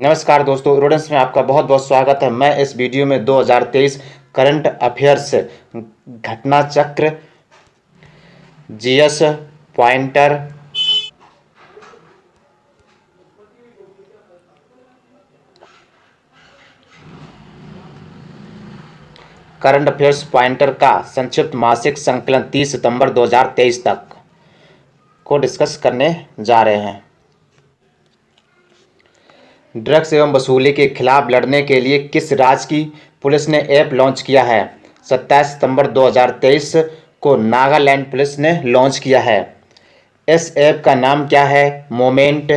नमस्कार दोस्तों, रोडेंस में आपका बहुत बहुत स्वागत है। मैं इस वीडियो में 2023 करंट अफेयर्स घटना चक्र, GS pointer, current affairs pointer का संक्षिप्त मासिक संकलन 30 सितंबर 2023 तक को डिस्कस करने जा रहे हैं। ड्रग्स एवं वसूली के खिलाफ लड़ने के लिए किस राज्य की पुलिस ने ऐप लॉन्च किया है? 27 सितंबर 2023 को नागालैंड पुलिस ने लॉन्च किया है। इस ऐप का नाम क्या है? Moment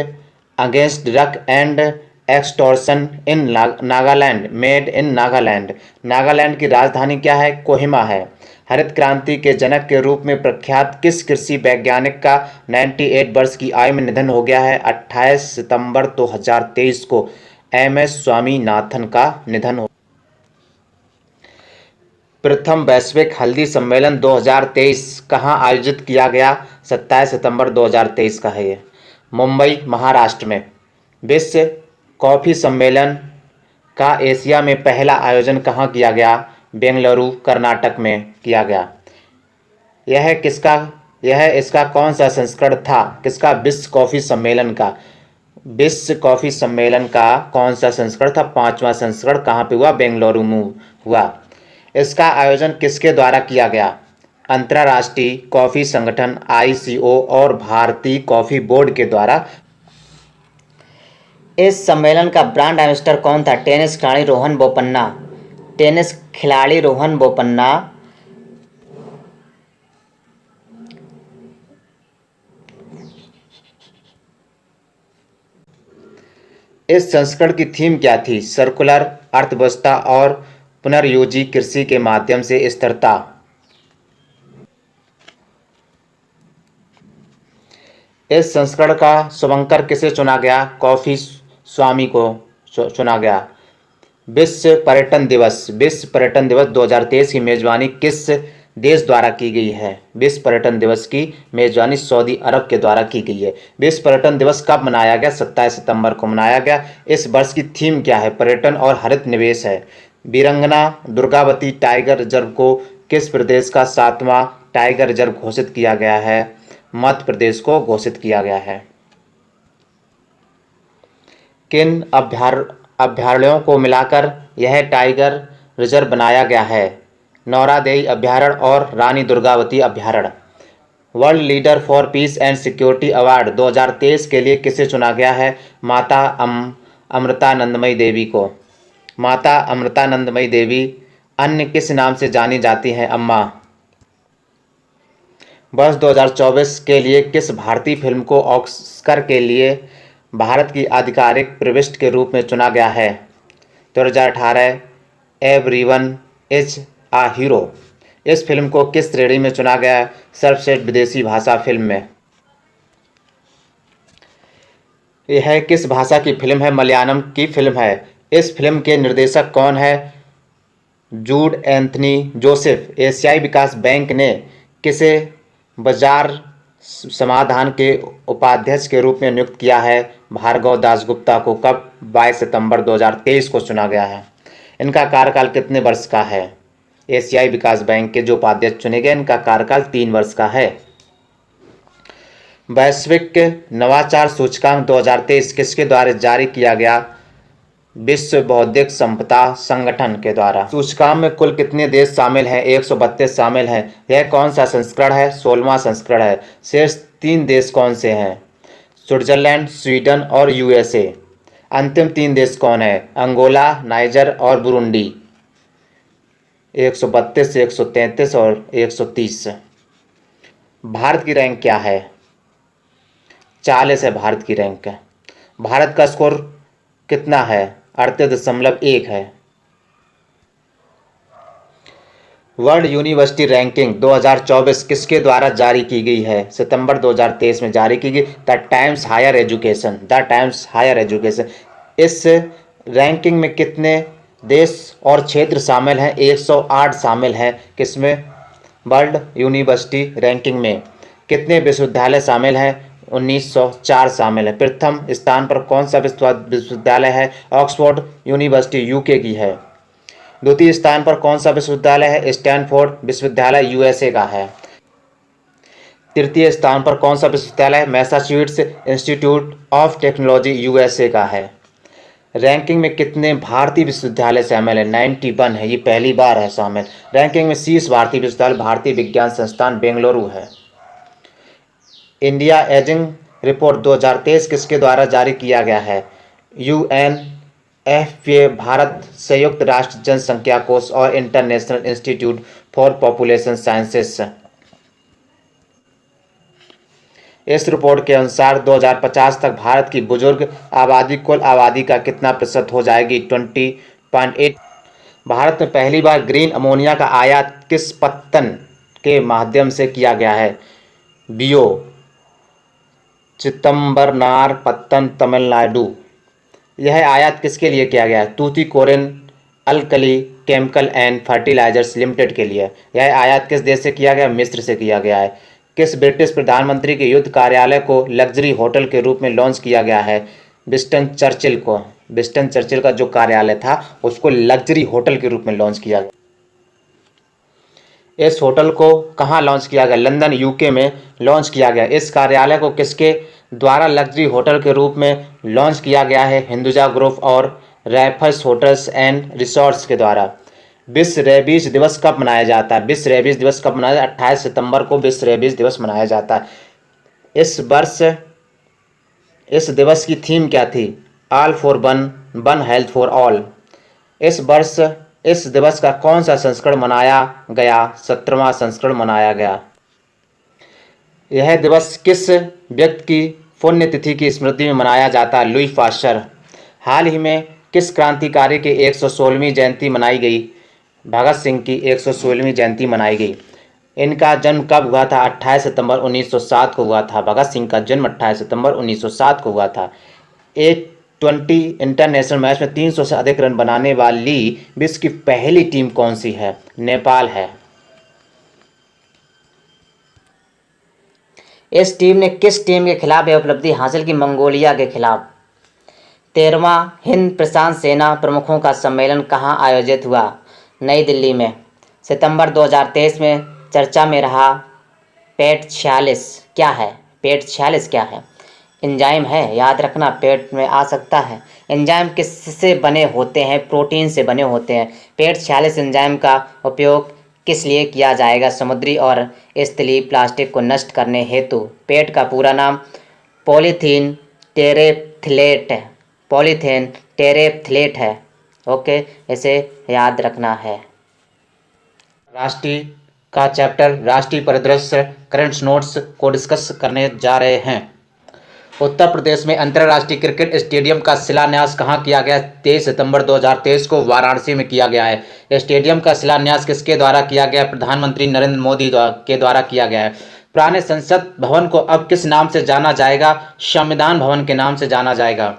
against drug and extortion in Nagaland, made in Nagaland. Nagaland की राजधानी क्या है? कोहिमा है। हरित क्रांति के जनक के रूप में प्रख्यात किस कृषि वैज्ञानिक का 98 वर्ष की आयु में निधन हो गया है? 28 सितंबर 2023 को MS स्वामीनाथन का निधन हो। प्रथम वैश्विक हल्दी सम्मेलन 2023 कहाँ आयोजित किया गया? 27 सितंबर 2023 का है ये, मुंबई महाराष्ट्र में। विश्व कॉफ़ी सम्मेलन का एशिया में पहला आयोजन कहाँ किया गया? बेंगलुरु कर्नाटक में किया गया। यह इसका कौन सा संस्करण था? किसका? विश्व कॉफ़ी सम्मेलन का। विश्व कॉफ़ी सम्मेलन का कौन सा संस्करण था? 5वां संस्करण। कहाँ पे हुआ? बेंगलुरु में हुआ। इसका आयोजन किसके द्वारा किया गया? अंतर्राष्ट्रीय कॉफ़ी संगठन ICO और भारतीय कॉफ़ी बोर्ड के द्वारा। इस सम्मेलन का ब्रांड एम्बेसडर कौन था? टेनिस खिलाड़ी रोहन बोपन्ना। टेनिस खिलाड़ी रोहन बोपन्ना इस संस्करण की थीम क्या थी? सर्कुलर अर्थव्यवस्था और पुनर्योजी कृषि के माध्यम से स्थिरता। इस संस्करण का शुभंकर किसे चुना गया? कॉफी स्वामी को चुना गया। विश्व पर्यटन दिवस 2023 की मेजबानी किस देश द्वारा की गई है? विश्व पर्यटन दिवस की मेजबानी सऊदी अरब के द्वारा की गई है। विश्व पर्यटन दिवस कब मनाया गया? 27 सितंबर को मनाया गया। इस वर्ष की थीम क्या है? पर्यटन और हरित निवेश है। वीरंगना दुर्गावती टाइगर रिजर्व को किस प्रदेश का 7वां टाइगर रिजर्व घोषित किया गया है? मध्य प्रदेश को घोषित किया गया है। किन अभयारण्यों को मिलाकर यह टाइगर रिजर्व बनाया गया है? नौरादेई अभयारण्य और रानी दुर्गावती अभयारण्य। World leader for piece and security award 2023 के लिए किसे चुना गया है? माता अमृतानंदमयी देवी को। माता अमृतानंदमयी देवी अन्य किस नाम से जानी जाती हैं? अम्मा। वर्ष 2024 के लिए किस भारतीय फिल्म को ऑस्कर के लिए भारत की आधिकारिक प्रविष्टि के रूप में चुना गया है? 2018 एवरीवन इज आ हीरो। इस फिल्म को किस श्रेणी में चुना गया है? सर्वश्रेष्ठ विदेशी भाषा फिल्म में। यह किस भाषा की फिल्म है? मलयालम की फिल्म है। इस फिल्म के निर्देशक कौन है? जूड एंथनी जोसेफ। एशियाई विकास बैंक ने किसे बाजार समाधान के उपाध्यक्ष के रूप में नियुक्त किया है? भार्गव दासगुप्ता को। कब? 22 सितंबर 2023 को चुना गया है। इनका कार्यकाल कितने वर्ष का है? एशियाई विकास बैंक के जो उपाध्यक्ष चुने गए, इनका कार्यकाल 3 वर्ष का है। वैश्विक नवाचार सूचकांक 2023 किसके द्वारा जारी किया गया? विश्व बौद्धिक संपदा संगठन के द्वारा। सूचकांक में कुल कितने देश शामिल हैं? 132 शामिल हैं। यह कौन सा संस्करण है? 16वां संस्करण है। शेष 3 देश कौन से हैं? स्विट्जरलैंड, स्वीडन और USA। अंतिम 3 देश कौन है? अंगोला, नाइजर और बुरुंडी। 132, 133 और 130। भारत की रैंक क्या है? 40 है भारत की रैंक। भारत का स्कोर कितना है? 38.1 है। वर्ल्ड यूनिवर्सिटी रैंकिंग 2024 किसके द्वारा जारी की गई है? सितंबर 2023 में जारी की गई। The Times Higher Education. इस रैंकिंग में कितने देश और क्षेत्र शामिल हैं? 108 शामिल हैं। किसमें? वर्ल्ड यूनिवर्सिटी रैंकिंग में। कितने विश्वविद्यालय शामिल हैं? 1904 शामिल है। प्रथम स्थान पर कौन सा विश्वविद्यालय है? ऑक्सफोर्ड यूनिवर्सिटी यूके की है। द्वितीय स्थान पर कौन सा विश्वविद्यालय है? स्टैनफोर्ड विश्वविद्यालय यूएसए का है। तृतीय स्थान पर कौन सा विश्वविद्यालय? Massachusetts institute of technology USA का है। रैंकिंग में कितने भारतीय विश्वविद्यालय शामिल है? 91 है, ये पहली बार है शामिल। रैंकिंग में शीर्ष भारतीय विश्वविद्यालय भारतीय विज्ञान संस्थान बेंगलुरु है। इंडिया एजिंग रिपोर्ट 2023 किसके द्वारा जारी किया गया है? यूएनएफपीए, भारत संयुक्त राष्ट्र जनसंख्या कोष और international institute for population sciences. इस रिपोर्ट के अनुसार 2050 तक भारत की बुजुर्ग आबादी कुल आबादी का कितना प्रतिशत हो जाएगी? 20.8। भारत में पहली बार ग्रीन अमोनिया का आयात किस पत्तन के माध्यम से किया गया है? बियो चिदम्बरनार पत्तन, तमिलनाडु। यह आयात किसके लिए किया गया है? Tuticorin alkali chemical and fertilisers limited के लिए। यह आयात किस देश से किया गया? मिस्र से किया गया है। किस ब्रिटिश प्रधानमंत्री के युद्ध कार्यालय को लग्जरी होटल के रूप में लॉन्च किया गया है? विंस्टन चर्चिल को। विंस्टन चर्चिल का जो कार्यालय था उसको लग्जरी होटल के रूप में लॉन्च किया गया। इस होटल को कहाँ लॉन्च किया गया? लंदन यूके में लॉन्च किया गया। इस कार्यालय को किसके द्वारा लग्जरी होटल के रूप में लॉन्च किया गया है? हिंदुजा ग्रुप और रैफर्स होटल्स एंड रिसोर्ट्स के द्वारा। विश्व रेबीज दिवस कब मनाया जाता है? विश्व रेबीज दिवस कब मनाया जाता है? 28 सितंबर को विश्व रेबीज दिवस मनाया जाता है। इस वर्ष इस दिवस की थीम क्या थी? All for one, one health for all. इस वर्ष इस दिवस का कौन सा संस्करण मनाया गया? 17वां संस्करण मनाया गया। यह दिवस किस व्यक्ति की पुण्यतिथि की स्मृति में मनाया जाता है? Louis Pasteur. हाल ही में किस क्रांतिकारी की 116वीं जयंती मनाई गई? भगत सिंह की 116वीं जयंती मनाई गई। इनका जन्म कब हुआ था? 28 सितंबर 1907 को हुआ था। भगत सिंह का जन्म 28 सितंबर 1907 को हुआ था। T20 इंटरनेशनल मैच में 300 से अधिक रन बनाने वाली विश्व की पहली टीम कौन सी है? नेपाल है। इस टीम ने किस टीम के खिलाफ यह उपलब्धि हासिल की? मंगोलिया के खिलाफ। 13वां हिंद प्रशांत सेना प्रमुखों का सम्मेलन कहाँ आयोजित हुआ? नई दिल्ली में। सितंबर 2023 में चर्चा में रहा पेट 46 क्या है? पेट 46 क्या है? एंजाइम है, याद रखना, पेट में आ सकता है। एंजाइम किससे बने होते हैं? प्रोटीन से बने होते हैं। पेट 46 एंजाइम का उपयोग किस लिए किया जाएगा? समुद्री और स्थलीय प्लास्टिक को नष्ट करने हेतु। पेट का पूरा नाम पॉलीथीन टेरेफ्थलेट है। ओके, इसे याद रखना है। राष्ट्रीय का चैप्टर राष्ट्रीय परिदृश्य करंट नोट्स को डिस्कस करने जा रहे हैं। उत्तर प्रदेश में अंतर्राष्ट्रीय क्रिकेट स्टेडियम का शिलान्यास कहाँ किया गया? 23 सितंबर 2023 को वाराणसी में किया गया है। स्टेडियम का शिलान्यास किसके द्वारा किया गया? प्रधानमंत्री नरेंद्र मोदी के द्वारा किया गया है। पुराने संसद भवन को अब किस नाम से जाना जाएगा? संविधान भवन के नाम से जाना जाएगा।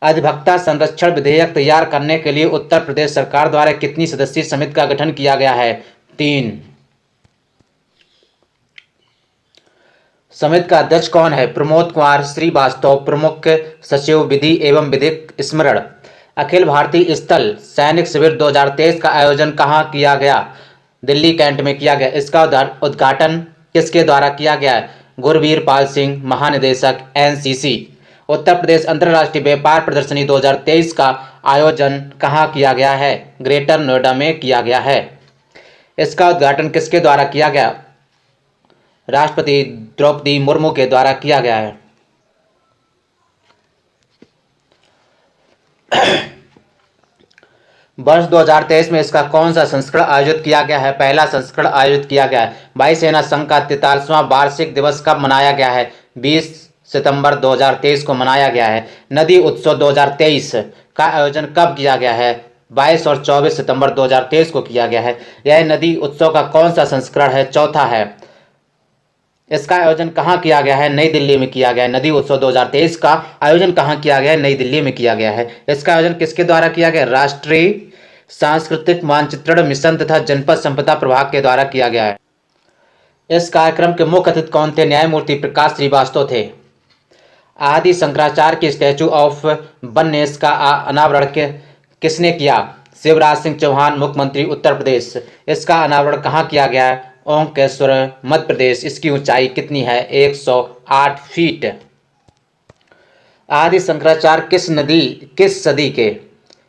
अधिवक्ता संरक्षण विधेयक तैयार करने के लिए उत्तर प्रदेश सरकार द्वारा कितनी सदस्यीय समिति का गठन किया गया है? 3। समिति का अध्यक्ष कौन है? प्रमोद कुमार श्रीवास्तव, प्रमुख सचिव विधि एवं विधिक स्मरण। अखिल भारतीय स्थल सैनिक शिविर 2023 का आयोजन कहाँ किया गया? दिल्ली कैंट में किया गया। इसका उद्घाटन किसके द्वारा किया गया? गुरवीर पाल सिंह, महानिदेशक NCC। उत्तर प्रदेश अंतर्राष्ट्रीय व्यापार प्रदर्शनी 2023 का आयोजन कहाँ किया गया है? ग्रेटर नोएडा में किया गया है। इसका उद्घाटन किसके द्वारा किया गया? राष्ट्रपति द्रौपदी मुर्मू के द्वारा किया गया है। वर्ष 2023 में इसका कौन सा संस्करण आयोजित किया गया है? पहला संस्करण आयोजित किया गया है। वायुसेना संघ का 43वां वार्षिक दिवस कब मनाया गया है? 20 सितंबर 2023 को मनाया गया है। नदी उत्सव 2023 का आयोजन कब किया गया है? 22 और 24 सितंबर 2023 को किया गया है। यह नदी उत्सव का कौन सा संस्करण है? चौथा है। इसका आयोजन कहाँ किया गया है? नई दिल्ली में किया गया है। नदी उत्सव 2023 का आयोजन कहाँ किया गया है? नई दिल्ली में किया गया है। इसका आयोजन किसके द्वारा किया गया? राष्ट्रीय सांस्कृतिक मानचित्रण मिशन तथा जनपद संपदा प्रभाग के द्वारा किया गया है। इस कार्यक्रम के मुख्य अतिथि कौन थे? न्यायमूर्ति प्रकाश श्रीवास्तव थे। आदि शंकराचार्य की स्टैचू ऑफ वननेस का अनावरण किसने किया? शिवराज सिंह चौहान, मुख्यमंत्री उत्तर प्रदेश। इसका अनावरण कहाँ किया गया है? ओंकेश्वर, मध्य प्रदेश। इसकी ऊंचाई कितनी है? 108 फीट। आदि शंकराचार्य किस सदी के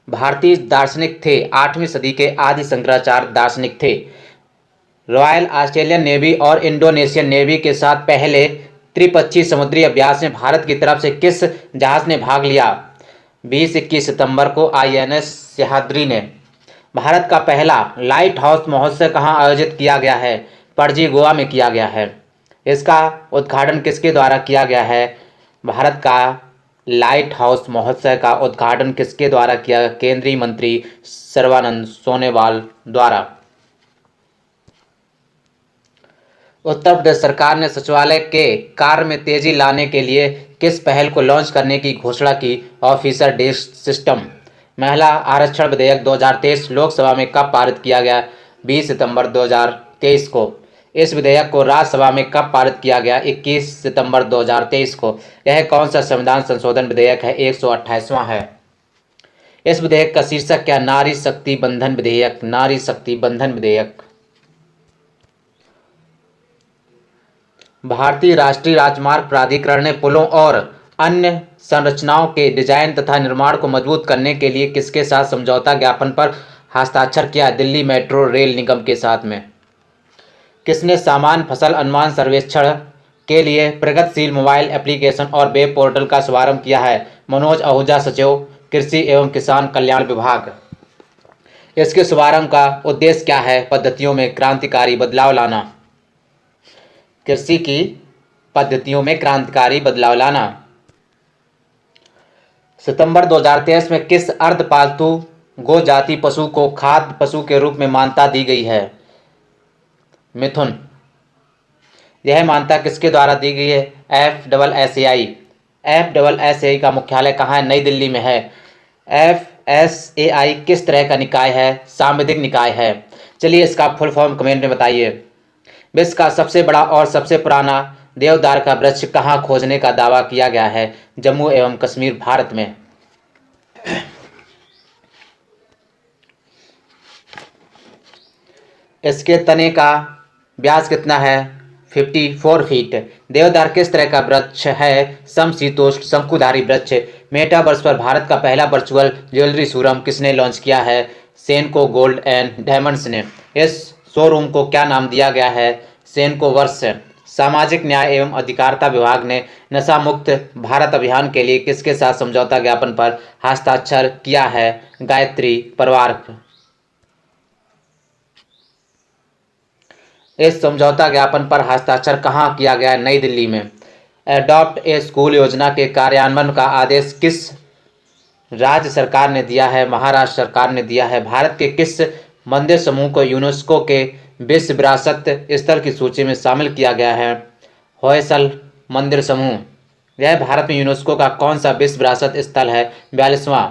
भारतीय दार्शनिक थे? 8वीं सदी के आदि शंकराचार्य दार्शनिक थे। रॉयल ऑस्ट्रेलियन नेवी और इंडोनेशियन नेवी के साथ पहले त्रिपक्षीय समुद्री अभ्यास में भारत की तरफ से किस जहाज ने भाग लिया? 20-21 सितंबर को INS सह्याद्री ने। भारत का पहला लाइट हाउस महोत्सव कहाँ आयोजित किया गया है? पणजी, गोवा में किया गया है। इसका उद्घाटन किसके द्वारा किया गया है? भारत का लाइट हाउस महोत्सव का उद्घाटन किसके द्वारा किया? केंद्रीय मंत्री सर्बानंद सोनोवाल द्वारा। उत्तर प्रदेश सरकार ने सचिवालय के कार्य में तेजी लाने के लिए किस पहल को लॉन्च करने की घोषणा की? Officer desk system. महिला आरक्षण विधेयक 2023 लोकसभा में कब पारित किया गया? 20 सितंबर 2023 को। इस विधेयक को राज्यसभा में कब पारित किया गया? 21 सितंबर 2023 को। यह कौन सा संविधान संशोधन विधेयक है? 128वां है। इस विधेयक का शीर्षक क्या? नारी शक्ति बंधन विधेयक। नारी शक्ति बंधन विधेयक। भारतीय राष्ट्रीय राजमार्ग प्राधिकरण ने पुलों और अन्य संरचनाओं के डिजाइन तथा निर्माण को मजबूत करने के लिए किसके साथ समझौता ज्ञापन पर हस्ताक्षर किया? दिल्ली मेट्रो रेल निगम के साथ में। किसने सामान्य फसल अनुमान सर्वेक्षण के लिए प्रगतिशील मोबाइल एप्लीकेशन और वेब पोर्टल का शुभारंभ किया है? मनोज आहूजा, सचिव कृषि एवं किसान कल्याण विभाग। इसके शुभारंभ का उद्देश्य क्या है? पद्धतियों में क्रांतिकारी बदलाव लाना। कृषि की पद्धतियों में क्रांतिकारी बदलाव लाना। सितंबर 2023 में किस अर्धपालतू गो जाति पशु को खाद्य पशु के रूप में मान्यता दी गई है? मिथुन। यह मान्यता किसके द्वारा दी गई है? FSSAI। FSSAI का मुख्यालय कहाँ है? नई दिल्ली में है। FSSAI किस तरह का निकाय है? सांविधिक निकाय है। चलिए इसका फुल फॉर्म कमेंट में बताइए। विश्व का सबसे बड़ा और सबसे पुराना देवदार का वृक्ष कहाँ खोजने का दावा किया गया है? जम्मू एवं कश्मीर, भारत में। इसके तने का व्यास कितना है? 54 फीट। देवदार किस तरह का वृक्ष है? समशीतोष्ण शंकुधारी वृक्ष। मेटावर्स पर भारत का पहला वर्चुअल ज्वेलरी शोरूम किसने लॉन्च किया है? सेनको गोल्ड एंड डायमंड्स ने। इस शोरूम को क्या नाम दिया गया है? सेनको वर्ष। सामाजिक न्याय एवं अधिकारिता विभाग ने नशा मुक्त भारत अभियान के लिए किसके साथ समझौता ज्ञापन पर हस्ताक्षर किया है? गायत्री परिवार। इस समझौता ज्ञापन पर हस्ताक्षर कहाँ किया गया? नई दिल्ली में। एडॉप्ट ए स्कूल योजना के कार्यान्वयन का आदेश किस राज्य सरकार ने दिया है? महाराष्ट्र सरकार ने दिया है। भारत के किस मंदिर समूह को यूनेस्को के विश्व विरासत स्थल की सूची में शामिल किया गया है? होयसल मंदिर समूह। यह भारत में यूनेस्को का कौन सा विश्व विरासत स्थल है? 42वां।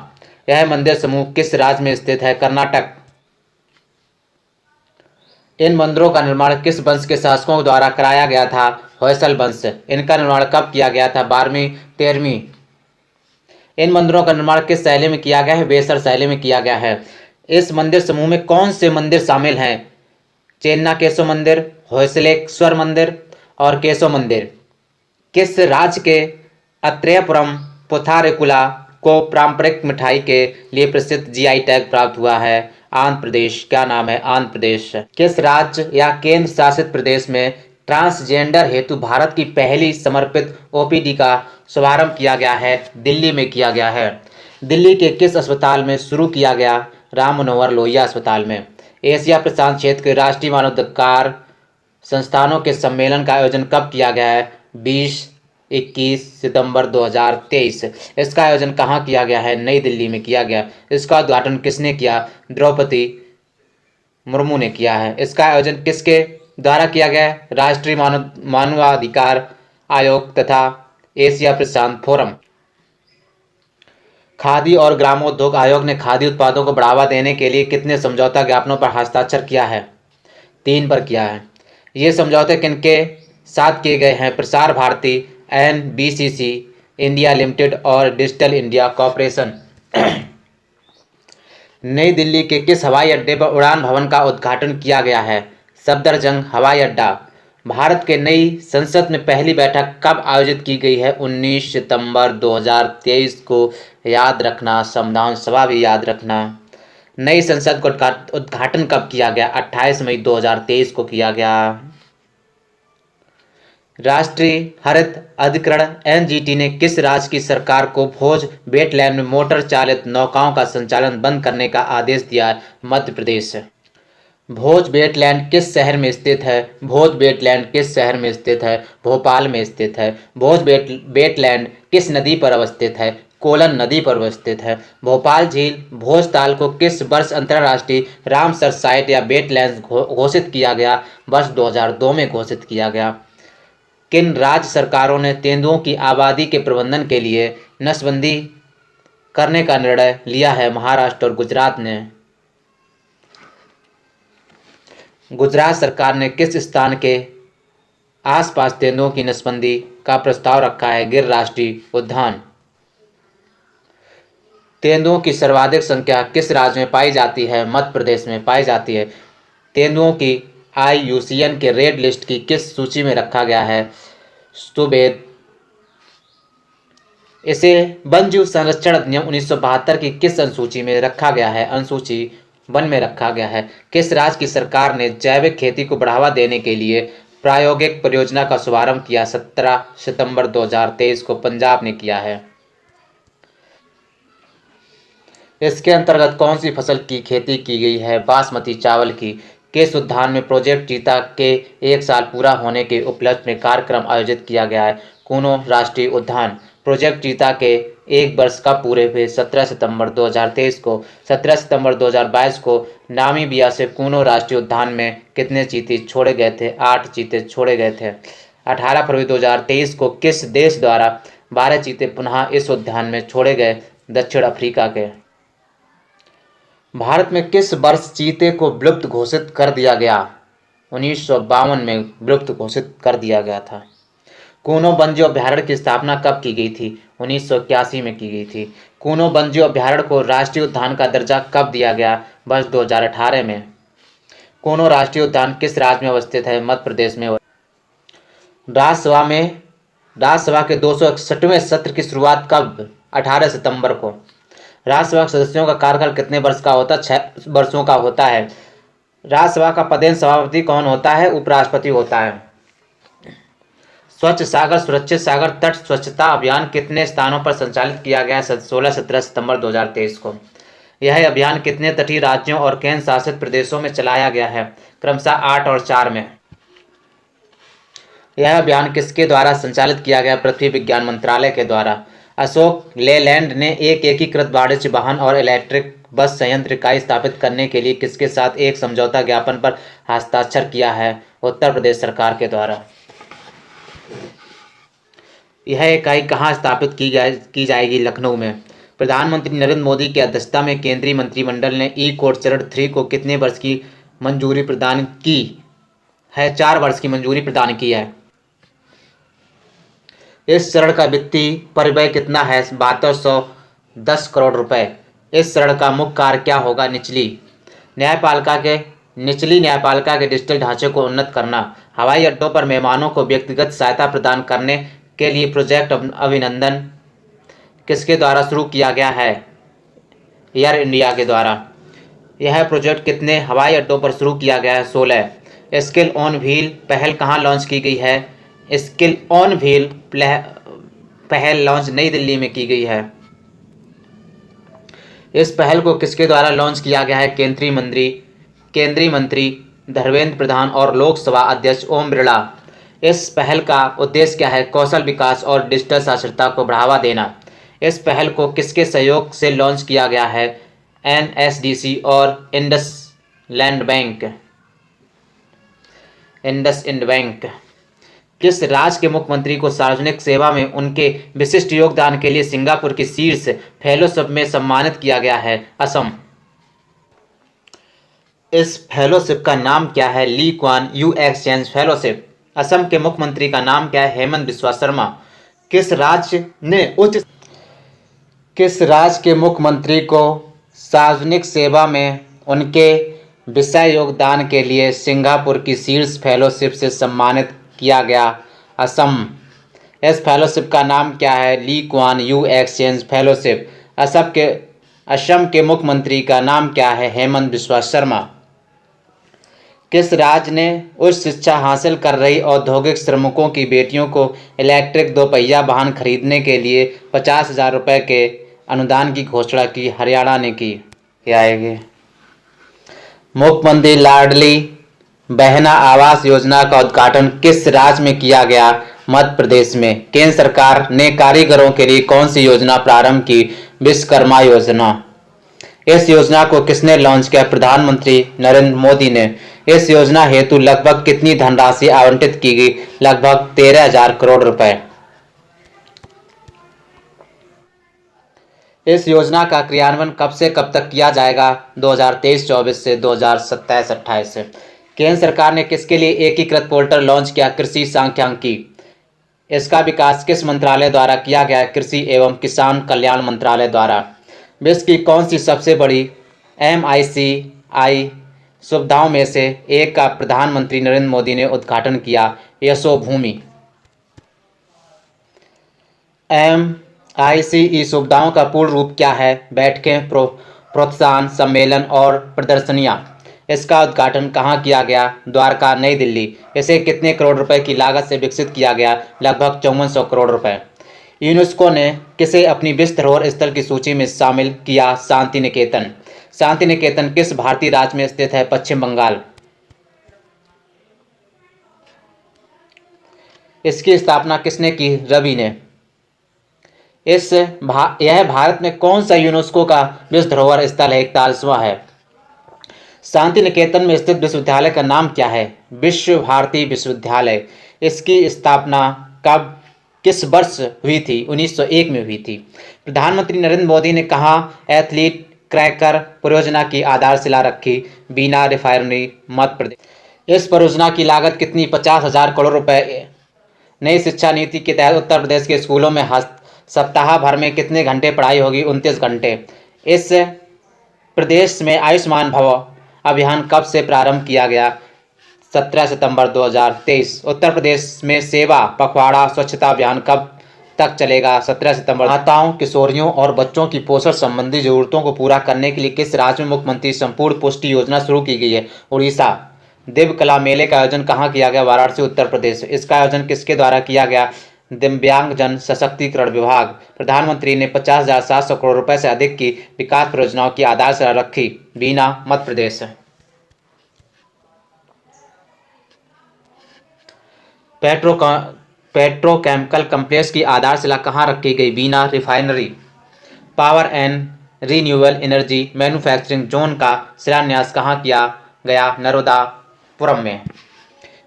यह मंदिर समूह किस राज्य में स्थित है? कर्नाटक। इन मंदिरों का निर्माण किस वंश के शासकों द्वारा कराया गया था? होयसल वंश। इनका निर्माण कब किया गया था? 12वीं 13वीं। इन मंदिरों का निर्माण किस शैली में किया गया है? वेसर शैली में किया गया है। इस मंदिर समूह में कौन से मंदिर शामिल हैं? चेन्ना केशव मंदिर, होयसलेश्वर मंदिर और केशव मंदिर। किस राज्य के अत्रेयपुरम पुथारेकुला को पारंपरिक मिठाई के लिए प्रसिद्ध GI टैग प्राप्त हुआ है? आंध्र प्रदेश। क्या नाम है? आंध्र प्रदेश। किस राज्य या केंद्र शासित प्रदेश में ट्रांसजेंडर हेतु भारत की पहली समर्पित OPD का शुभारंभ किया गया है? दिल्ली में किया गया है। दिल्ली के किस अस्पताल में शुरू किया गया? राम मनोहर लोहिया अस्पताल में। एशिया प्रशांत क्षेत्र के राष्ट्रीय मानवाधिकार संस्थानों के सम्मेलन का आयोजन कब किया गया है? 20-21 सितंबर 2023। इसका आयोजन कहाँ किया गया है? नई दिल्ली में किया गया। इसका उद्घाटन किसने किया? द्रौपदी मुर्मू ने किया है। इसका आयोजन किसके द्वारा किया गया है? राष्ट्रीय मानवाधिकार आयोग तथा एशिया प्रशांत फोरम। खादी और ग्रामोद्योग आयोग ने खादी उत्पादों को बढ़ावा देने के लिए कितने समझौता ज्ञापनों पर हस्ताक्षर किया है? 3 पर किया है। ये समझौते किनके साथ किए गए हैं? Prasar Bharati, NBCC India limited और डिजिटल इंडिया कॉरपोरेशन। नई दिल्ली के किस हवाई अड्डे पर उड़ान भवन का उद्घाटन किया गया है? सफदरजंग हवाई अड्डा। भारत के नई संसद में पहली बैठक कब आयोजित की गई है? 19 सितंबर 2023 को। याद रखना, संविधान सभा भी याद रखना। नई संसद का उद्घाटन कब किया गया? 28 मई 2023 को किया गया। राष्ट्रीय हरित अधिकरण NGT ने किस राज्य की सरकार को भोज वेटलैंड में मोटर चालित नौकाओं का संचालन बंद करने का आदेश दिया है? मध्य प्रदेश। भोज वेटलैंड किस शहर में स्थित है? भोज वेटलैंड किस शहर में स्थित है? भोपाल में स्थित है। भोज वेटलैंड किस नदी पर अवस्थित है? कोलन नदी पर अवस्थित है। भोपाल झील भोजताल को किस वर्ष अंतर्राष्ट्रीय रामसर साइट या वेटलैंड घोषित किया गया? वर्ष 2002 में घोषित किया गया। किन राज्य सरकारों ने तेंदुओं की आबादी के प्रबंधन के लिए नसबंदी करने का निर्णय लिया है? महाराष्ट्र और गुजरात ने। गुजरात सरकार ने किस स्थान के आसपास तेंदुओं की नसबंदी का प्रस्ताव रखा है? गिर राष्ट्रीय उद्यान। तेंदुओं की सर्वाधिक संख्या किस राज्य में पाई जाती है? मध्य प्रदेश में पाई जाती है। तेंदुओं की IUCN के रेड लिस्ट की किस सूची में रखा गया है? सुवेद। इसे वन्यजीव संरक्षण अधिनियम 1972 की किस अनुसूची में रखा गया है? अनुसूची 1 में रखा गया है। किस राज्य की सरकार ने जैविक खेती को बढ़ावा देने के लिए प्रायोगिक परियोजना का शुभारंभ किया? 17 सितंबर 2023 को पंजाब ने किया है। इसके अंतर्गत कौन सी फसल की खेती की गई है? बासमती चावल की। किस उद्यान में प्रोजेक्ट चीता के 1 साल पूरा होने के उपलक्ष्य में कार्यक्रम आयोजित किया गया है? कूनो राष्ट्रीय उद्यान। प्रोजेक्ट चीता के 1 वर्ष कब पूरे हुए? 17 सितंबर 2023 को। 17 सितंबर 2022 को नामीबिया से कूनो राष्ट्रीय उद्यान में कितने चीते छोड़े गए थे? 8 चीते छोड़े गए थे। 18 फरवरी 2023 को किस देश द्वारा 12 चीते पुनः इस उद्यान में छोड़े गए? दक्षिण अफ्रीका के। भारत में किस वर्ष चीते को विलुप्त घोषित कर दिया गया? 1952 में विलुप्त घोषित कर दिया गया था। कूनो वन्यजीव अभयारण्य की स्थापना कब की गई थी? 1981 में की गई थी। कूनो वन्यजीव अभयारण्य को राष्ट्रीय उद्यान का दर्जा कब दिया गया? वर्ष 2018 में। कूनो राष्ट्रीय उद्यान किस राज्य में अवस्थित है? मध्य प्रदेश में। राज्यसभा के 261वें सत्र की शुरुआत कब? 18 सितंबर को। राज्यसभा के सदस्यों का कार्यकाल कितने वर्ष का होता है? 6 वर्षों का होता है। राज्यसभा का पदेन सभापति कौन होता है? उपराष्ट्रपति होता है। स्वच्छ सागर सुरक्षित सागर तट स्वच्छता अभियान कितने स्थानों पर संचालित किया गया? 16-17 सितंबर 2023 को। यह अभियान कितने तटीय राज्यों और केंद्र शासित प्रदेशों में चलाया गया है? क्रमशः 8 और 4 में। यह अभियान किसके द्वारा संचालित किया गया? पृथ्वी विज्ञान मंत्रालय के द्वारा। अशोक लेलैंड ने एक एकीकृत वाणिज्य वाहन और इलेक्ट्रिक बस संयंत्र इकाई स्थापित करने के लिए किसके साथ एक समझौता ज्ञापन पर हस्ताक्षर किया है? उत्तर प्रदेश सरकार के द्वारा। यह इकाई कहाँ स्थापित की जाएगी? लखनऊ में। प्रधानमंत्री नरेंद्र मोदी की अध्यक्षता में केंद्रीय मंत्रिमंडल ने ई-कोर्ट चरण 3 को कितने वर्ष की मंजूरी प्रदान की है? 4 वर्ष की मंजूरी प्रदान की है। इस चरण का वित्तीय परिव्यय कितना है? 7210 करोड़ रुपए। इस चरण का मुख्य कार्य क्या होगा? निचली न्यायपालिका के डिजिटल ढांचे को उन्नत करना। हवाई अड्डों पर मेहमानों को व्यक्तिगत सहायता प्रदान करने के लिए प्रोजेक्ट अभिनंदन किसके द्वारा शुरू किया गया है? एयर इंडिया के द्वारा। यह प्रोजेक्ट कितने हवाई अड्डों पर शुरू किया गया है? 16। स्किल ऑन व्हील पहल कहाँ लॉन्च की गई है? स्किल ऑन व्हील पहल लॉन्च नई दिल्ली में की गई है। इस पहल को किसके द्वारा लॉन्च किया गया है? केंद्रीय मंत्री धर्मेंद्र प्रधान और लोकसभा अध्यक्ष ओम बिरला। इस पहल का उद्देश्य क्या है? कौशल विकास और डिजिटल साक्षरता को बढ़ावा देना। इस पहल को किसके सहयोग से लॉन्च किया गया है? NSDC और इंडसइंड बैंक। किस राज्य के मुख्यमंत्री को सार्वजनिक सेवा में उनके विशिष्ट योगदान के लिए सिंगापुर की शीर्ष फेलोशिप में सम्मानित किया गया है? असम। इस फेलोशिप का नाम क्या है? Lee Kuan Yew exchange fellowship. Assam के मुख्यमंत्री का नाम क्या है? हेमंत बिस्वा शर्मा। किस राज्य ने उच्च किस राज्य के मुख्यमंत्री को सार्वजनिक सेवा में उनके विशेष योगदान के लिए सिंगापुर की शीर्ष फेलोशिप से सम्मानित किया गया? असम। इस फेलोशिप का नाम क्या है? Lee Kuan Yew exchange fellowship. Assam के मुख्यमंत्री का नाम क्या है? हेमंत बिस्वा शर्मा। किस राज्य ने उच्च शिक्षा हासिल कर रही औद्योगिक श्रमिकों की बेटियों को इलेक्ट्रिक दोपहिया वाहन खरीदने के लिए 50,000 रुपये के अनुदान की घोषणा की? हरियाणा ने की। क्या आएगी? मुख्यमंत्री लाडली बहना आवास योजना का उद्घाटन किस राज्य में किया गया? मध्य प्रदेश में। केंद्र सरकार ने कारीगरों के लिए कौन सी योजना प्रारंभ की? विश्वकर्मा योजना। इस योजना को किसने लॉन्च किया? प्रधानमंत्री नरेंद्र मोदी ने। इस योजना हेतु लगभग कितनी धनराशि आवंटित की गई? लगभग 13,000 करोड़ रुपए। इस योजना का क्रियान्वयन कब से कब तक किया जाएगा? 2023-24 से 2027-28 से। केंद्र सरकार ने किसके लिए एकीकृत पोर्टल लॉन्च किया? कृषि सांख्यिकी। इसका विकास किस मंत्रालय द्वारा किया गया? कृषि एवं किसान कल्याण मंत्रालय द्वारा। विश्व की कौन सी सबसे बड़ी MICI सुविधाओं में से एक का प्रधानमंत्री नरेंद्र मोदी ने उद्घाटन किया? यशोभूमि। MICE सुविधाओं का पूर्ण रूप क्या है? बैठकें, प्रोत्साहन, सम्मेलन और प्रदर्शनियां। इसका उद्घाटन कहाँ किया गया? द्वारका, नई दिल्ली। इसे कितने करोड़ रुपए की लागत से विकसित किया गया? लगभग 5400 करोड़ रुपए। यूनेस्को ने किसे अपनी विश्व धरोहर स्थल की सूची में शामिल किया? शांति निकेतन। शांति निकेतन किस भारतीय राज्य में स्थित है? पश्चिम बंगाल। इसकी स्थापना किसने की? रवि ने। यह भारत में कौन सा यूनेस्को का विश्व धरोहर स्थल है? 41वां है। शांति निकेतन में स्थित विश्वविद्यालय का नाम क्या है? विश्व भारती विश्वविद्यालय। इसकी स्थापना कब किस वर्ष हुई थी? 1901 में हुई थी। प्रधानमंत्री नरेंद्र मोदी ने कहाँ एथलीट क्रैकर परियोजना की आधारशिला रखी? बीना रिफाइनरी, मध्य प्रदेश। इस परियोजना की लागत कितनी? 50,000 करोड़ रुपए। नई शिक्षा नीति के तहत उत्तर प्रदेश के स्कूलों में सप्ताह भर में कितने घंटे पढ़ाई होगी? 29 घंटे। इस प्रदेश में आयुष्मान भव अभियान कब से प्रारंभ किया गया? 17 सितंबर 2023। उत्तर प्रदेश में सेवा पखवाड़ा स्वच्छता अभियान कब तक चलेगा? 17 सितंबर। माताओं, किशोरियों और बच्चों की पोषण संबंधी जरूरतों को पूरा करने के लिए किस राज्य में मुख्यमंत्री संपूर्ण पुष्टि योजना शुरू की गई है? उड़ीसा। दिव्य कला मेले का आयोजन कहाँ किया गया? वाराणसी, उत्तर प्रदेश। इसका आयोजन किसके द्वारा किया गया? दिव्यांगजन सशक्तिकरण विभाग। प्रधानमंत्री ने 50,700 करोड़ रुपए से अधिक की विकास परियोजनाओं की आधारशिला रखी? बीना, मध्य प्रदेश। पेट्रोकेमिकल कॉम्प्लेक्स की आधारशिला कहाँ रखी गई? Bina refinery. Power and renewable energy manufacturing zone का शिलान्यास कहाँ किया गया? नर्मदापुरम में।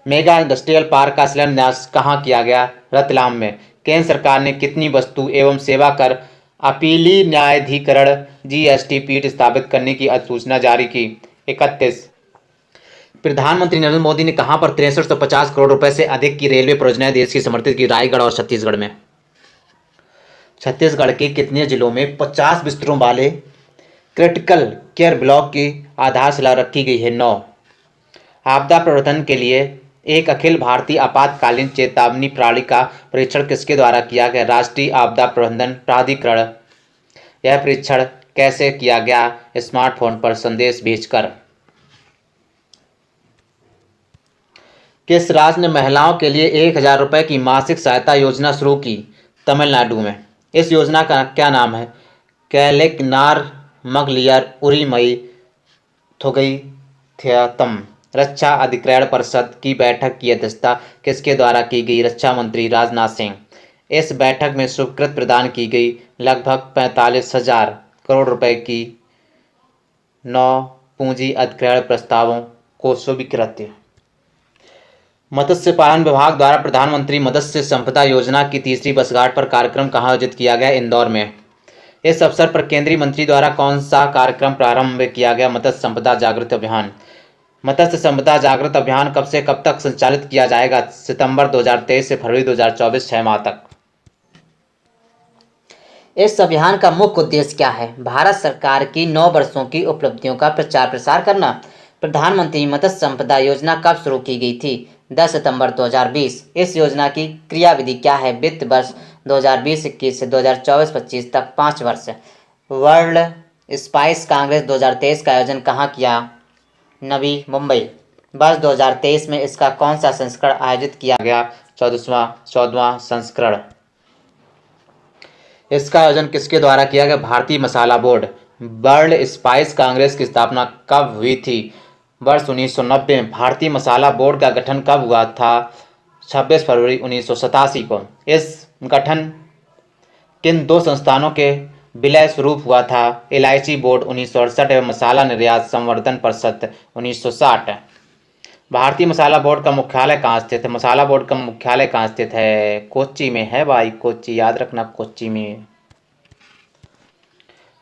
मेगा इंडस्ट्रियल पार्क का शिलान्यास कहाँ किया गया? रतलाम में। केंद्र सरकार ने कितनी वस्तु एवं सेवा कर अपीलीय न्यायाधिकरण GST पीठ स्थापित करने की अधिसूचना जारी की? 31। प्रधानमंत्री नरेंद्र मोदी ने कहां पर 6350 करोड़ रुपए से अधिक की रेलवे परियोजनाएं देश की समर्पित की? रायगढ़ और छत्तीसगढ़ में। छत्तीसगढ़ के कितने जिलों में 50 बिस्तरों वाले क्रिटिकल केयर ब्लॉक की आधारशिला रखी गई है? 9। आपदा प्रबंधन के लिए एक अखिल भारतीय आपातकालीन चेतावनी प्रणाली का परीक्षण किसके द्वारा किया गया? राष्ट्रीय आपदा प्रबंधन प्राधिकरण। यह परीक्षण कैसे किया गया? स्मार्टफोन पर संदेश भेजकर। किस राज्य ने महिलाओं के लिए 1,000 रुपये की मासिक सहायता योजना शुरू की? तमिलनाडु में। इस योजना का क्या नाम है? कैलेकनार मगलियर उरिमई थोगईथ्यतम। रक्षा अधिग्रहण परिषद की बैठक की अध्यक्षता किसके द्वारा की गई? रक्षा मंत्री राजनाथ सिंह। इस बैठक में स्वीकृति प्रदान की गई लगभग 45,000 करोड़ रुपए की 9 पूंजी अधिग्रहण प्रस्तावों को स्वीकृत। मत्स्य पालन विभाग द्वारा प्रधानमंत्री मत्स्य संपदा योजना की तीसरी वर्षगांठ पर कार्यक्रम कहाँ आयोजित किया गया? इंदौर में। इस अवसर पर केंद्रीय मंत्री द्वारा कौन सा कार्यक्रम प्रारंभ किया गया? मत्स्य संपदा जागृति अभियान। मत्स्य संपदा जागृत अभियान कब से कब तक संचालित किया जाएगा? सितंबर 2023 से फरवरी 2024, 6 माह तक। इस अभियान का मुख्य उद्देश्य क्या है? भारत सरकार की 9 वर्षों की उपलब्धियों का प्रचार प्रसार करना। प्रधानमंत्री मत्स्य संपदा योजना कब शुरू की गई थी? 10 सितंबर 2020। इस योजना की क्रियाविधि क्या है? वित्त वर्ष 2020-21 से 2024-25 तक 5 वर्ष। वर्ल्ड स्पाइस कांग्रेस 2023 का आयोजन कहाँ किया? नवी मुंबई। वर्ष 2023 में इसका कौन सा संस्करण आयोजित किया गया? 14वां संस्करण। इसका आयोजन किसके द्वारा किया गया? भारतीय मसाला बोर्ड। वर्ल्ड स्पाइस कांग्रेस की स्थापना कब हुई थी? वर्ष 1990 में। भारतीय मसाला बोर्ड का गठन कब हुआ था? 26 फरवरी 1987 को। इस गठन किन 2 संस्थानों के विलय स्वरूप हुआ था? इलायची बोर्ड 1968 एवं मसाला निर्यात संवर्धन परिषद 1960। भारतीय मसाला बोर्ड का मुख्यालय कहाँ स्थित है? मसाला बोर्ड का मुख्यालय कहाँ स्थित है? कोच्चि में है भाई, कोच्चि, याद रखना, कोच्चि में।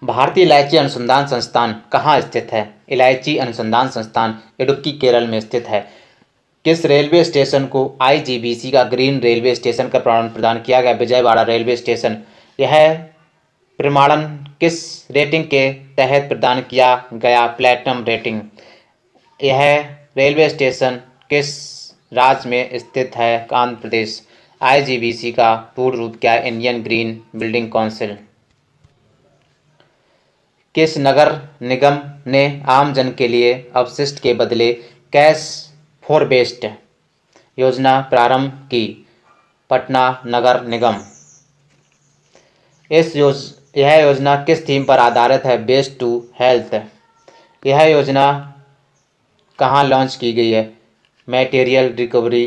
भारतीय इलायची अनुसंधान संस्थान कहाँ स्थित है? इलायची अनुसंधान संस्थान इडुक्की, केरल में स्थित है। किस रेलवे स्टेशन को IGBC का ग्रीन रेलवे स्टेशन का प्रदान किया गया? Vijayawada railway station. यह प्रमाणन किस रेटिंग के तहत प्रदान किया गया? Platinum rating. यह रेलवे स्टेशन किस राज्य में स्थित है? आंध्र प्रदेश। IGBC का पूर्ण रूप क्या है? Indian green building council. किस नगर निगम ने आमजन के लिए अपशिष्ट के बदले कैश फॉर वेस्ट योजना प्रारंभ की? पटना नगर निगम। यह योजना किस थीम पर आधारित है? Waste to health. यह योजना कहाँ लॉन्च की गई है? Material recovery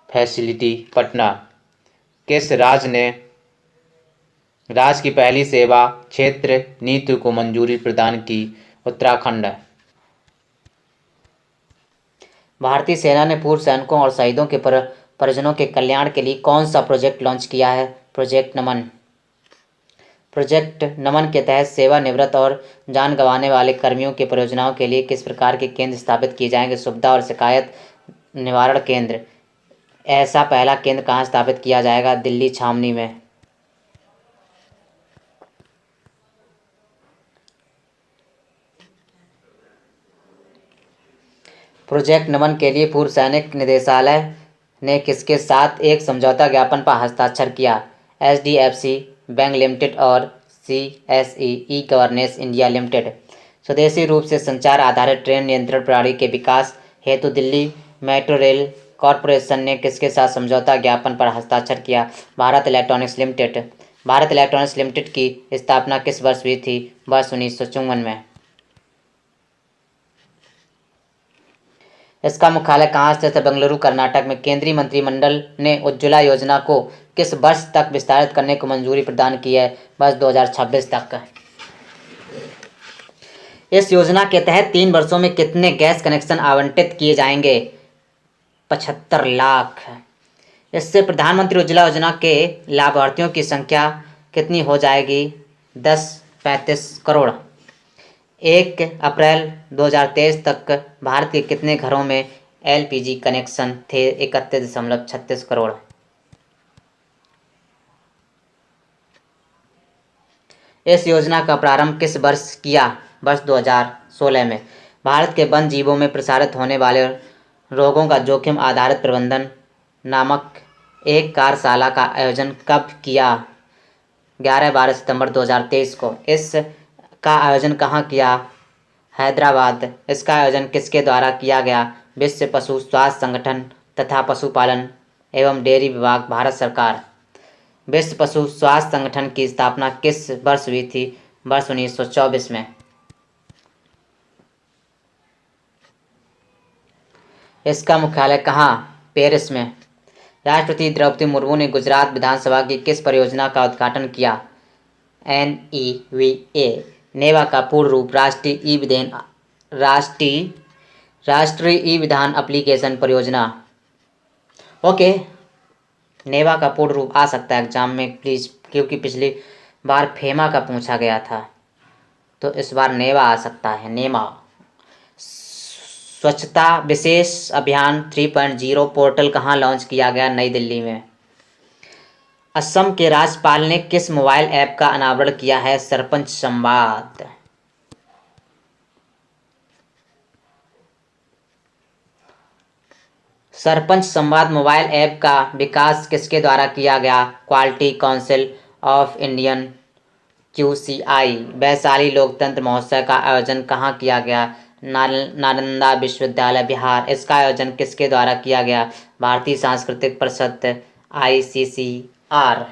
facility, Patna. किस राज्य ने राज्य की पहली सेवा क्षेत्र नीति को मंजूरी प्रदान की? उत्तराखंड। भारतीय सेना ने पूर्व सैनिकों और शहीदों के परिजनों के कल्याण के लिए कौन सा प्रोजेक्ट लॉन्च किया है? प्रोजेक्ट नमन। प्रोजेक्ट नमन के तहत सेवानिवृत्त और जान गंवाने वाले कर्मियों के परियोजनाओं के लिए किस प्रकार के केंद्र स्थापित किए जाएंगे? सुविधा और शिकायत निवारण केंद्र। ऐसा पहला केंद्र कहाँ स्थापित किया जाएगा? दिल्ली छावनी में। प्रोजेक्ट नमन के लिए पूर्व सैनिक निदेशालय ने किसके साथ एक समझौता ज्ञापन पर हस्ताक्षर किया? HDFC बैंक लिमिटेड और CSE e governance India limited. स्वदेशी रूप से संचार आधारित ट्रेन नियंत्रण प्रणाली के विकास हेतु दिल्ली मेट्रो रेल कॉरपोरेशन ने किसके साथ समझौता ज्ञापन पर हस्ताक्षर किया? Bharat electronics limited. Bharat electronics limited की स्थापना किस वर्ष हुई थी? वर्ष 1954 में। इसका मुख्यालय कहाँ स्थित है? बेंगलुरु, कर्नाटक में। केंद्रीय मंत्रिमंडल ने उज्ज्वला योजना को किस वर्ष तक विस्तारित करने को मंजूरी प्रदान की है? वर्ष 2026 तक। इस योजना के तहत 3 वर्षों में कितने गैस कनेक्शन आवंटित किए जाएंगे? 75 लाख। इससे प्रधानमंत्री उज्ज्वला योजना के लाभार्थियों की संख्या कितनी हो जाएगी? 35 करोड़। 1 अप्रैल 2023 तक भारत के कितने घरों में LPG कनेक्शन थे? 31.36 करोड़। इस योजना का प्रारंभ किस वर्ष किया? वर्ष 2016 में। भारत के वन जीवों में प्रसारित होने वाले रोगों का जोखिम आधारित प्रबंधन नामक एक कार्यशाला का आयोजन कब किया? 11-12 सितंबर 2023 को। इस का आयोजन कहाँ किया? हैदराबाद। इसका आयोजन किसके द्वारा किया गया? विश्व पशु स्वास्थ्य संगठन तथा पशुपालन एवं डेयरी विभाग, भारत सरकार। विश्व पशु स्वास्थ्य संगठन की स्थापना किस वर्ष हुई थी? वर्ष 1924 में। इसका मुख्यालय कहाँ? पेरिस में। राष्ट्रपति द्रौपदी मुर्मू ने गुजरात विधानसभा की किस परियोजना का उद्घाटन किया? NEVA। नेवा का पूर्ण रूप राष्ट्रीय ई विधान एप्लीकेशन परियोजना। ओके, नेवा का पूर्ण रूप आ सकता है एग्जाम में प्लीज़, क्योंकि पिछली बार फेमा का पूछा गया था, तो इस बार नेवा आ सकता है, नेमा। स्वच्छता विशेष अभियान 3.0 पोर्टल कहाँ लॉन्च किया गया? नई दिल्ली में। असम के राज्यपाल ने किस मोबाइल ऐप का अनावरण किया है? सरपंच संवाद। सरपंच संवाद मोबाइल ऐप का विकास किसके द्वारा किया गया? Quality council of Indian QCI। Vaishali लोकतंत्र महोत्सव का आयोजन कहाँ किया गया? नालंदा विश्वविद्यालय, बिहार। इसका आयोजन किसके द्वारा किया गया? भारतीय सांस्कृतिक परिषद, ICCR।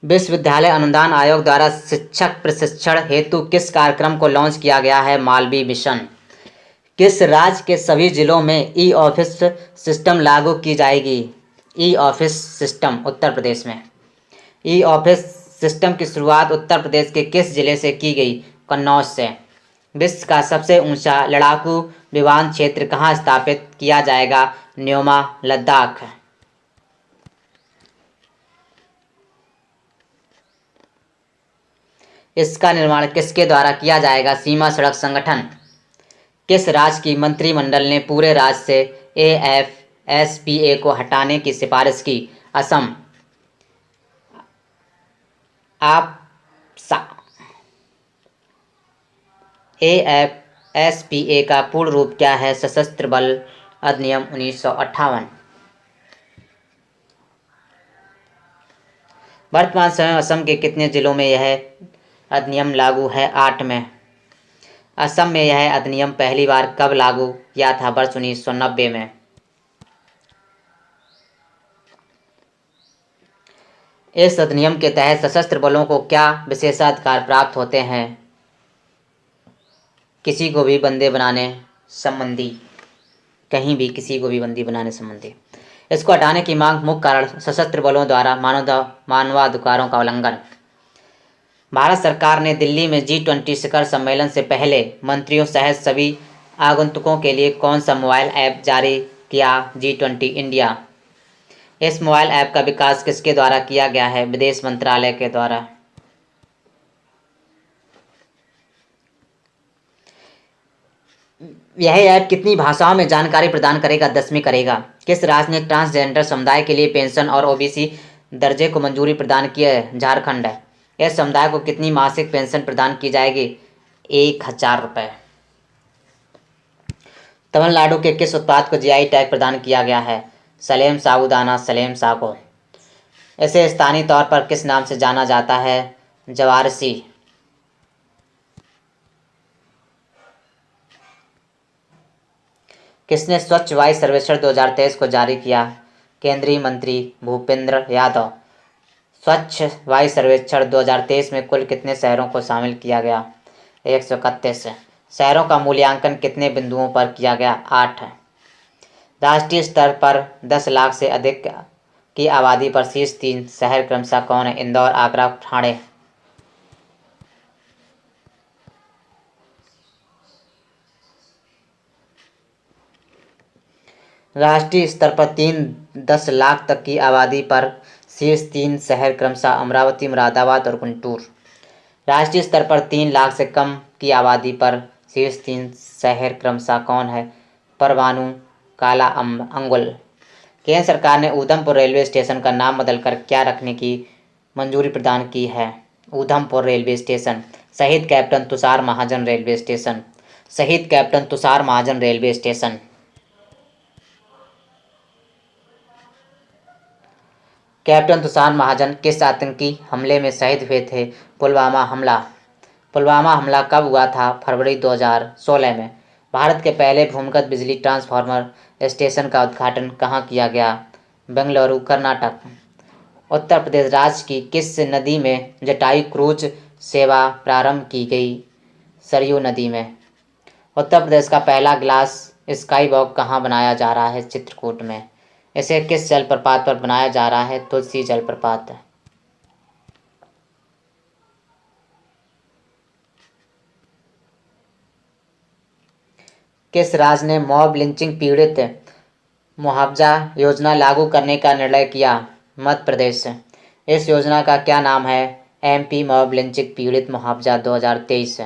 विश्वविद्यालय अनुदान आयोग द्वारा शिक्षक प्रशिक्षण हेतु किस कार्यक्रम को लॉन्च किया गया है? मालवी मिशन। किस राज्य के सभी जिलों में ई ऑफिस सिस्टम लागू की जाएगी? E office system Uttar Pradesh में। ई ऑफिस सिस्टम की शुरुआत उत्तर प्रदेश के किस जिले से की गई? कन्नौज से। विश्व का सबसे ऊंचा लड़ाकू विमान क्षेत्र कहाँ स्थापित किया जाएगा? न्योमा, लद्दाख। इसका निर्माण किसके द्वारा किया जाएगा? सीमा सड़क संगठन। किस राज्य की मंत्रिमंडल ने पूरे राज्य से AFSPA को हटाने की सिफारिश की? असम। AFSPA का पूर्ण रूप क्या है? सशस्त्र बल अधिनियम 1958। वर्तमान समय में असम के कितने जिलों में यह अधिनियम लागू है? 8 में। असम में यह अधिनियम पहली बार कब लागू किया था? वर्ष 1990 में। इस अधिनियम के तहत सशस्त्र बलों को क्या विशेषाधिकार प्राप्त होते हैं? किसी को भी बंदी बनाने संबंधी, कहीं भी किसी को भी बंदी बनाने संबंधी। इसको हटाने की मांग मुख्य कारण सशस्त्र बलों द्वारा मानवाधिकारों का उल्लंघन। भारत सरकार ने दिल्ली में G20 शिखर सम्मेलन से पहले मंत्रियों सहित सभी आगंतुकों के लिए कौन सा मोबाइल ऐप जारी किया? G20 India. इस मोबाइल ऐप का विकास किसके द्वारा किया गया है? विदेश मंत्रालय के द्वारा। यह ऐप कितनी भाषाओं में जानकारी प्रदान करेगा? 10 में करेगा। किस राज्य ने ट्रांसजेंडर समुदाय के लिए पेंशन और OBC दर्जे को मंजूरी प्रदान की है? झारखंड है। इस समुदाय को कितनी मासिक पेंशन प्रदान की जाएगी? 1000 रुपये। तमिलनाडु के किस उत्पाद को GI टैग प्रदान किया गया है? सलेम साबूदाना, सलेम सागो। इसे स्थानीय तौर पर किस नाम से जाना जाता है? जवारसी। किसने स्वच्छ वायु सर्वेक्षण 2023 को जारी किया? केंद्रीय मंत्री भूपेंद्र यादव। स्वच्छ वायु सर्वेक्षण 2023 में कुल कितने शहरों को शामिल किया गया? 131। शहरों का मूल्यांकन कितने बिंदुओं पर किया गया? 8। राष्ट्रीय स्तर पर 10 लाख से अधिक की आबादी पर शीर्ष 3 शहर क्रमशः कौन है? इंदौर, आगरा, ठाणे। राष्ट्रीय स्तर पर 10 लाख तक की आबादी पर शीर्ष 3 शहर क्रमशः अमरावती, मुरादाबाद और गुंटूर। राष्ट्रीय स्तर पर 3 लाख से कम की आबादी पर शीर्ष 3 शहर क्रमशः कौन है? परवाणु, काला अंगुल। केंद्र सरकार ने ऊधमपुर रेलवे स्टेशन का नाम बदलकर क्या रखने की मंजूरी प्रदान की है? Udhampur railway station. शहीद कैप्टन तुषार महाजन रेलवे स्टेशन। शहीद कैप्टन तुषार महाजन रेलवे स्टेशन। कैप्टन तुषार महाजन किस आतंकी हमले में शहीद हुए थे? पुलवामा हमला। पुलवामा हमला कब हुआ था? फरवरी 2016 में। भारत के पहले भूमिगत बिजली ट्रांसफार्मर स्टेशन का उद्घाटन कहाँ किया गया? बेंगलुरु, कर्नाटक। उत्तर प्रदेश राज्य की किस नदी में जटायु क्रूज सेवा प्रारंभ की गई? सरयू नदी में। उत्तर प्रदेश का पहला ग्लास स्काई वॉक कहाँ बनाया जा रहा है? चित्रकूट में। इसे किस जलप्रपात पर बनाया जा रहा है? तुलसी जलप्रपात। किस राज्य ने मॉब लिंचिंग पीड़ित मुआवजा योजना लागू करने का निर्णय किया? मध्य प्रदेश। इस योजना का क्या नाम है? MP मॉब लिंचिंग पीड़ित मुआवजा 2023।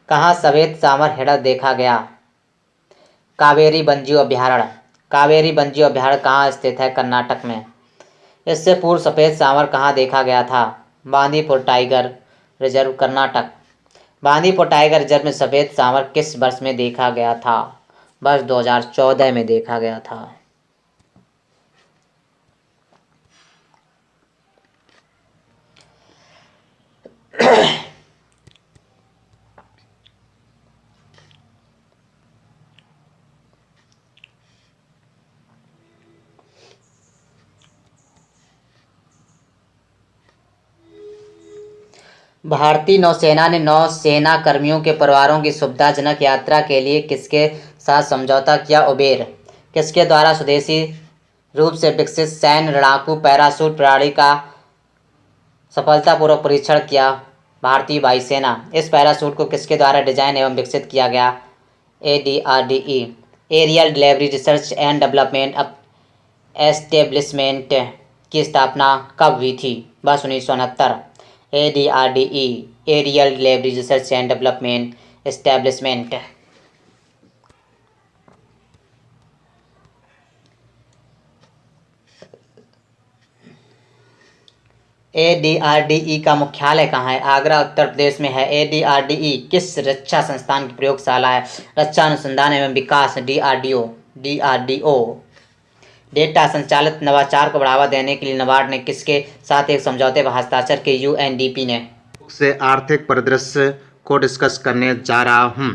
कहाँ सफेद सांवर हिरण देखा गया? कावेरी वन्यजीव अभयारण्य। कावेरी वन्यजीव अभयारण्य कहाँ स्थित है? कर्नाटक में। इससे पूर्व सफेद सांवर कहाँ देखा गया था? Bandipur tiger reserve, Karnataka. Bandipur tiger reserve में सफेद सांवर किस वर्ष में देखा गया था? वर्ष 2014 में देखा गया था। भारतीय नौसेना ने नौसेना कर्मियों के परिवारों की सुविधाजनक यात्रा के लिए किसके साथ समझौता किया? उबेर। किसके द्वारा स्वदेशी रूप से विकसित सैन्य लड़ाकू पैराशूट प्रणाली का सफलतापूर्वक परीक्षण किया? भारतीय वायुसेना। इस पैराशूट को किसके द्वारा डिजाइन एवं विकसित किया गया? ADRDE। Aerial delivery research and development establishment की स्थापना कब हुई थी? वर्ष 1969। ADRDE aerial delivery research and development establishment. ADRDE का मुख्यालय कहाँ है? आगरा, उत्तर प्रदेश में है। ADRDE किस रक्षा संस्थान की प्रयोगशाला है? रक्षा अनुसंधान एवं विकास, DRDO। डेटा संचालित नवाचार को बढ़ावा देने के लिए नाबार्ड ने किसके साथ एक समझौते पर हस्ताक्षर किए? UNDP ने। से आर्थिक परिदृश्य को डिस्कस करने जा रहा हूं।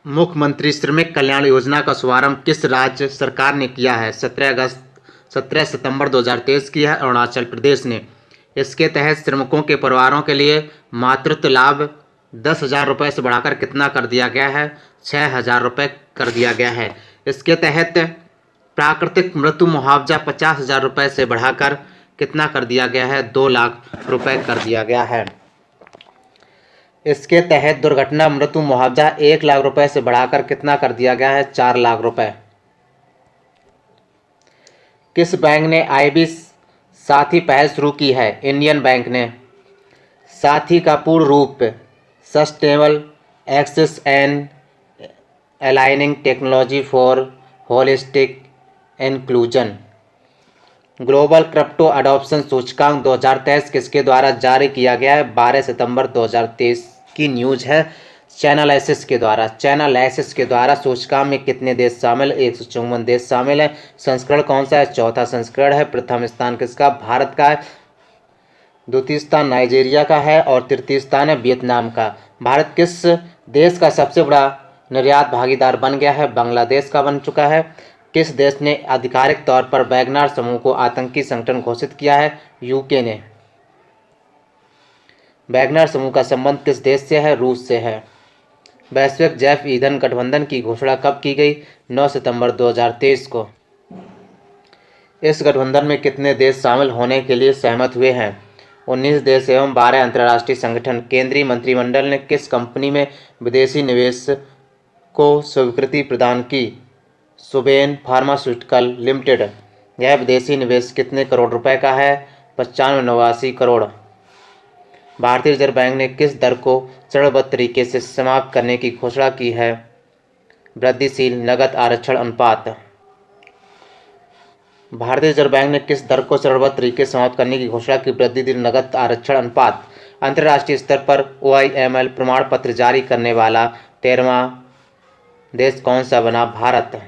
मुख्यमंत्री श्रमिक कल्याण योजना का शुभारंभ किस राज्य सरकार ने किया है? 17 सितंबर 2023 की है अरुणाचल प्रदेश ने। इसके तहत श्रमिकों के परिवारों के लिए मातृत्व लाभ 10,000 रुपये से बढ़ाकर कितना कर दिया गया है? 6,000 रुपये कर दिया गया है। इसके तहत प्राकृतिक मृत्यु मुआवजा 50,000 रुपये से बढ़ाकर कितना कर दिया गया है? 2 लाख रुपये कर दिया गया है। इसके तहत दुर्घटना मृत्यु मुआवजा 1 लाख रुपये से बढ़ाकर कितना कर दिया गया है? 4 लाख रुपये। किस बैंक ने IB साथी पहल शुरू की है? इंडियन बैंक ने। साथी का पूर्ण रूप sustainable access and aligning technology for holistic inclusion. Global crypto adoption सूचकांक 2023 किसके द्वारा जारी किया गया है? 12 सितंबर 2023 की न्यूज है। चैनालिसिस के द्वारा। चैनालिसिस के द्वारा सूचकांक में कितने देश शामिल? 154 देश शामिल है। संस्करण कौन सा है? चौथा संस्करण है। प्रथम स्थान किसका? भारत का है। द्वितीय स्थान नाइजीरिया का है और तृतीय स्थान है वियतनाम का। भारत किस देश का सबसे बड़ा निर्यात भागीदार बन गया है? बांग्लादेश का बन चुका है। किस देश ने आधिकारिक तौर पर वैगनर समूह को आतंकी संगठन घोषित किया है? UK ने। वैगनर समूह का संबंध किस देश से है? रूस से है। वैश्विक जैव ईंधन गठबंधन की घोषणा कब की गई? 9 सितंबर 2023 को। इस गठबंधन में कितने देश शामिल होने के लिए सहमत हुए हैं? 19 देश एवं 12 अंतर्राष्ट्रीय संगठन। केंद्रीय मंत्रिमंडल ने किस कंपनी में विदेशी निवेश को स्वीकृति प्रदान की? Suven pharmaceutical limited. यह विदेशी निवेश कितने करोड़ रुपए का है? 95 करोड़। भारतीय रिजर्व बैंक ने किस दर को चरणबद्ध तरीके से समाप्त करने की घोषणा की है? वृद्धिशील नकद आरक्षण अनुपात। भारतीय रिजर्व बैंक ने किस दर को चरणबद्ध तरीके से समाप्त करने की घोषणा की? वृद्धिशील नकद आरक्षण अनुपात। अंतर्राष्ट्रीय स्तर पर OIML प्रमाण पत्र जारी करने वाला 13वां देश कौन सा बना? भारत।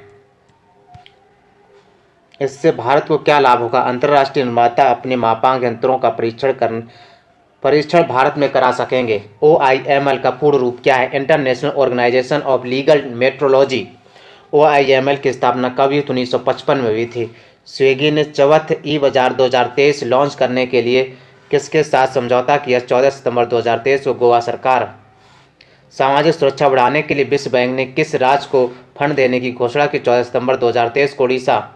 इससे भारत को क्या लाभ होगा? अंतर्राष्ट्रीय निर्माता अपने मापांक यंत्रों का परीक्षण भारत में करा सकेंगे। OIML का पूर्ण रूप क्या है? International organisation of legal metrology. OIML की स्थापना कब हुई? 1955 में हुई थी। स्विगी ने चौथ ई-बाजार 2023 लॉन्च करने के लिए किसके साथ समझौता किया? 14 सितंबर 2023 को गोवा सरकार। सामाजिक सुरक्षा बढ़ाने के लिए विश्व बैंक ने किस राज्य को फंड देने की घोषणा की? 14 सितंबर 2023 को Orissa.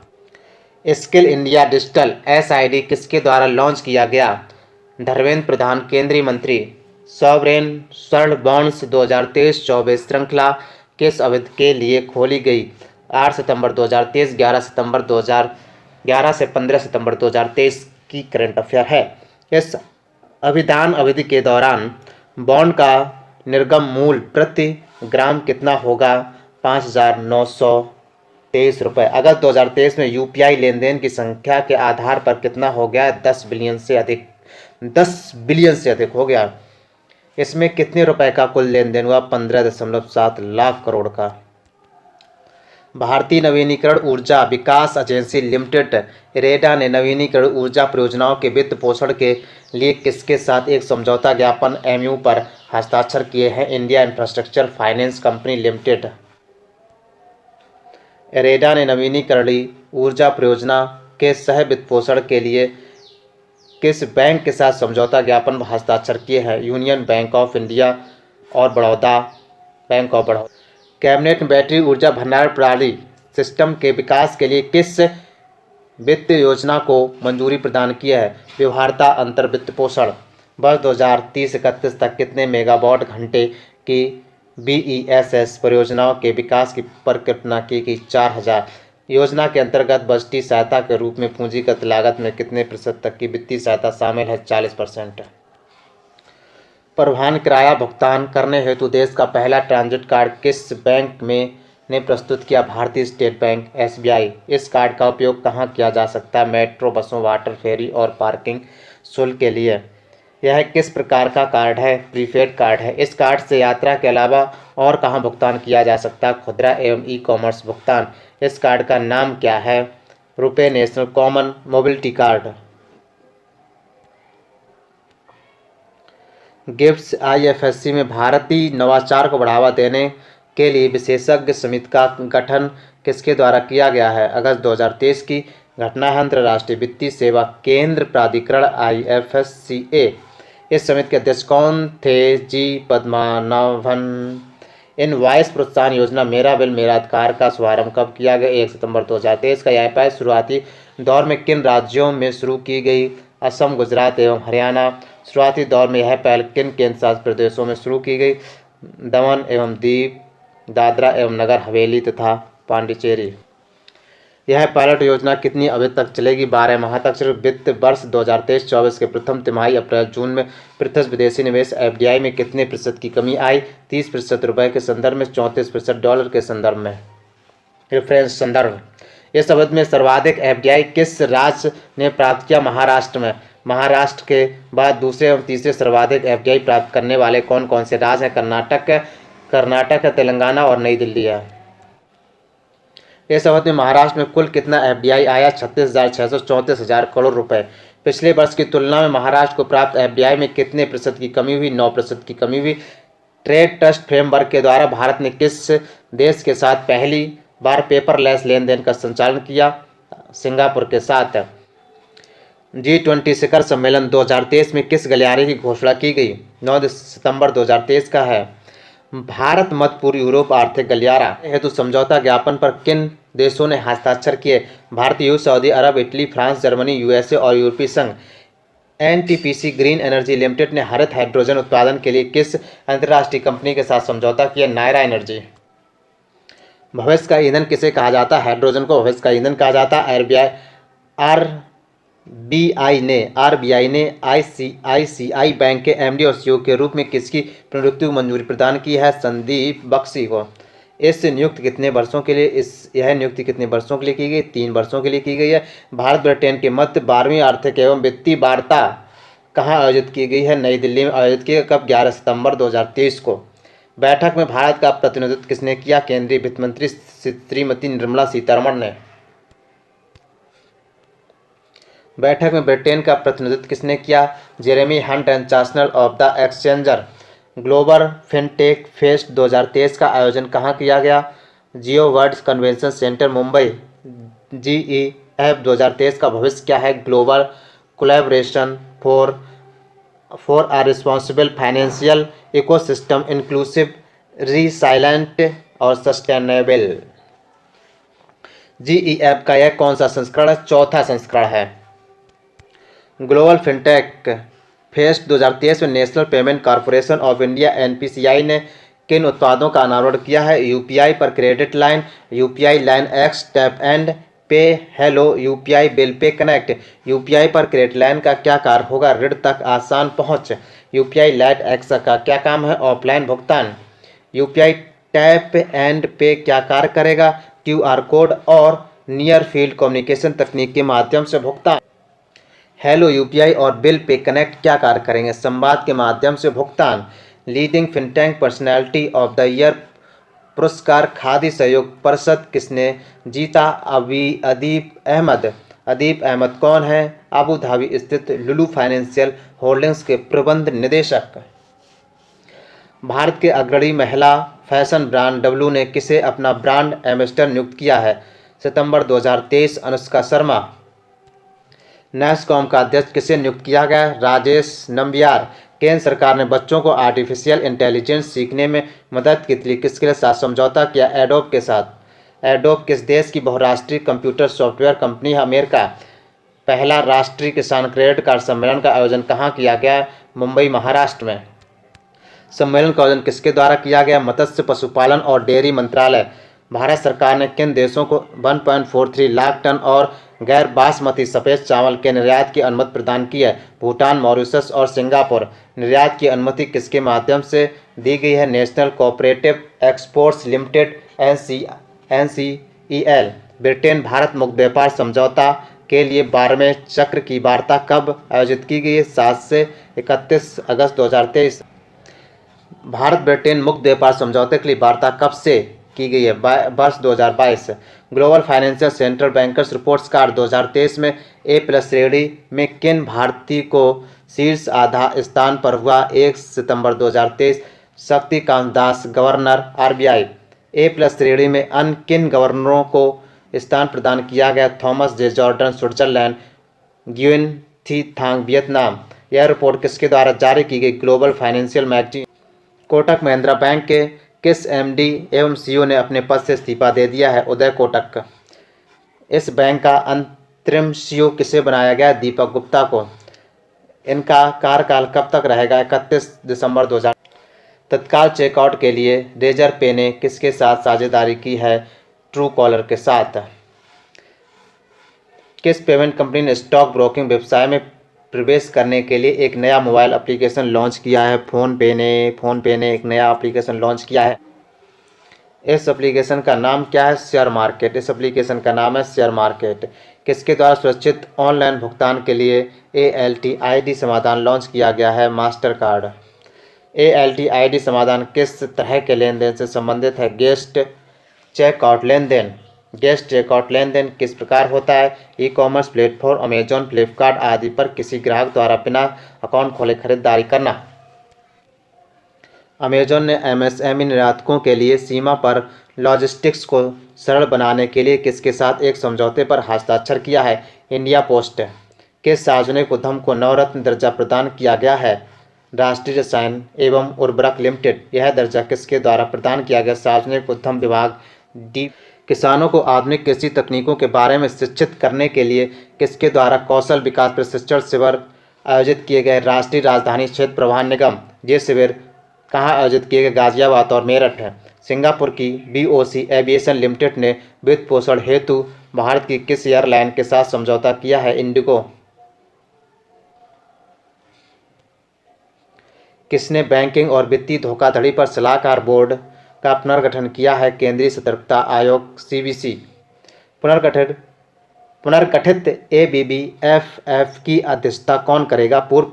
Skill India digital SID किसके द्वारा लॉन्च किया गया? धर्मेंद्र प्रधान केंद्रीय मंत्री। सॉवरेन स्वर्ण बॉन्ड्स 2023-24 श्रृंखला किस अवधि के लिए खोली गई? 8 सितंबर 2023, 11 से 15 सितंबर 2023 की करंट अफेयर है। इस अभिधान अवधि के दौरान बॉन्ड का निर्गम मूल्य प्रति ग्राम कितना होगा? 5,923 रुपये। अगस्त 2023 में यूपीआई लेन देन की संख्या के आधार पर कितना हो गया? 10 बिलियन से अधिक हो गया। इसमें कितने रुपए का कुल लेन देन हुआ? 15.7 लाख करोड़ का। भारतीय नवीनीकरण ऊर्जा विकास एजेंसी लिमिटेड इरेडा ने नवीनीकरण ऊर्जा परियोजनाओं के वित्त पोषण के लिए किसके साथ एक समझौता ज्ञापन एमयू पर हस्ताक्षर किए हैं? India infrastructure finance company limited. IREDA ने नवीनीकरणीय ऊर्जा परियोजना के सह वित्त पोषण के लिए किस बैंक के साथ समझौता ज्ञापन पर हस्ताक्षर किए हैं? यूनियन बैंक ऑफ इंडिया और बैंक ऑफ बड़ौदा। कैबिनेट ने बैटरी ऊर्जा भंडारण प्रणाली सिस्टम के विकास के लिए किस वित्त योजना को मंजूरी प्रदान किया है? व्यवहार्यता अंतर वित्त पोषण। वर्ष 2030-31 तक कितने मेगावाट घंटे की BESS परियोजनाओं के विकास की परिकल्पना की गई? 4,000। योजना के अंतर्गत बजटीय सहायता के रूप में पूंजीगत लागत में कितने प्रतिशत तक की वित्तीय सहायता शामिल है? 40%। परिवहन किराया भुगतान करने हेतु देश का पहला ट्रांजिट कार्ड किस बैंक ने प्रस्तुत किया? भारतीय स्टेट बैंक SBI। इस कार्ड का उपयोग कहाँ किया जा सकता है? मेट्रो, बसों, वाटर, फेरी और पार्किंग शुल्क के लिए। यह किस प्रकार का कार्ड है? प्रीपेड कार्ड है। इस कार्ड से यात्रा के अलावा और कहाँ भुगतान किया जा सकता है? खुदरा एवं ई-कॉमर्स भुगतान। इस कार्ड का नाम क्या है? RuPay national common mobility card. Gibbs IFSC में भारतीय नवाचार को बढ़ावा देने के लिए विशेषज्ञ समिति का गठन किसके द्वारा किया गया है? अगस्त 2023 की घटना है। अंतर्राष्ट्रीय वित्तीय सेवा केंद्र प्राधिकरण IFSCA। इस समिति के अध्यक्ष कौन थे? G पद्मनाभन। इनवॉइस प्रोत्साहन योजना मेरा बिल मेरा अधिकार का शुभारंभ कब किया गया? 1 सितंबर 2023 का। यह पहल शुरुआती दौर में किन राज्यों में शुरू की गई? असम, गुजरात एवं हरियाणा। शुरुआती दौर में यह पहल किन केंद्र शासित प्रदेशों में शुरू की गई? दमन एवं दीव, दादरा एवं नगर हवेली तथा पांडिचेरी। यह पायलट योजना कितनी अवधि तक चलेगी? 12 माह तक। सिर्फ वित्त वर्ष 2023-24 के प्रथम तिमाही अप्रैल-जून में प्रत्यक्ष विदेशी निवेश FDI में कितने प्रतिशत की कमी आई? 30% रुपये के संदर्भ में, 34% डॉलर के संदर्भ में। रेफरेंस संदर्भ। इस अवधि में सर्वाधिक FDI किस राज्य ने प्राप्त किया? महाराष्ट्र में। महाराष्ट्र के बाद दूसरे एवं तीसरे सर्वाधिक FDI प्राप्त करने वाले कौन कौन से राज्य हैं? कर्नाटक है, तेलंगाना और नई दिल्ली है। इस अवधि में महाराष्ट्र में कुल कितना FDI आया? 36,634 करोड़ रुपए। पिछले वर्ष की तुलना में महाराष्ट्र को प्राप्त FDI में कितने प्रतिशत की कमी हुई? 9% की कमी हुई। ट्रेड ट्रस्ट फ्रेमवर्क के द्वारा भारत ने किस देश के साथ पहली बार पेपरलेस लेन देन का संचालन किया? सिंगापुर के साथ। G20 शिखर सम्मेलन 2023 में किस गलियारे की घोषणा की गई? 9 सितंबर 2023 का है। भारत मध्य पूर्व यूरोप आर्थिक गलियारा हेतु समझौता ज्ञापन पर किन देशों ने हस्ताक्षर किए? भारत, यूएई, सऊदी अरब, इटली, फ्रांस, जर्मनी, USA और यूरोपीय संघ। NTPC ग्रीन एनर्जी लिमिटेड ने हरित हाइड्रोजन उत्पादन के लिए किस अंतर्राष्ट्रीय कंपनी के साथ समझौता किया? नायरा एनर्जी। भविष्य का ईंधन किसे कहा जाता है? हाइड्रोजन को भविष्य का ईंधन कहा जाता है। RBI ने ICICI बैंक के MD और CEO के रूप में किसकी प्रनियुक्ति को मंजूरी प्रदान की है? संदीप बख्शी को। यह नियुक्ति कितने वर्षों के लिए की गई? 3 वर्षों के लिए की गई है। भारत ब्रिटेन के मध्य 12वीं आर्थिक एवं वित्तीय वार्ता कहाँ आयोजित की गई है? नई दिल्ली में आयोजित की। कब? 11 सितंबर 2023 को। बैठक में भारत का प्रतिनिधित्व किसने किया? केंद्रीय वित्त मंत्री श्रीमती निर्मला सीतारमण ने। बैठक में ब्रिटेन का प्रतिनिधित्व किसने किया? Jeremy Hunt. And chancellor of the exchequer. Global fintech fest 2023 का आयोजन कहाँ किया गया? Jio world convention centre, Mumbai. GEF 2023 का भविष्य क्या है? Global collaboration for a responsible financial ecosystem, inclusive, resilient और सस्टेनेबल। GEF का यह कौन सा संस्करण है? 4था संस्करण है। ग्लोबल फिनटेक फेस्ट 2023 में national payment corporation of India NPCI ने किन उत्पादों का अनावरण किया है? यूपीआई पर credit line, UPI line X, tap and pay, hello UPI bill pay connect. UPI पर क्रेडिट लाइन का क्या कार्य होगा? ऋण तक आसान पहुंच। यूपीआई लाइन एक्स का क्या काम है? ऑफलाइन भुगतान। यूपीआई टैप एंड पे क्या कार्य करेगा? क्यूआर कोड और नियर फील्ड कम्युनिकेशन तकनीक के माध्यम से भुगतान। हेलो यूपीआई और बिल पे कनेक्ट क्या कार्य करेंगे? संवाद के माध्यम से भुगतान। Leading fintech personality of the year पुरस्कार खादी सहयोग परिषद किसने जीता? अदीब अहमद। अदीब अहमद कौन है? अबू धाबी स्थित लुलु फाइनेंशियल होल्डिंग्स के प्रबंध निदेशक। भारत के अग्रणी महिला फैशन ब्रांड डब्लू ने किसे अपना ब्रांड एम्बेसडर नियुक्त किया है? सितंबर 2023 अनुष्का शर्मा। नैसकॉम का अध्यक्ष किसे नियुक्त किया गया? राजेश नंबियार। केंद्र सरकार ने बच्चों को आर्टिफिशियल इंटेलिजेंस सीखने में मदद के लिए किसके साथ समझौता किया? एडोब के साथ। एडोब किस देश की बहुराष्ट्रीय कंप्यूटर सॉफ्टवेयर कंपनी है? अमेरिका। पहला राष्ट्रीय किसान क्रेडिट कार्ड सम्मेलन का आयोजन कहाँ किया गया? मुंबई, महाराष्ट्र में। सम्मेलन का आयोजन किसके द्वारा किया गया? मत्स्य, पशुपालन और डेयरी मंत्रालय। भारत सरकार ने किन देशों को 1.43 लाख टन और गैर बासमती सफ़ेद चावल के निर्यात की अनुमति प्रदान की है? भूटान, मॉरिशस और सिंगापुर। निर्यात की अनुमति किसके माध्यम से दी गई है? National cooperative exports limited NCEL। Britain Bharat मुक्त व्यापार समझौता के लिए 12वें चक्र की वार्ता कब आयोजित की गई है? 7 से 31 अगस्त 2023। भारत ब्रिटेन मुक्त व्यापार समझौते के लिए वार्ता कब से की गई है? वर्ष 2022। Global financial centre bankers reports card 2023 में A+ श्रेणी में किन भारतीय को शीर्ष आधा स्थान पर हुआ? 1 सितंबर 2023 Shaktikanta Das, governor RBI। A+ श्रेणी में अन्य किन गवर्नरों को स्थान प्रदान किया गया? थॉमस जे जॉर्डन स्विट्जरलैंड, ग्युइन थी थांग वियतनाम। यह रिपोर्ट किसके द्वारा जारी की गई? Global financial magazine. Kotak Mahindra bank के किस MD एवं CEO ने अपने पद से इस्तीफा दे दिया है? उदय कोटक। इस बैंक का अंतरिम CEO किसे बनाया गया? दीपक गुप्ता को। इनका कार्यकाल कब तक रहेगा? 31 दिसंबर 2000। तत्काल चेकआउट के लिए रेजर पे ने किसके साथ साझेदारी की है? ट्रू कॉलर के साथ। किस पेमेंट कंपनी ने स्टॉक ब्रोकिंग व्यवसाय में प्रवेश करने के लिए एक नया मोबाइल एप्लीकेशन लॉन्च किया है? फोन पे ने एक नया एप्लीकेशन लॉन्च किया है। इस एप्लीकेशन का नाम क्या है? Share market. इस एप्लीकेशन का नाम है शेयर मार्केट। किसके द्वारा सुरक्षित ऑनलाइन भुगतान के लिए ALTID समाधान लॉन्च किया गया है? Master card. ALTID समाधान किस तरह के लेन देन से संबंधित है? गेस्ट चेकआउट लेन देन। गेस्ट चेकआउट लेन देन किस प्रकार होता है? ई-कॉमर्स प्लेटफॉर्म अमेजॉन, फ्लिपकार्ट आदि पर किसी ग्राहक द्वारा बिना अकाउंट खोले खरीदारी करना। अमेजॉन ने MSME निर्यातकों के लिए सीमा पर लॉजिस्टिक्स को सरल बनाने के लिए किसके साथ एक समझौते पर हस्ताक्षर किया है? India post. किस सार्वजनिक उद्यम को नवरत्न दर्जा प्रदान किया गया है? राष्ट्रीय रसायन एवं उर्वरक लिमिटेड। यह दर्जा किसके द्वारा प्रदान किया गया? सार्वजनिक उद्यम विभाग D। किसानों को आधुनिक कृषि तकनीकों के बारे में शिक्षित करने के लिए किसके द्वारा कौशल विकास प्रशिक्षण शिविर आयोजित किए गए? राष्ट्रीय राजधानी क्षेत्र प्रबंधन निगम। ये शिविर कहाँ आयोजित किए गए? गाजियाबाद और मेरठ है। सिंगापुर की BOC एविएशन लिमिटेड ने वित्त पोषण हेतु भारत की किस एयरलाइन के साथ समझौता किया है? इंडिगो। किसने बैंकिंग और वित्तीय धोखाधड़ी पर सलाहकार बोर्ड का पुनर्गठन किया है? केंद्रीय सतर्कता आयोग CBC। पुनर्गठित ABBFF की अध्यक्षता कौन करेगा? पूर्व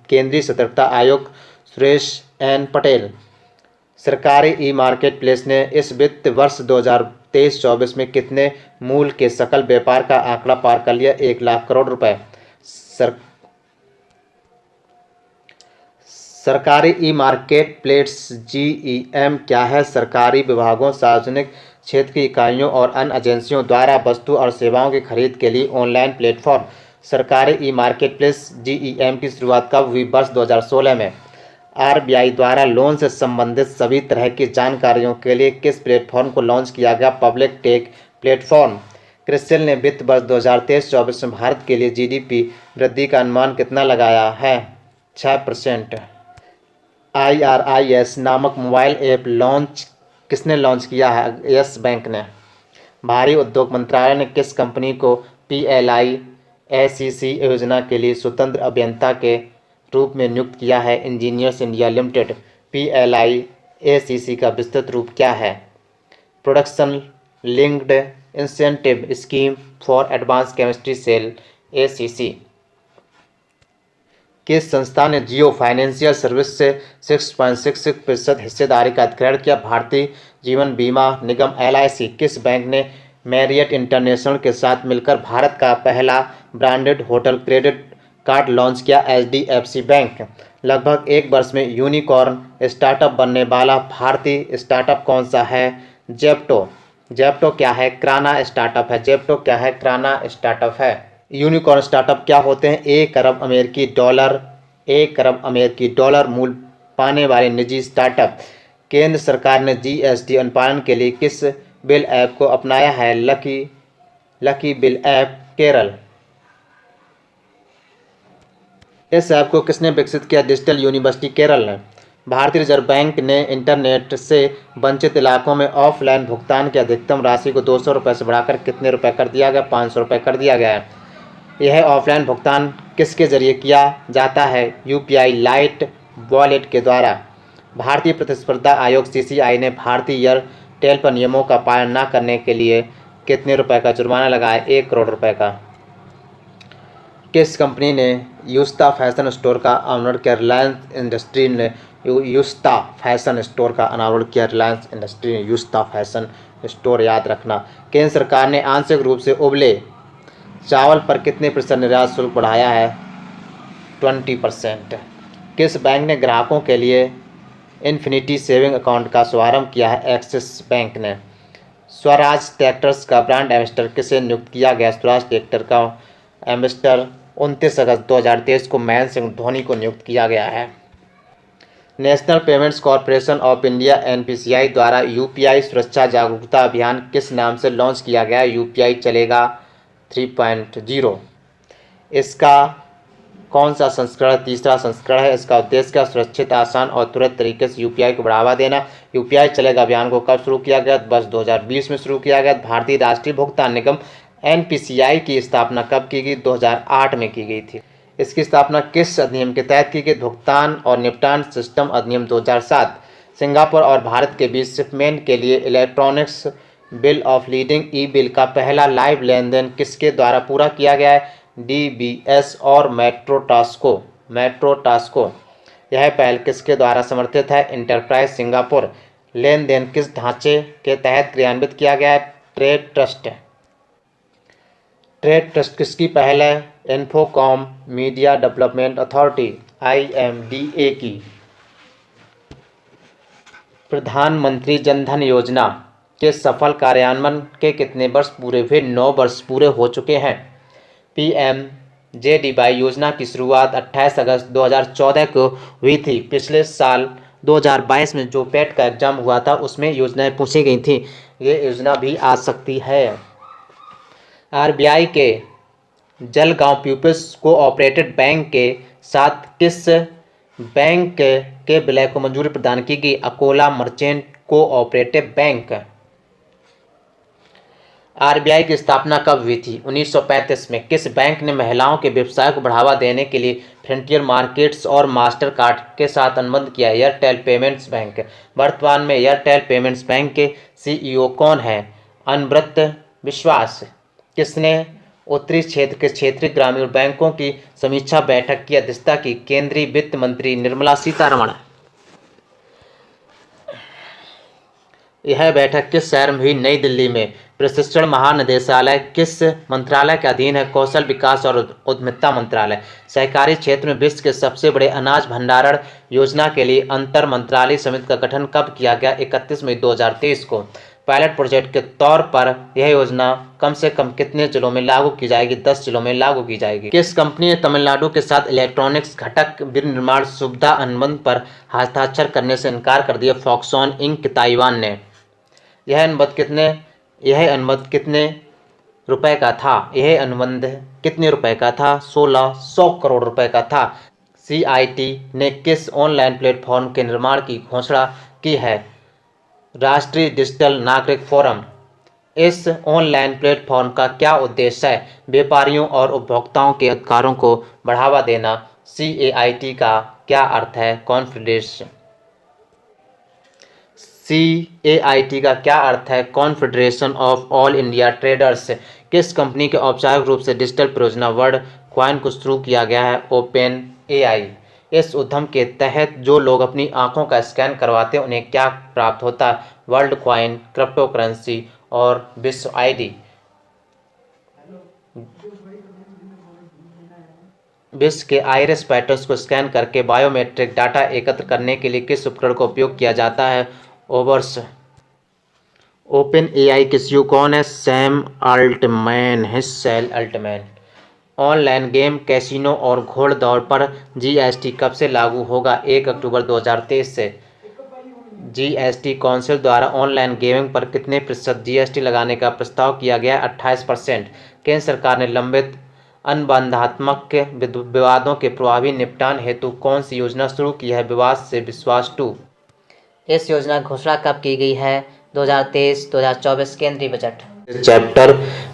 केंद्रीय सतर्कता आयोग सुरेश N पटेल। सरकारी ई-मार्केट प्लेस ने इस वित्त वर्ष 2023-24 में कितने मूल्य के सकल व्यापार का आंकड़ा पार कर लिया? 1 लाख करोड़ रुपए। सरकारी ई-मार्केट प्लेस GEM क्या है? सरकारी विभागों, सार्वजनिक क्षेत्र की इकाइयों और अन्य एजेंसियों द्वारा वस्तु और सेवाओं की खरीद के लिए ऑनलाइन प्लेटफॉर्म। सरकारी ई-मार्केट प्लेस GEM की शुरुआत कब हुई? वर्ष 2016 में। RBI द्वारा लोन से संबंधित सभी तरह की जानकारियों के लिए किस प्लेटफॉर्म को लॉन्च किया गया? Public take platform. क्रिसिल ने वित्त वर्ष 2023-24 में भारत के लिए GDP वृद्धि का अनुमान कितना लगाया है? 6%। IRIS नामक मोबाइल ऐप किसने लॉन्च किया है? यस बैंक ने। भारी उद्योग मंत्रालय ने किस कंपनी को PLI ACC योजना के लिए स्वतंत्र अभियंता के रूप में नियुक्त किया है? Engineers India limited. PLI ACC का विस्तृत रूप क्या है? Production linked incentive scheme for advance chemistry cell ACC। किस संस्था ने जियो फाइनेंशियल सर्विस से 6.66% हिस्सेदारी का अधिग्रहण किया? भारतीय जीवन बीमा निगम LIC। किस बैंक ने मैरियट इंटरनेशनल के साथ मिलकर भारत का पहला branded hotel credit card launch किया? HDFC bank. लगभग एक वर्ष में यूनिकॉर्न स्टार्टअप बनने वाला भारतीय स्टार्टअप कौन सा है? जेप्टो। जेप्टो क्या है? किराना स्टार्टअप है। जेप्टो क्या है? किराना स्टार्टअप है। यूनिकॉर्न स्टार्टअप क्या होते हैं? 1 अरब अमेरिकी डॉलर मूल्य पाने वाले निजी स्टार्टअप। केंद्र सरकार ने GST अनुपालन के लिए किस बिल ऐप को अपनाया है? Lucky bill app Kerala. इस ऐप को किसने विकसित किया? डिजिटल यूनिवर्सिटी केरल ने। भारतीय रिजर्व बैंक ने इंटरनेट से वंचित इलाकों में ऑफलाइन भुगतान की अधिकतम राशि को 200 रुपये से बढ़ाकर कितने रुपये कर दिया गया? 500 रुपये कर दिया गया है। यह ऑफलाइन भुगतान किसके जरिए किया जाता है? UPI लाइट वॉलेट के द्वारा। भारतीय प्रतिस्पर्धा आयोग CCI ने भारतीय एयरटेल पर नियमों का पालन न करने के लिए कितने रुपए का जुर्माना लगाया? 1 करोड़ रुपए का। किस कंपनी ने यूस्ता फैशन स्टोर का अनावरण किया? रिलायंस इंडस्ट्री ने यूस्ता फैशन स्टोर का अनावरण किया। रिलायंस इंडस्ट्री ने यूस्ता फैशन स्टोर याद रखना। केंद्र सरकार ने आंशिक रूप से उबले चावल पर कितने % निर्यात शुल्क बढ़ाया है? 20%। किस बैंक ने ग्राहकों के लिए इन्फिनिटी सेविंग अकाउंट का शुभारंभ किया है? एक्सिस बैंक ने। स्वराज ट्रैक्टर्स का ब्रांड एम्बेसडर किसे नियुक्त किया गया? स्वराज ट्रैक्टर का एम्बेसडर 29 अगस्त 2023 को महेंद्र सिंह धोनी को नियुक्त किया गया है। National payments corporation of India NPCI द्वारा UPI सुरक्षा जागरूकता अभियान किस नाम से लॉन्च किया गया? UPI चलेगा 3.0। इसका कौन सा संस्करण तीसरा संस्करण है? इसका उद्देश्य क्या? सुरक्षित, आसान और तुरंत तरीके से UPI को बढ़ावा देना। UPI चलेगा अभियान को कब शुरू किया गया? वर्ष 2020 में शुरू किया गया। भारतीय राष्ट्रीय भुगतान निगम NPCI की स्थापना कब की गई? 2008 में की गई थी। इसकी स्थापना किस अधिनियम के तहत की गई? भुगतान और निपटान सिस्टम अधिनियम 2007। सिंगापुर और भारत के बीच शिपमेंट के लिए electronics bill of leading bill का पहला लाइव लेन देन किसके द्वारा पूरा किया गया है? DBS और मेट्रो टास्को। यह पहल किसके द्वारा समर्थित है? Enterprise Singapore. लेन देन किस ढांचे के तहत क्रियान्वित किया गया है? ट्रेड ट्रस्ट किसकी पहल है? Infocom media development authority IMDA की। प्रधानमंत्री जनधन योजना के सफल कार्यान्वयन के कितने वर्ष पूरे हुए? 9 वर्ष पूरे हो चुके हैं। PMJDY योजना की शुरुआत 28 अगस्त 2014 को हुई थी। पिछले साल 2022 में जो पेट का एग्जाम हुआ था उसमें योजनाएं पूछी गई थी। ये योजना भी आ सकती है। RBI के जलगांव पीपल्स कोऑपरेटिव बैंक के साथ किस बैंक के विलय को मंजूरी प्रदान की गई? Akola merchant cooperative bank. RBI की स्थापना कब हुई थी? 1935 में। किस बैंक ने महिलाओं के व्यवसाय को बढ़ावा देने के लिए फ्रंटियर मार्केट्स और मास्टर कार्ड के साथ अनुबंध किया? Airtel payments bank. वर्तमान में एयरटेल पेमेंट्स बैंक के CEO कौन है? अनव्रत विश्वास। किसने उत्तरी क्षेत्र के क्षेत्रीय ग्रामीण बैंकों की समीक्षा बैठक की अध्यक्षता की? केंद्रीय वित्त मंत्री निर्मला सीतारमण। यह बैठक किस शहर में हुई? नई दिल्ली में। प्रशिक्षण महानिदेशालय किस मंत्रालय के अधीन है? कौशल विकास और उद्यमिता मंत्रालय। सहकारी क्षेत्र में विश्व के सबसे बड़े अनाज भंडारण योजना के लिए अंतर मंत्रालय समिति का गठन कब किया गया? 31 मई 2023 को। पायलट प्रोजेक्ट के तौर पर यह योजना कम से कम कितने जिलों में लागू की जाएगी? 10 जिलों में लागू की जाएगी। किस कंपनी ने तमिलनाडु के साथ इलेक्ट्रॉनिक्स घटक विनिर्माण सुविधा अनुबंध पर हस्ताक्षर करने से इनकार कर दिया? फॉक्सकॉन इंक ताइवान ने। यह अनुबंध कितने रुपए का था? यह अनुबंध कितने रुपए का था? 1600 करोड़ रुपए का था। CIT ने किस ऑनलाइन प्लेटफॉर्म के निर्माण की घोषणा की है? राष्ट्रीय डिजिटल नागरिक फोरम। इस ऑनलाइन प्लेटफॉर्म का क्या उद्देश्य है? व्यापारियों और उपभोक्ताओं के अधिकारों को बढ़ावा देना। CAIT का क्या अर्थ है? कॉन्फेडरेशन। CAIT का क्या अर्थ है? Confederation of all India traders. किस कंपनी के औपचारिक रूप से डिजिटल परियोजना वर्ल्ड कॉइन को शुरू किया गया है? OpenAI। इस उद्यम के तहत जो लोग अपनी आंखों का स्कैन करवाते हैं उन्हें क्या प्राप्त होता है? वर्ल्ड कॉइन, क्रिप्टो करेंसी और विश्व ID। विश्व के आइरिस पैटर्न्स को स्कैन करके बायोमेट्रिक डाटा एकत्र करने के लिए किस उपकरण का उपयोग किया जाता है? ओवर्स। OpenAI के CEO कौन है? सैम अल्टमैन है। Sal Altman. Online game, casino और घोड़दौड़ पर GST कब से लागू होगा? 1 अक्टूबर 2023 से। GST काउंसिल द्वारा ऑनलाइन गेमिंग पर कितने प्रतिशत GST लगाने का प्रस्ताव किया गया? 28%। केंद्र सरकार ने लंबित अनुबंधात्मक विवादों के प्रभावी निपटान हेतु कौन सी योजना शुरू की है? विवाद से विश्वास 2। इस योजना की घोषणा कब की गई है? 2023-2024 केंद्रीय बजट। चैप्टर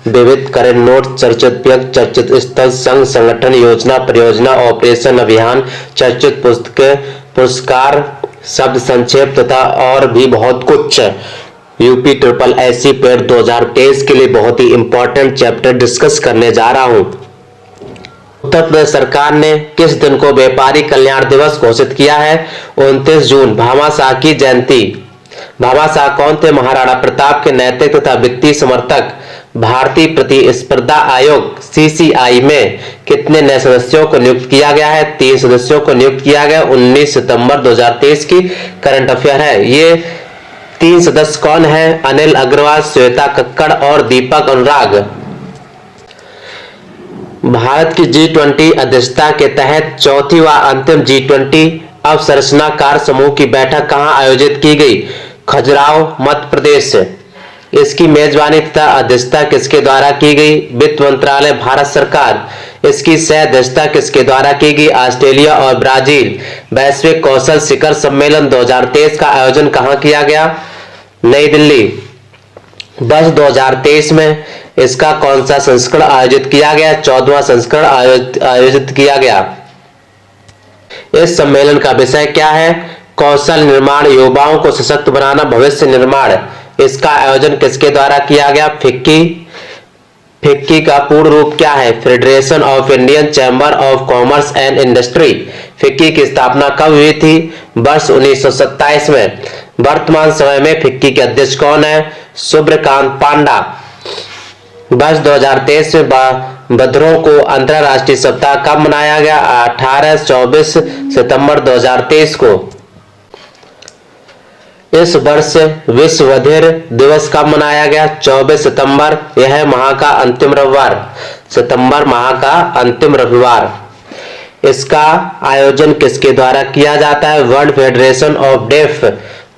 विविध करें नोट, चर्चित व्यक्ति, चर्चित स्थल, संघ, संगठन, योजना, परियोजना, ऑपरेशन, अभियान, चर्चित पुस्तकें, पुरस्कार, शब्द संक्षेप तथा और भी बहुत कुछ। UPSSC पेड 2023 के लिए बहुत ही इंपॉर्टेंट चैप्टर डिस्कस करने जा रहा हूं। उत्तर प्रदेश सरकार ने किस दिन को व्यापारी कल्याण दिवस घोषित किया है? 29 जून। भामाशाह की जयंती। भामाशाह कौन थे? महाराणा प्रताप के नैतिक तथा वित्तीय समर्थक। भारतीय प्रतिस्पर्धा आयोग CCI में कितने नए सदस्यों को नियुक्त किया गया है? 3 सदस्यों को नियुक्त किया गया। 19 सितंबर 2023 की करंट अफेयर है। ये 3 सदस्य कौन है? अनिल अग्रवाल, श्वेता कक्कड़ और दीपक अनुराग। भारत की G20 अध्यक्षता के तहत चौथी व अंतिम G20 अवसंरचनाकार समूह की बैठक कहां आयोजित की गई? खजुराहो, मध्य प्रदेश। इसकी मेजबानी तथा अध्यक्षता किसके द्वारा की गई? वित्त मंत्रालय, भारत सरकार। इसकी सह अध्यक्षता किसके द्वारा की गई? ऑस्ट्रेलिया और ब्राजील। वैश्विक कौशल शिखर सम्मेलन 2023 का आयोजन कहां किया गया? नई दिल्ली। वर्ष 2023 में इसका कौन सा संस्करण आयोजित किया गया? 14वां संस्करण आयोजित किया गया। इस सम्मेलन का विषय क्या है? कौशल निर्माण, युवाओं को सशक्त बनाना, भविष्य निर्माण। इसका आयोजन किसके द्वारा किया गया? फिक्की का पूर्ण रूप क्या है? Federation of Indian chamber of commerce and industry. FICCI की स्थापना कब हुई थी? वर्ष 1927 में। वर्तमान समय में फिक्की के अध्यक्ष कौन है? सुब्रकांत पांडा। वर्ष 2023 में बधरों को अंतरराष्ट्रीय सप्ताह कब मनाया गया? 18-24 सितंबर 2023 को। इस वर्ष विश्व बधिर दिवस कब मनाया गया? 24 सितंबर। यह माह का अंतिम रविवार, सितंबर माह का अंतिम रविवार। इसका आयोजन किसके द्वारा किया जाता है? World Federation of Deaf.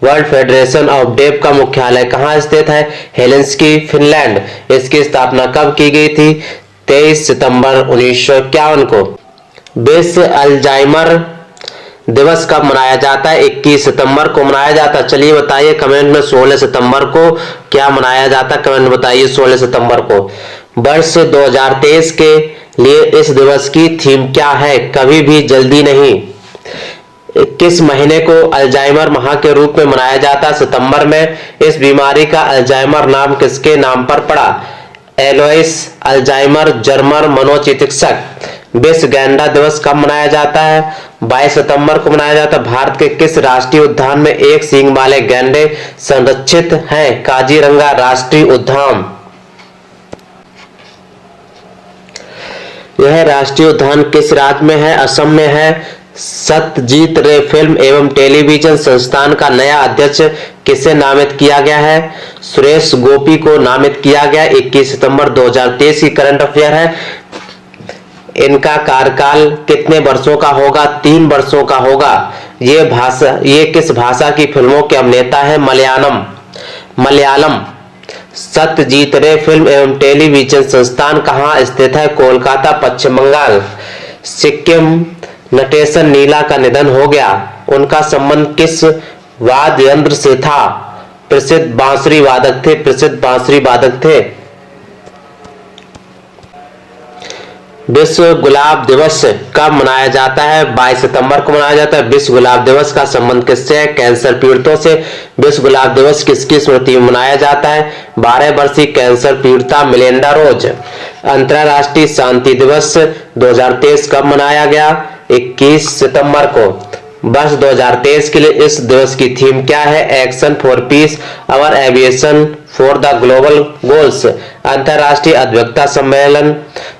World Federation of Deaf का मुख्यालय कहाँ स्थित है? Helsinki, Finland. इसकी स्थापना कब की गई थी? 23 सितंबर 1951 को। विश्व अल्जाइमर दिवस कब मनाया जाता है? 21 सितंबर को मनाया जाता है। चलिए बताइए कमेंट में 16 सितंबर को क्या मनाया जाता है? कमेंट में बताइए 16 सितंबर को। वर्ष 2023 के लिए इस दिवस की थीम क्या है? कभी भी जल्दी नहीं। किस महीने को अल्जाइमर माह के रूप में मनाया जाता है? सितंबर में। इस बीमारी का अल्जाइमर नाम किसके नाम पर पड़ा? एलोइस अल्जाइमर, जर्मन मनोचिकित्सक। विश्व गैंडा दिवस कब मनाया जाता है? 22 सितंबर को मनाया जाता है। भारत के किस राष्ट्रीय उद्यान में एक सींग वाले गैंडे संरक्षित हैं? काजीरंगा राष्ट्रीय उद्यान। यह राष्ट्रीय उद्यान किस राज्य में है? असम में है। सत्यजीत रे फिल्म एवं टेलीविजन संस्थान का नया अध्यक्ष किसे नामित किया गया है? सुरेश गोपी को नामित किया गया। 21 सितंबर 2023 की करंट अफेयर है। इनका कार्यकाल कितने वर्षों का होगा? 3 वर्षों का होगा। ये किस भाषा की फिल्मों के अभिनेता है? मलयालम। सत्यजीत रे फिल्म एवं टेलीविजन संस्थान कहाँ स्थित है? कोलकाता, पश्चिम बंगाल। सिक्किम नटेशन नीला का निधन हो गया। उनका संबंध किस वाद्य यंत्र से था? प्रसिद्ध बांसुरी वादक थे। विश्व गुलाब दिवस कब मनाया जाता है? 22 सितंबर को मनाया जाता है। विश्व गुलाब दिवस का संबंध किससे है? कैंसर पीड़ितों से। विश्व गुलाब दिवस किसकी स्मृति में मनाया जाता है? 12 वर्षीय कैंसर पीड़िता मेलिंडा रोज। अंतर्राष्ट्रीय शांति दिवस 2023 कब मनाया गया? 21 सितंबर को। वर्ष 2023 के लिए इस दिवस की थीम क्या है? Action for piece, our aviation for the global goals. अंतर्राष्ट्रीय अधिवक्ता सम्मेलन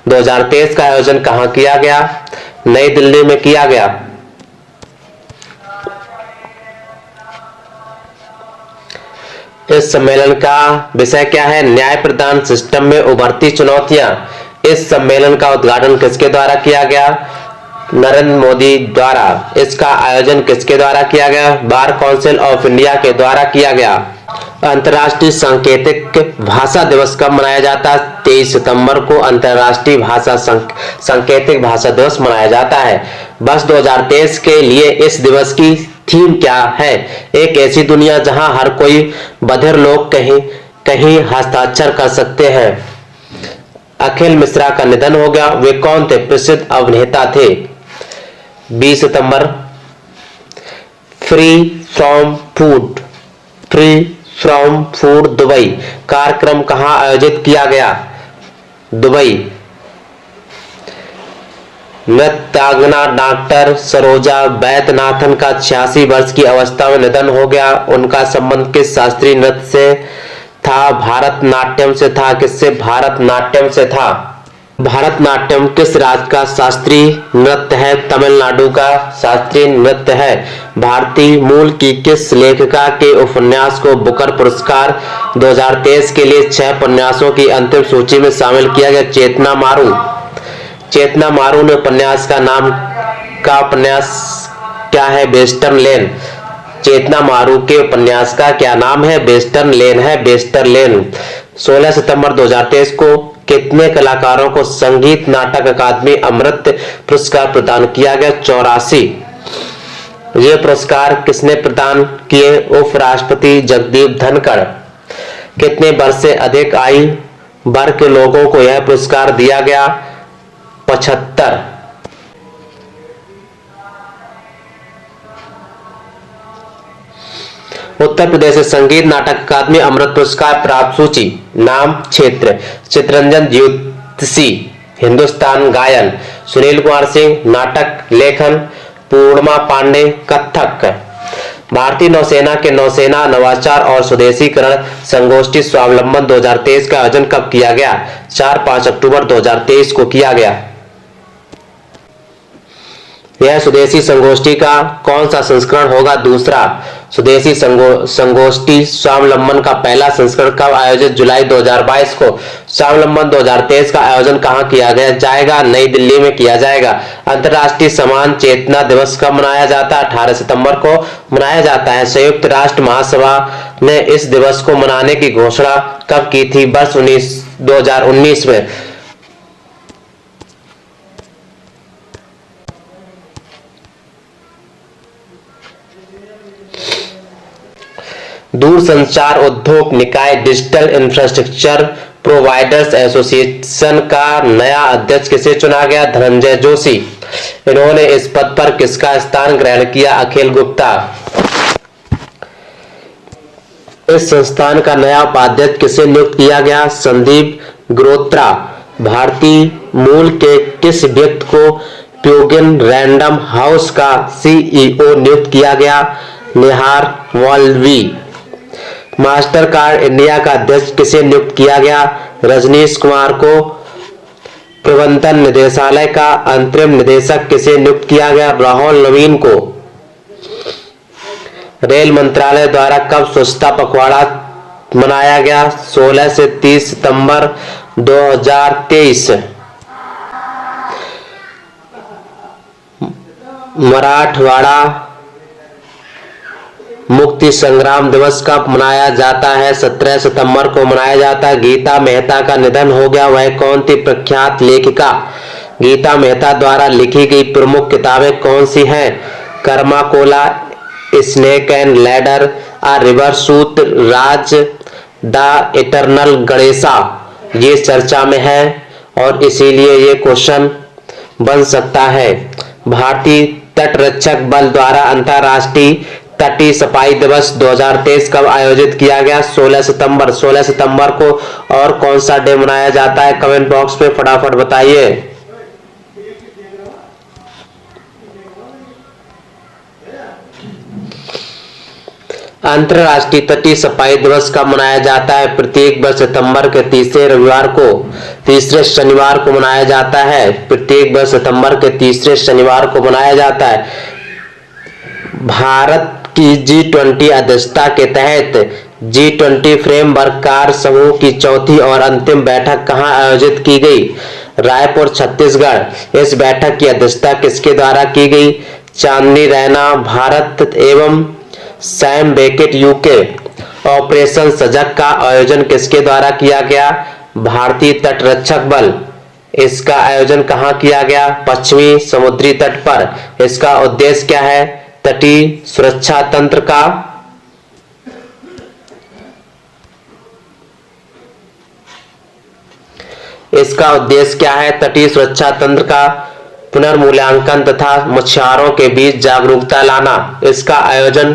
2023 का आयोजन कहां किया गया? नई दिल्ली में किया गया। इस सम्मेलन का विषय क्या है? न्याय प्रदान सिस्टम में उभरती चुनौतियां। इस सम्मेलन का उद्घाटन किसके द्वारा किया गया? नरेंद्र मोदी द्वारा। इसका आयोजन किसके द्वारा किया गया? बार काउंसिल ऑफ इंडिया के द्वारा किया गया। अंतर्राष्ट्रीय सांकेतिक भाषा दिवस कब मनाया जाता है? 23 सितंबर को अंतर्राष्ट्रीय भाषा सांकेतिक भाषा दिवस मनाया जाता है। वर्ष 2023 के लिए इस दिवस की थीम क्या है? एक ऐसी दुनिया जहां हर कोई बधिर लोग कहीं हस्ताक्षर कर सकते हैं। अखिल मिश्रा का निधन हो गया। वे कौन थे? प्रसिद्ध अभिनेता थे। 20 सितंबर। फ्री फ्रॉम फूड दुबई कार्यक्रम कहां आयोजित किया गया? दुबई। नृत्यांगना डॉक्टर सरोजा वैद्यनाथन का 86 वर्ष की अवस्था में निधन हो गया। उनका संबंध किस शास्त्रीय नृत्य से था? भारतनाट्यम से था। किससे? भारतनाट्यम से था। भारतनाट्यम किस राज्य का शास्त्रीय नृत्य है? तमिलनाडु का शास्त्रीय नृत्य है। भारतीय मूल की किस लेखिका के उपन्यास को बुकर पुरस्कार 2023 के लिए 6 उपन्यासों की अंतिम सूची में शामिल किया गया? चेतना मारू ने उपन्यास क्या है? वेस्टर्न लेन। चेतना मारू के उपन्यास का क्या नाम है? वेस्टर्न लेन है। वेस्टर्न लेन। 16 सितंबर 2023 को कितने कलाकारों को संगीत नाटक अकादमी अमृत पुरस्कार प्रदान किया गया? 84। ये पुरस्कार किसने प्रदान किए? उपराष्ट्रपति जगदीप धनखड़। कितने वर्ष से अधिक आयु वर्ग के लोगों को यह पुरस्कार दिया गया? 75। उत्तर प्रदेश संगीत नाटक अकादमी अमृत पुरस्कार प्राप्त सूची। नाम, क्षेत्र। चित्ररंजन ज्योतिषी, हिंदुस्तान गायन। सुनील कुमार सिंह, नाटक लेखन। पूर्णिमा पांडे, कथक। भारतीय नौसेना के नौसेना नवाचार और स्वदेशीकरण संगोष्ठी स्वावलंबन 2023 का आयोजन कब किया गया? 4-5 अक्टूबर 2023 को किया गया। यह स्वदेशी संगोष्ठी का कौन सा संस्करण होगा? दूसरा। स्वदेशी संगोष्ठी स्वावलंबन का पहला संस्करण कब आयोजित? जुलाई 2022 को। स्वावलंबन 2023 का आयोजन कहां किया जाएगा? नई दिल्ली में किया जाएगा। अंतर्राष्ट्रीय समान चेतना दिवस कब मनाया जाता है? 18 सितंबर को मनाया जाता है। संयुक्त राष्ट्र महासभा ने इस दिवस को मनाने की घोषणा कब की थी? वर्ष 2019 में। दूरसंचार उद्योग निकाय डिजिटल इंफ्रास्ट्रक्चर प्रोवाइडर्स एसोसिएशन का नया अध्यक्ष किसे चुना गया? धनंजय जोशी। इन्होंने इस पद पर किसका स्थान ग्रहण किया? अखिल गुप्ता। इस संस्थान का नया उपाध्यक्ष किसे नियुक्त किया गया? संदीप गिरोत्रा। भारतीय मूल के किस व्यक्ति को प्योगिन रैंडम हाउस का सीईओ नियुक्त किया गया? निहार वाल्वी। मास्टर कार्ड इंडिया का अध्यक्ष किसे नियुक्त किया गया? रजनीश कुमार को। प्रबंधन निदेशालय का अंतरिम निदेशक किसे नियुक्त किया गया? राहुल नवीन को। रेल मंत्रालय द्वारा कब स्वच्छता पखवाड़ा मनाया गया? 16 से 30 सितंबर 2023। मराठवाड़ा मुक्ति संग्राम दिवस कब मनाया जाता है? 17 सितंबर को मनाया जाता है। गीता मेहता का निधन हो गया। वह कौन थी? प्रख्यात लेखिका। गीता मेहता द्वारा लिखी गई प्रमुख किताबें कौन सी हैं? Karma Cola, Snake and Ladder, a River Sutra, Raj, the Eternal Ganesha, ये चर्चा में है और इसीलिए ये क्वेश्चन बन सकता है। भारतीय तटरक्षक बल द्वारा अंतर्राष्ट्रीय तटीय सफाई दिवस 2023 कब आयोजित किया गया? 16 सितंबर। 16 सितंबर को और कौन सा डे मनाया जाता है? कमेंट बॉक्स में फटाफट बताइए। अंतर्राष्ट्रीय तटीय सफाई दिवस कब मनाया जाता है? प्रत्येक वर्ष सितंबर के तीसरे शनिवार को मनाया जाता है। प्रत्येक वर्ष सितंबर के तीसरे शनिवार को मनाया जाता है। भारत की G20 अध्यक्षता के तहत G20 फ्रेमवर्क कार्य समूह की चौथी और अंतिम बैठक कहां आयोजित की गई? रायपुर, छत्तीसगढ़। इस बैठक की अध्यक्षता किसके द्वारा की गई? चांदनी रैना, भारत एवं सैम बेकेट, यूके। ऑपरेशन सजग का आयोजन किसके द्वारा किया गया? भारतीय तटरक्षक बल। इसका आयोजन कहां किया गया? पश्चिमी समुद्री तट पर। इसका उद्देश्य क्या है? तटीय सुरक्षा तंत्र का इसका उद्देश्य क्या है? तटीय सुरक्षा तंत्र का पुनर्मूल्यांकन तथा मछुआरों के बीच जागरूकता लाना। इसका आयोजन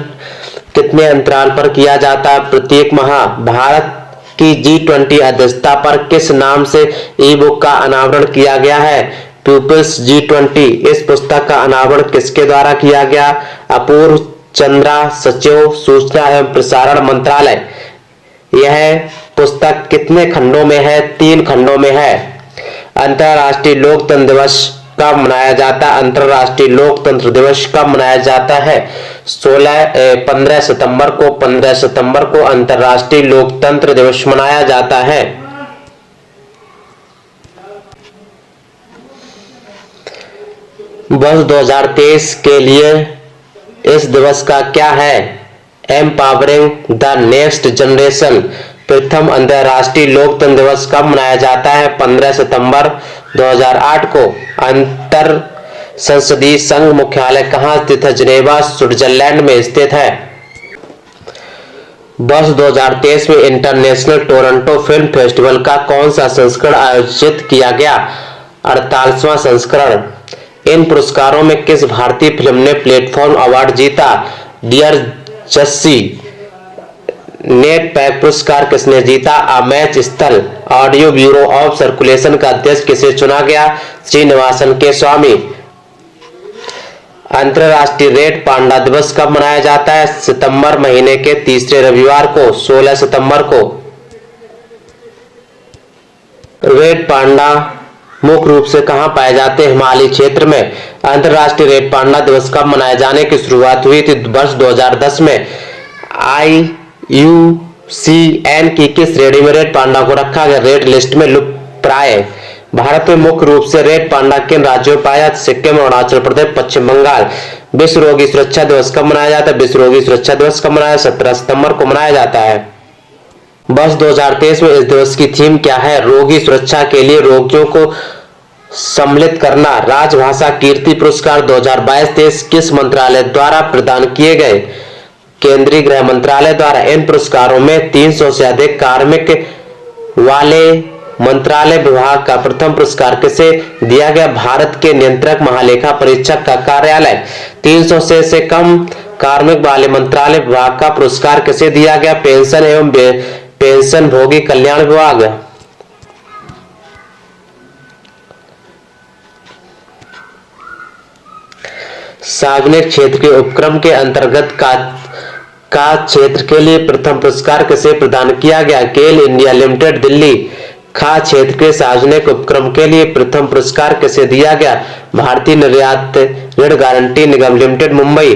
कितने अंतराल पर किया जाता है? प्रत्येक माह। भारत की G20 अध्यक्षता पर किस नाम से ई बुक का अनावरण किया गया है? People's G20। इस पुस्तक का अनावरण किसके द्वारा किया गया? अपूर्व चंद्रा, सचिव सूचना एवं प्रसारण मंत्रालय। यह पुस्तक कितने खंडों में है? 3 खंडों में है। अंतर्राष्ट्रीय लोकतंत्र दिवस कब मनाया जाता है? अंतर्राष्ट्रीय लोकतंत्र दिवस कब मनाया जाता है? 15 सितंबर को। 15 सितंबर को अंतर्राष्ट्रीय लोकतंत्र दिवस मनाया जाता है। वर्ष 2023 के लिए इस दिवस का क्या है? Empowering the next generation. प्रथम अंतर्राष्ट्रीय लोकतंत्र दिवस कब मनाया जाता है? 15 सितंबर 2008 को। अंतर संसदीय संघ मुख्यालय कहां स्थित है? जिनेवा, स्विट्जरलैंड में स्थित है। वर्ष 2023 में इंटरनेशनल टोरंटो फिल्म फेस्टिवल का कौन सा संस्करण आयोजित किया गया? 48वां संस्करण। इन पुरस्कारों में किस भारतीय फिल्म ने प्लेटफॉर्म अवार्ड जीता? डियर जस्सी। नेट पैक पुरस्कार किसने जीता? अ मैच स्थल। ऑडियो ब्यूरो ऑफ सर्कुलेशन का अध्यक्ष किसे चुना गया? श्रीनिवासन के स्वामी। अंतरराष्ट्रीय रेड पांडा दिवस कब मनाया जाता है? सितंबर महीने के तीसरे रविवार को। 16 सितंबर को। रेड पांडा मुख्य रूप से कहां पाए जाते हैं? हिमालयी क्षेत्र में। अंतरराष्ट्रीय रेड पांडा दिवस कब मनाए जाने की शुरुआत हुई थी? वर्ष 2010 में। IUCN की किस श्रेणी में रेड पांडा को रखा गया? रेड लिस्ट में लुप्तप्राय। भारत में मुख्य रूप से रेड पांडा किन राज्यों में पाया? सिक्किम, अरुणाचल प्रदेश, पश्चिम बंगाल। विश्व रोगी सुरक्षा दिवस कब मनाया जाता है? विश्व रोगी सुरक्षा दिवस कब मनाया? 17 सितंबर को मनाया जाता है। वर्ष 2023 में इस दिवस की थीम क्या है? रोगी सुरक्षा के लिए रोगियों को सम्मिलित करना। राजभाषा कीर्ति पुरस्कार 2022-23 किस मंत्रालय द्वारा प्रदान किए गए? केंद्रीय गृह मंत्रालय द्वारा। इन पुरस्कारों में 300 से अधिक कार्मिक वाले मंत्रालय विभाग का प्रथम पुरस्कार किसे दिया गया? भारत के नियंत्रक महालेखा परीक्षक का कार्यालय। 300 से कम कार्मिक वाले मंत्रालय विभाग का पुरस्कार किसे दिया गया? पेंशन एवं पेंशन भोगी कल्याण विभाग। सार्वजनिक क्षेत्र के उपक्रम के अंतर्गत का क्षेत्र के लिए प्रथम पुरस्कार किसे प्रदान किया गया? गेल इंडिया लिमिटेड, दिल्ली। खा क्षेत्र के सार्वजनिक उपक्रम के लिए प्रथम पुरस्कार किसे दिया गया? भारतीय निर्यात ऋण गारंटी निगम लिमिटेड, मुंबई।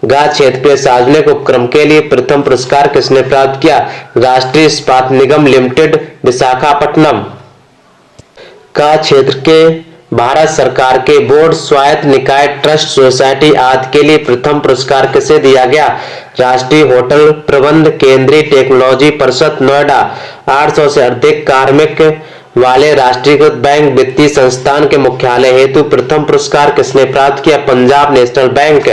गा क्षेत्र के सार्वजनिक उपक्रम के लिए प्रथम पुरस्कार किसने प्राप्त किया? राष्ट्रीय इस्पात निगम लिमिटेड, विशाखापट्टनम। का क्षेत्र के भारत सरकार के बोर्ड, स्वायत्त निकाय, ट्रस्ट, सोसाइटी आदि के लिए प्रथम पुरस्कार किसे दिया गया? राष्ट्रीय होटल प्रबंध, केंद्रीय टेक्नोलॉजी परिषद, नोएडा। 800 से अधिक कार्मिक वाले राष्ट्रीयकृत बैंक वित्तीय संस्थान के मुख्यालय हेतु प्रथम पुरस्कार किसने प्राप्त किया? Punjab national bank.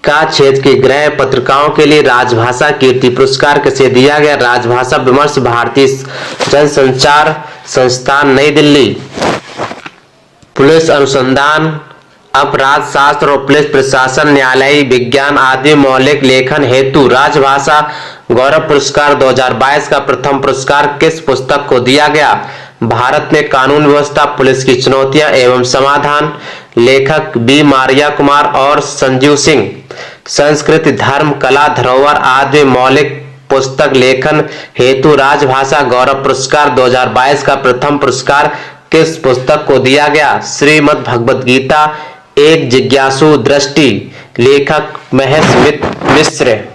का क्षेत्र की गृह पत्रिकाओं के लिए राजभाषा कीर्ति पुरस्कार किसे दिया गया? राजभाषा विमर्श, भारतीय जनसंचार संस्थान, नई दिल्ली। पुलिस अनुसंधान, अपराध शास्त्र और पुलिस प्रशासन, न्यायालयी विज्ञान आदि मौलिक लेखन हेतु राजभाषा गौरव पुरस्कार 2022 का प्रथम पुरस्कार किस पुस्तक को दिया गया? भारत में कानून व्यवस्था, पुलिस की चुनौतियां एवं समाधान, लेखक बी मारिया कुमार और संजीव सिंह। संस्कृति, धर्म, कला, धरोहर आदि मौलिक पुस्तक लेखन हेतु राजभाषा गौरव पुरस्कार 2022 का प्रथम पुरस्कार किस पुस्तक को दिया गया? श्रीमद् भगवद गीता एक जिज्ञासु दृष्टि, लेखक महेश मिश्र।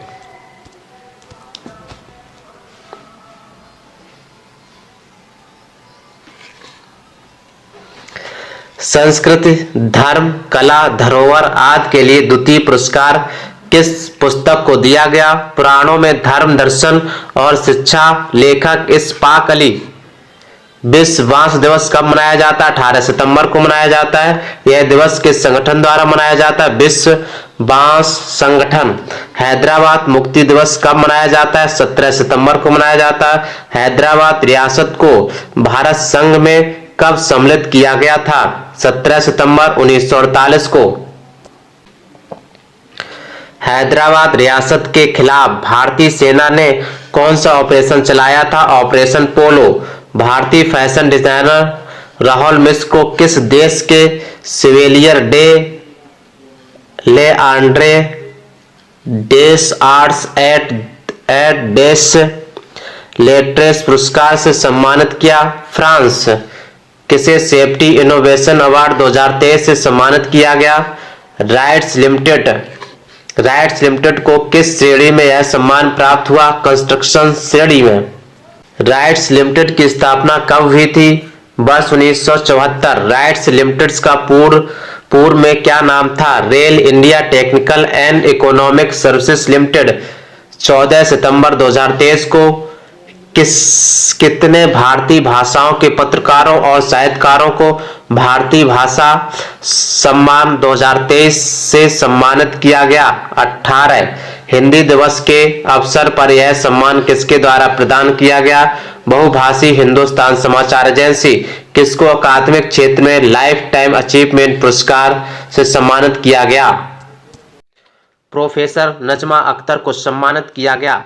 संस्कृति, धर्म, कला, धरोहर आदि के लिए द्वितीय पुरस्कार किस पुस्तक को दिया गया? पुराणों में धर्म, दर्शन और शिक्षा, लेखक इस्पाक अली। विश्व बांस दिवस कब मनाया जाता है? 18 सितंबर को मनाया जाता है। यह दिवस किस संगठन द्वारा मनाया जाता है? विश्व बांस संगठन। हैदराबाद मुक्ति दिवस कब मनाया जाता है? 17 सितंबर को मनाया जाता है। हैदराबाद रियासत को भारत संघ में कब सम्मिलित किया गया था? 17 सितंबर 1948 को। हैदराबाद रियासत के खिलाफ भारतीय सेना ने कौन सा ऑपरेशन चलाया था? Operation polo. भारतीय फैशन डिजाइनर राहुल मिश्र को किस देश के Chevalier de l'Ordre des Arts et des Lettres पुरस्कार से सम्मानित किया? फ्रांस। किसे सेफ्टी इनोवेशन अवार्ड 2023 से सम्मानित किया गया? राइट्स लिमिटेड को किस श्रेणी में यह सम्मान प्राप्त हुआ? कंस्ट्रक्शन श्रेणी में। राइट्स लिमिटेड की स्थापना कब हुई थी? वर्ष 1974। राइट्स लिमिटेड का पूर्व में क्या नाम था? Rail India technical and economic services limited. 14 सितंबर 2023 को कितने भारतीय भाषाओं के पत्रकारों और साहित्यकारों को भारतीय भाषा सम्मान 2023 से सम्मानित किया गया? 18। हिंदी दिवस के अवसर पर यह सम्मान किसके द्वारा प्रदान किया गया? बहुभाषी हिंदुस्तान समाचार एजेंसी। किसको अकादमिक क्षेत्र में लाइफ टाइम अचीवमेंट पुरस्कार से सम्मानित किया गया? प्रोफेसर नजमा अख्तर को सम्मानित किया गया।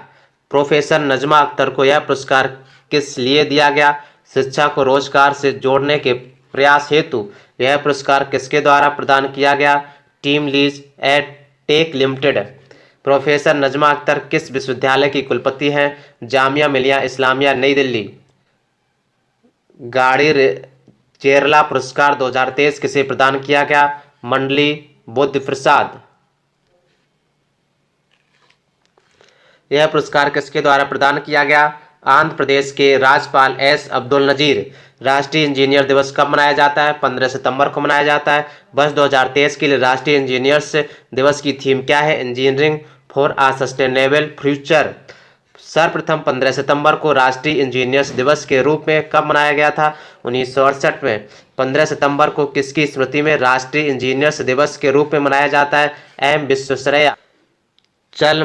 प्रोफेसर नजमा अख्तर को यह पुरस्कार किस लिए दिया गया? शिक्षा को रोजगार से जोड़ने के प्रयास हेतु यह पुरस्कार किसके द्वारा प्रदान किया गया? Team lease ed tech limited. Professor Najma Akhtar किस विश्वविद्यालय की कुलपति हैं? जामिया मिलिया इस्लामिया, नई दिल्ली। गाड़ी चेरला पुरस्कार 2023 किसे प्रदान किया गया? मंडली बुद्ध प्रसाद। यह पुरस्कार किसके द्वारा प्रदान किया गया? आंध्र प्रदेश के राज्यपाल एस अब्दुल नजीर। राष्ट्रीय इंजीनियर दिवस कब मनाया जाता है? 15 सितंबर को मनाया जाता है। वर्ष 2023 के लिए राष्ट्रीय इंजीनियर्स दिवस की थीम क्या है? Engineering for uh sustainable future. सर्वप्रथम 15 सितंबर को राष्ट्रीय इंजीनियर्स दिवस के रूप में कब मनाया गया था? 1968 में। 15 सितंबर को किसकी स्मृति में राष्ट्रीय इंजीनियर्स दिवस के रूप में मनाया जाता है? एम विश्वेश्वरैया। चल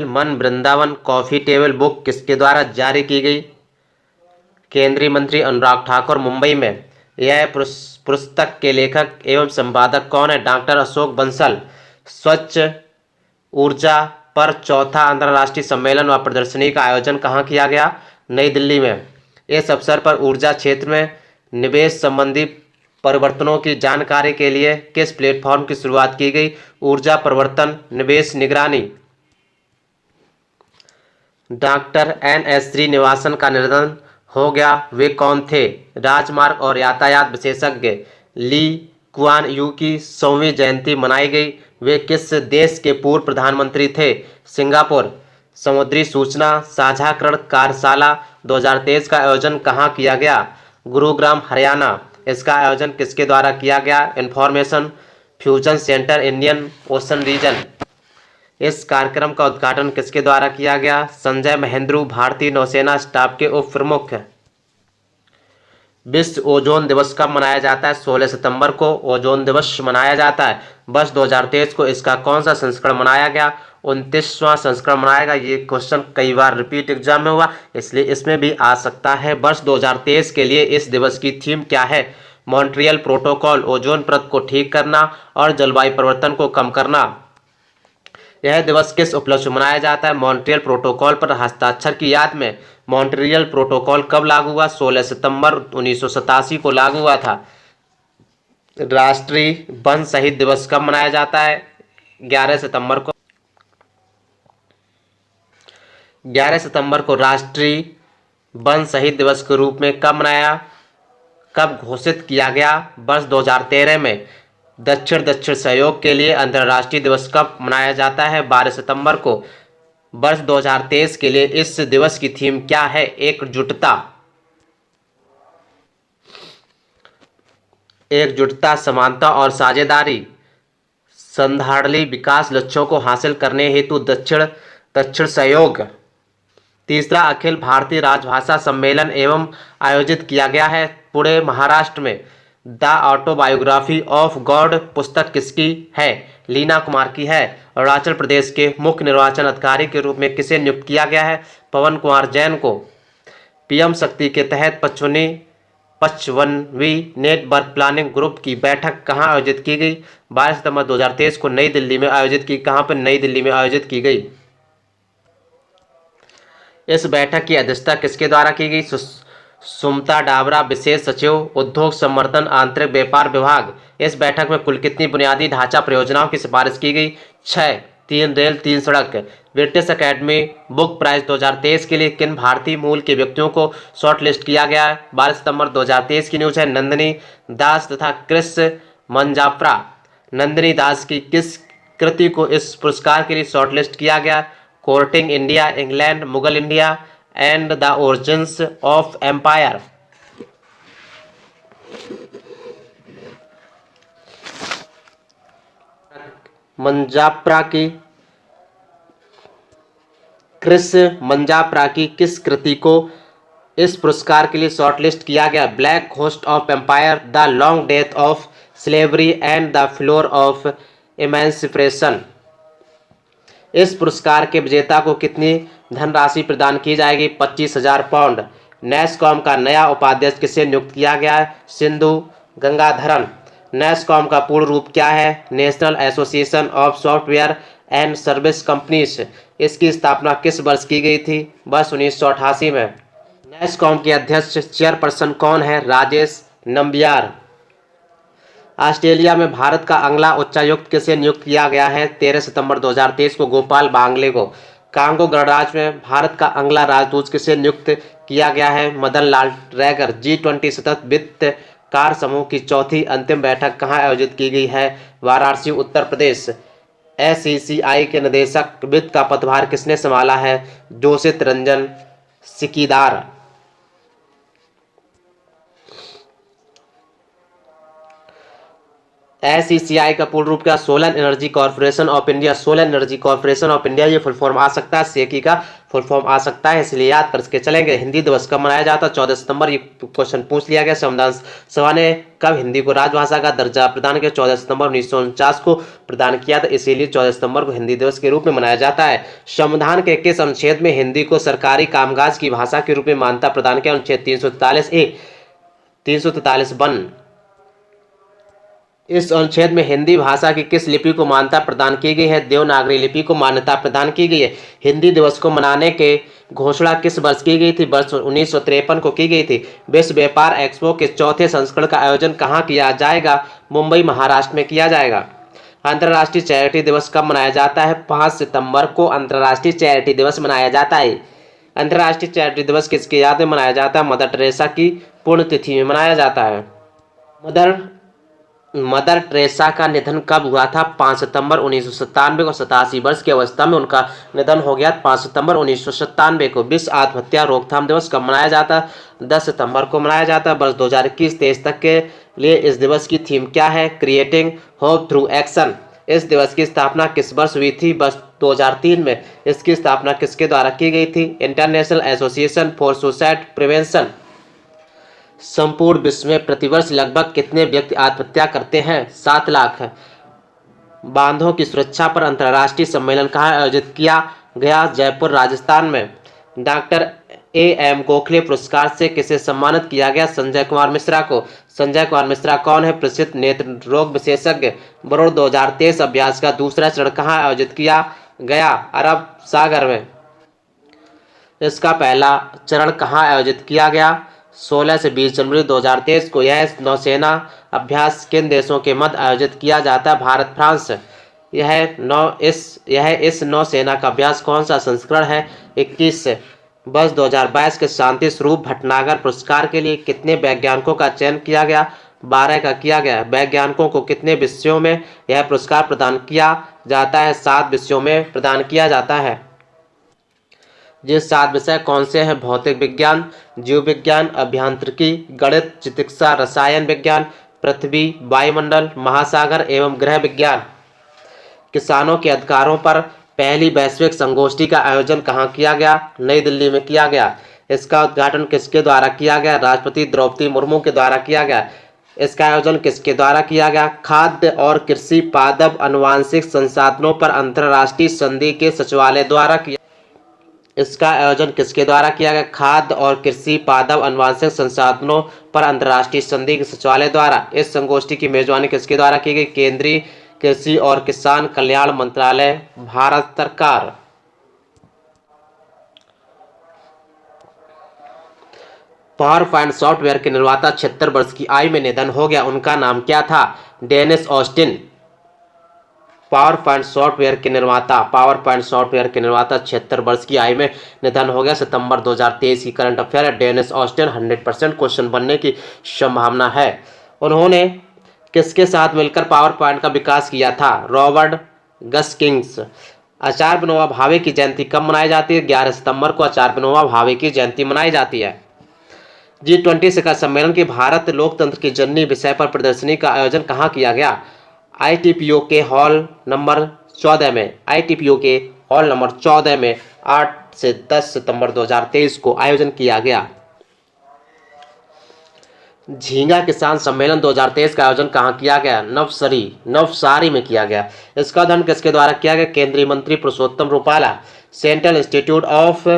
मन वृंदावन कॉफी टेबल बुक किसके द्वारा जारी की गई? केंद्रीय मंत्री अनुराग ठाकुर, मुंबई में। यह पुस्तक के लेखक एवं संपादक कौन है? डॉक्टर अशोक बंसल। स्वच्छ ऊर्जा पर चौथा अंतर्राष्ट्रीय सम्मेलन व प्रदर्शनी का आयोजन कहाँ किया गया? नई दिल्ली में। इस अवसर पर ऊर्जा क्षेत्र में निवेश संबंधी परिवर्तनों की जानकारी के लिए किस प्लेटफॉर्म की शुरुआत की गई? ऊर्जा परिवर्तन निवेश निगरानी। डॉक्टर NS श्रीनिवासन का निधन हो गया। वे कौन थे? राजमार्ग और यातायात विशेषज्ञ। ली कुआन यू की 100वीं जयंती मनाई गई। वे किस देश के पूर्व प्रधानमंत्री थे? सिंगापुर। समुद्री सूचना साझाकरण कार्यशाला 2023 का आयोजन कहाँ किया गया? गुरुग्राम, हरियाणा। इसका आयोजन किसके द्वारा किया गया? Information fusion centre Indian Ocean region. इस कार्यक्रम का उद्घाटन किसके द्वारा किया गया? संजय महेंद्रू, भारतीय नौसेना स्टाफ के उप प्रमुख। विश्व ओजोन दिवस कब मनाया जाता है? 16 सितंबर को ओजोन दिवस मनाया जाता है। वर्ष 2023 को इसका कौन सा संस्करण मनाया गया? 29वां संस्करण मनाया गया। ये क्वेश्चन कई बार रिपीट एग्जाम में हुआ, इसलिए इसमें भी आ सकता है। वर्ष 2023 के लिए इस दिवस की थीम क्या है? मॉन्ट्रियल प्रोटोकॉल, ओजोन परत को ठीक करना और जलवायु परिवर्तन को कम करना। यह दिवस किस उपलक्ष्य में मनाया जाता है? मॉन्ट्रियल प्रोटोकॉल पर हस्ताक्षर की याद में। मॉन्ट्रियल प्रोटोकॉल कब लागू हुआ? 16 सितंबर 1987 को लागू हुआ था। राष्ट्रीय वन शहीद दिवस कब मनाया जाता है? 11 सितंबर को। 11 सितंबर को राष्ट्रीय वन शहीद दिवस के रूप में कब घोषित किया गया? वर्ष 2013 में। दक्षिण दक्षिण सहयोग के लिए अंतर्राष्ट्रीय दिवस कब मनाया जाता है? 12 सितंबर को। वर्ष 2023 के लिए इस दिवस की थीम क्या है? एकजुटता। एकजुटता, समानता और साझेदारी। संधारणीय विकास लक्ष्यों को हासिल करने हेतु दक्षिण दक्षिण सहयोग। तीसरा अखिल भारतीय राजभाषा सम्मेलन एवं आयोजित किया गया है पुणे, महाराष्ट्र में। द ऑटोबायोग्राफी ऑफ गॉड पुस्तक किसकी है? लीना कुमार की है। अरुणाचल प्रदेश के मुख्य निर्वाचन अधिकारी के रूप में किसे नियुक्त किया गया है? पवन कुमार जैन को। पीएम शक्ति के तहत 55वीं नेटवर्क प्लानिंग ग्रुप की बैठक कहाँ आयोजित की गई? 12 सितंबर 2023 को नई दिल्ली में आयोजित की। कहाँ पर? नई दिल्ली में आयोजित की गई। इस बैठक की अध्यक्षता किसके द्वारा की गई? सुमता डाबरा, विशेष सचिव उद्योग संवर्धन आंतरिक व्यापार विभाग। इस बैठक में कुल कितनी बुनियादी ढांचा परियोजनाओं की सिफारिश की गई? 6। 3 रेल 3 सड़क। ब्रिटिश अकेडमी बुक प्राइज 2023 के लिए किन भारतीय मूल के व्यक्तियों को शॉर्ट लिस्ट किया गया है? 12 सितंबर 2023 की न्यूज है। नंदिनी दास तथा क्रिस मंजाप्रा। नंदिनी दास की किस कृति को इस पुरस्कार के लिए शॉर्ट लिस्ट किया गया? Courting India, England, Mughal India and the origins of empire. Manjapra की क्रिस मंजाप्रा की किस कृति को इस पुरस्कार के लिए शॉर्टलिस्ट किया गया? Black host of empire, the long death of slavery and the floor of emancipation. इस पुरस्कार के विजेता को कितनी धनराशि प्रदान की जाएगी? 25,000 पाउंड। नेस्कॉम का नया उपाध्यक्ष किसे नियुक्त किया गया है? सिंधु गंगाधरन। नेस्कॉम का पूर्ण रूप क्या है? National association of software and service companies. इसकी स्थापना किस वर्ष की गई थी? वर्ष 1988 में। नेस्कॉम के अध्यक्ष चेयरपर्सन कौन है? राजेश नंबियार। ऑस्ट्रेलिया में भारत का अगला उच्चायुक्त किसे नियुक्त किया गया है? 13 सितंबर 2023 को गोपाल बांगले को। कांगो गणराज्य में भारत का अगला राजदूत किसे नियुक्त किया गया है? मदन लाल रैगर। G20 सतत वित्त कार्य समूह की चौथी अंतिम बैठक कहाँ आयोजित की गई है? वाराणसी, उत्तर प्रदेश। SECI के निदेशक वित्त का पदभार किसने संभाला है? जोशित रंजन सिकीदार। SECI का पूर्ण रूप क्या? Solar energy corporation of India. Solar energy corporation of India ये फुल फॉर्म आ सकता है। सेकी का फुल फॉर्म आ सकता है, इसलिए याद करके चलेंगे। हिंदी दिवस कब मनाया जाता है? 14 सितंबर। ये क्वेश्चन पूछ लिया गया। संविधान सभा ने कब हिंदी को राजभाषा का दर्जा प्रदान किया? 14 सितंबर 1949 को प्रदान किया था, इसीलिए 14 सितंबर को हिंदी दिवस के रूप में मनाया जाता है। संविधान के किस अनुच्छेद में हिंदी को सरकारी कामकाज की भाषा के रूप में मान्यता प्रदान किया? अनुच्छेद 343A, 343(1). इस अनुच्छेद में हिंदी भाषा की किस लिपि को मान्यता प्रदान की गई है? देवनागरी लिपि को मान्यता प्रदान की गई है। हिंदी दिवस को मनाने के घोषणा किस वर्ष की गई थी? वर्ष 1953 को की गई थी। विश्व व्यापार एक्सपो के चौथे संस्करण का आयोजन कहाँ किया जाएगा? मुंबई, महाराष्ट्र में किया जाएगा। अंतर्राष्ट्रीय चैरिटी दिवस कब मनाया जाता है? 5 सितंबर को अंतर्राष्ट्रीय चैरिटी दिवस मनाया जाता है। अंतर्राष्ट्रीय चैरिटी दिवस किसकी याद में मनाया जाता है? मदर टेरेसा की पुण्यतिथि में मनाया जाता है। मदर मदर टेरेसा का निधन कब हुआ था? 5 सितंबर 1997 को। 87 वर्ष की अवस्था में उनका निधन हो गया 5 सितंबर 1997 को। विश्व आत्महत्या रोकथाम दिवस कब मनाया जाता है? 10 सितंबर को मनाया जाता है। वर्ष 2021-23 तक के लिए इस दिवस की थीम क्या है? Creating hope through action. इस दिवस की स्थापना किस वर्ष हुई थी? वर्ष 2003 में। इसकी स्थापना किसके द्वारा की गई थी? International association for suicide prevention. संपूर्ण विश्व में प्रतिवर्ष लगभग कितने व्यक्ति आत्महत्या करते हैं? 7 लाख। बांधों की सुरक्षा पर अंतर्राष्ट्रीय सम्मेलन कहाँ आयोजित किया गया? जयपुर, राजस्थान में। डॉक्टर AM गोखले पुरस्कार से किसे सम्मानित किया गया? संजय कुमार मिश्रा को। संजय कुमार मिश्रा कौन है? प्रसिद्ध नेत्र रोग विशेषज्ञ। वरुण 2023 अभ्यास का दूसरा चरण कहाँ आयोजित किया गया? अरब सागर में। इसका पहला चरण कहाँ आयोजित किया गया? 16 से 20 जनवरी 2023 को। यह नौसेना अभ्यास किन देशों के मध्य आयोजित किया जाता है? भारत, फ्रांस। यह इस नौसेना का अभ्यास कौन सा संस्करण है? 21। वर्ष 2022 के शांति स्वरूप भटनागर पुरस्कार के लिए कितने वैज्ञानिकों का चयन किया गया? 12 का किया गया। वैज्ञानिकों को कितने विषयों में यह पुरस्कार प्रदान किया जाता है? 7 विषयों में प्रदान किया जाता है। ये 7 विषय कौन से हैं? भौतिक विज्ञान, जीव विज्ञान, अभियांत्रिकी, गणित, चिकित्सा, रसायन विज्ञान, पृथ्वी, वायुमंडल, महासागर एवं गृह विज्ञान। किसानों के अधिकारों पर पहली वैश्विक संगोष्ठी का आयोजन कहाँ किया गया? नई दिल्ली में किया गया। इसका उद्घाटन किसके द्वारा किया गया? राष्ट्रपति द्रौपदी मुर्मू के द्वारा किया गया। इसका आयोजन किसके द्वारा किया गया? खाद्य और कृषि पादप आनुवांशिक संसाधनों पर अंतर्राष्ट्रीय संधि के सचिवालय द्वारा किया। इसका आयोजन किसके द्वारा किया गया? खाद्य और कृषि पादप आनुवांशिक संसाधनों पर अंतर्राष्ट्रीय संधि के सचिवालय द्वारा। इस संगोष्ठी की मेजबानी किसके द्वारा की गई? केंद्रीय कृषि और किसान कल्याण मंत्रालय, भारत सरकार। पावर पॉइंट सॉफ्टवेयर के निर्माता 76 वर्ष की आयु में निधन हो गया। उनका नाम क्या था? Dennis Austin. PowerPoint software के निर्माता 76 वर्ष की आयु में निधन हो गया। सितंबर 2023 की करंट अफेयर है। डेनिस ऑस्टिन 100% क्वेश्चन बनने की संभावना है। उन्होंने किसके साथ मिलकर पावर पॉइंट का विकास किया था? रॉबर्ट गस्किंस। आचार्य विनोबा भावे की जयंती कब मनाई जाती है? 11 सितंबर को आचार्य विनोबा भावे की जयंती मनाई जाती है। G20 शिखर सम्मेलन के भारत लोकतंत्र की जननी विषय पर प्रदर्शनी का आयोजन कहाँ किया गया? ITPO के हॉल नंबर 14 में। ITPO के हॉल नंबर 14 में 8 से 10 सितंबर 2023 को आयोजन किया गया। झींगा किसान सम्मेलन 2023 का आयोजन कहाँ किया गया? नवसारी में किया गया। इसका उद्घाटन किसके द्वारा किया गया? केंद्रीय मंत्री Purushottam Rupala. Central institute of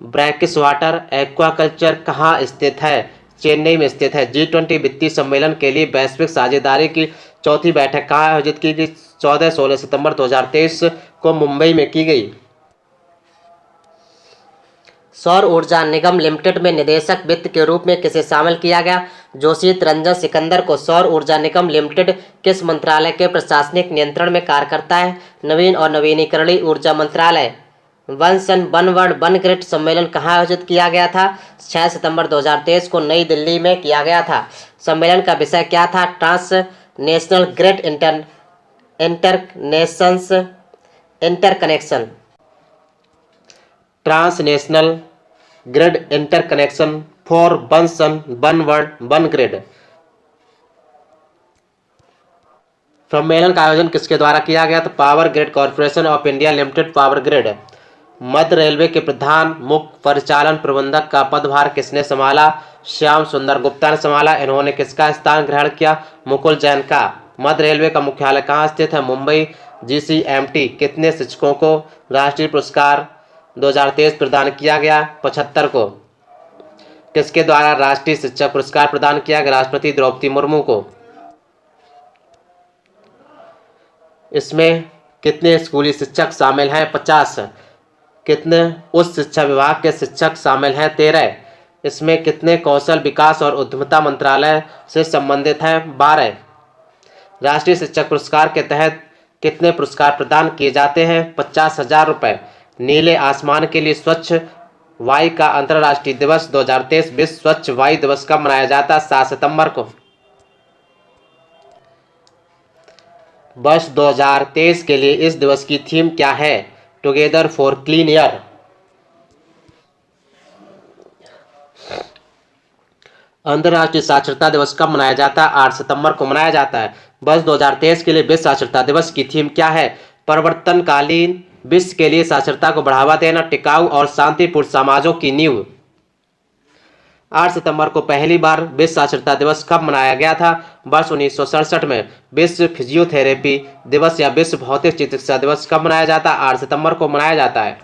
brackish water aquaculture कहाँ स्थित है? चेन्नई में स्थित है। G20 वित्तीय सम्मेलन के लिए वैश्विक साझेदारी की चौथी बैठक कहाँ आयोजित की गई? 14-16 सितंबर 2023 को मुंबई में की गई। सौर ऊर्जा निगम लिमिटेड में निदेशक वित्त के रूप में किसे शामिल किया गया? जोशीत रंजन सिकंदर को। सौर ऊर्जा निगम लिमिटेड किस मंत्रालय के प्रशासनिक नियंत्रण में कार्य करता है? नवीन और नवीनीकरणीय ऊर्जा मंत्रालय। One sun one world one grid सम्मेलन कहाँ आयोजित किया गया था? 6 सितंबर 2023 को नई दिल्ली में किया गया था। सम्मेलन का विषय क्या था? Transnational grid interconnection. Transnational grid interconnection for one sun one world one grid. सम्मेलन का आयोजन किसके द्वारा किया गया? तो power grid corporation of India limited, power grid. मध्य रेलवे के प्रधान मुख्य परिचालन प्रबंधक का पदभार किसने संभाला? श्याम सुंदर गुप्ता ने संभाला। इन्होंने किसका स्थान ग्रहण किया? मुकुल जैन का। मध्य रेलवे का मुख्यालय कहाँ स्थित है? मुंबई। GCMT कितने शिक्षकों को राष्ट्रीय पुरस्कार 2023 प्रदान किया गया? 75 को। किसके द्वारा राष्ट्रीय शिक्षक पुरस्कार प्रदान किया गया? राष्ट्रपति द्रौपदी मुर्मू को। इसमें कितने स्कूली शिक्षक शामिल हैं? 50। कितने उच्च शिक्षा विभाग के शिक्षक शामिल हैं? 13। इसमें कितने कौशल विकास और उद्यमिता मंत्रालय से संबंधित हैं? 12। राष्ट्रीय शिक्षक पुरस्कार के तहत कितने पुरस्कार प्रदान किए जाते हैं? 50,000 रुपये। नीले आसमान के लिए स्वच्छ वायु का अंतर्राष्ट्रीय दिवस 2023 विश्व स्वच्छ वायु दिवस कब मनाया जाता है? 7 सितंबर को। वर्ष 2023 के लिए इस दिवस की थीम क्या है? Together for clean air. अंतर्राष्ट्रीय साक्षरता दिवस कब मनाया जाता है? 8 सितंबर को मनाया जाता है। वर्ष 2023 के लिए विश्व साक्षरता दिवस की थीम क्या है? परिवर्तनकालीन विश्व के लिए साक्षरता को बढ़ावा देना, टिकाऊ और शांतिपूर्ण समाजों की नींव। 8 सितंबर को पहली बार विश्व साक्षरता दिवस कब मनाया गया था? वर्ष 1967 में। विश्व फिजियोथेरेपी दिवस या विश्व भौतिक चिकित्सा दिवस कब मनाया जाता है? 8 सितंबर को मनाया जाता है।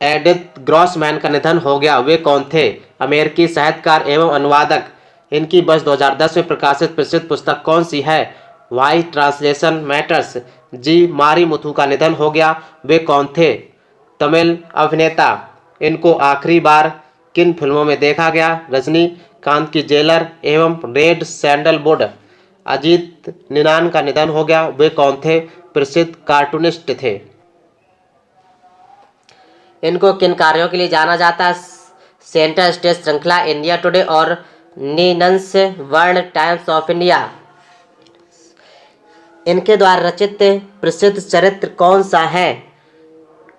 एडिथ ग्रॉसमैन का निधन हो गया, वे कौन थे? अमेरिकी साहित्यकार एवं अनुवादक। इनकी वर्ष 2010 में प्रकाशित प्रसिद्ध पुस्तक कौन सी है? Why translation matters. G Marimuthu का निधन हो गया, वे कौन थे? तमिल अभिनेता। इनको आखिरी बार किन फिल्मों में देखा गया? रजनीकांत की जेलर एवं रेड सैंडलवुड। अजीत निनान का निधन हो गया, वे कौन थे? प्रसिद्ध कार्टूनिस्ट थे। इनको किन कार्यों के लिए जाना जाता है? सेंटर स्टेज श्रृंखला, इंडिया टुडे और नीनन्स वर्ल्ड टाइम्स ऑफ इंडिया। इनके द्वारा रचित प्रसिद्ध चरित्र कौन सा है?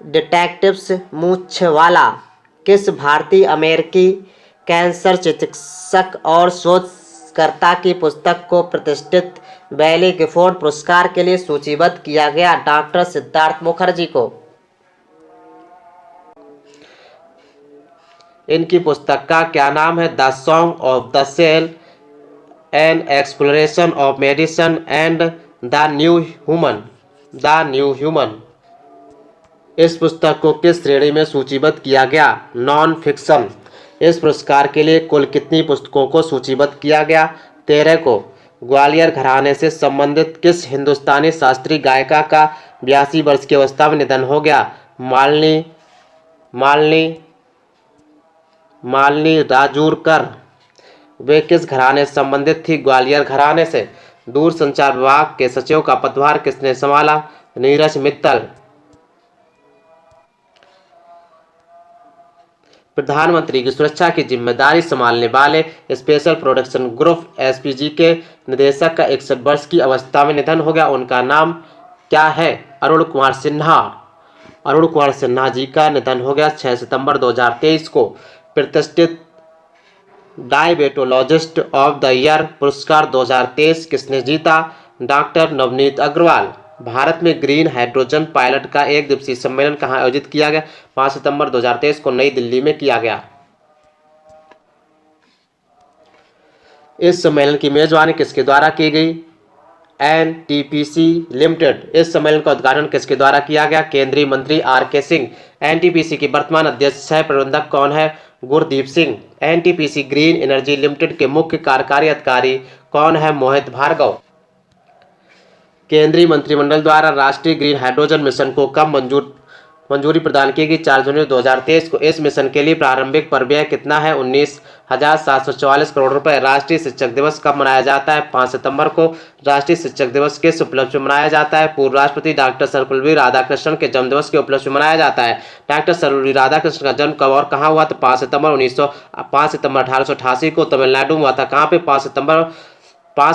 डिटेक्टिव्स मूंछवाला। किस भारतीय अमेरिकी कैंसर चिकित्सक और शोधकर्ता की पुस्तक को प्रतिष्ठित बैली गिफोर्ड पुरस्कार के लिए सूचीबद्ध किया गया? डॉक्टर सिद्धार्थ मुखर्जी को। इनकी पुस्तक का क्या नाम है? The song of the cell, an exploration of medicine and the new human. इस पुस्तक को किस श्रेणी में सूचीबद्ध किया गया? Non fiction. इस पुरस्कार के लिए कुल कितनी पुस्तकों को सूचीबद्ध किया गया? 13 को। ग्वालियर घराने से संबंधित किस हिंदुस्तानी शास्त्रीय गायिका का 82 वर्ष की अवस्था में निधन हो गया? मालिनी राजूरकर। वे किस घराने से संबंधित थी? ग्वालियर घराने से। दूरसंचार विभाग के सचिव का पदभार किसने संभाला? नीरज मित्तल। प्रधानमंत्री की सुरक्षा की जिम्मेदारी संभालने वाले स्पेशल प्रोडक्शन ग्रुप एसपीजी के निदेशक का 61 वर्ष की अवस्था में निधन हो गया, उनका नाम क्या है? अरुण कुमार सिन्हा। अरुण कुमार सिन्हा जी का निधन हो गया 6 सितंबर 2023 को। प्रतिष्ठित डायबिटोलॉजिस्ट ऑफ द ईयर पुरस्कार 2023 किसने जीता? डॉक्टर नवनीत अग्रवाल। भारत में ग्रीन हाइड्रोजन पायलट का एक दिवसीय सम्मेलन कहाँ आयोजित किया गया? 5 सितंबर 2023 को नई दिल्ली में किया गया। इस सम्मेलन की मेजबानी किसके द्वारा की गई? NTPC limited. इस सम्मेलन का उद्घाटन किसके द्वारा किया गया? केंद्रीय मंत्री आर.के. सिंह। एनटीपीसी की वर्तमान अध्यक्ष सह प्रबंधक कौन है? Gurdeep Singh. NTPC green energy limited के मुख्य कार्यकारी अधिकारी कौन है? मोहित भार्गव। केंद्रीय मंत्रिमंडल द्वारा राष्ट्रीय ग्रीन हाइड्रोजन मिशन को कब मंजूरी प्रदान की गई? 4 जनवरी 2023 को। इस मिशन के लिए प्रारंभिक परिव्यय कितना है? 19,744 करोड़ रुपए। राष्ट्रीय शिक्षक दिवस कब मनाया जाता है? 5 सितंबर को। राष्ट्रीय शिक्षक दिवस किस उपलक्ष्य में मनाया जाता है? पूर्व राष्ट्रपति डॉक्टर सर्वपल्ली राधाकृष्णन के जन्म दिवस के उपलक्ष्य में मनाया जाता है। डॉक्टर सर्वपल्ली राधाकृष्णन का जन्म कब और कहाँ हुआ था? 5 सितंबर 1888 को तमिलनाडु में हुआ था। कहाँ पे? 5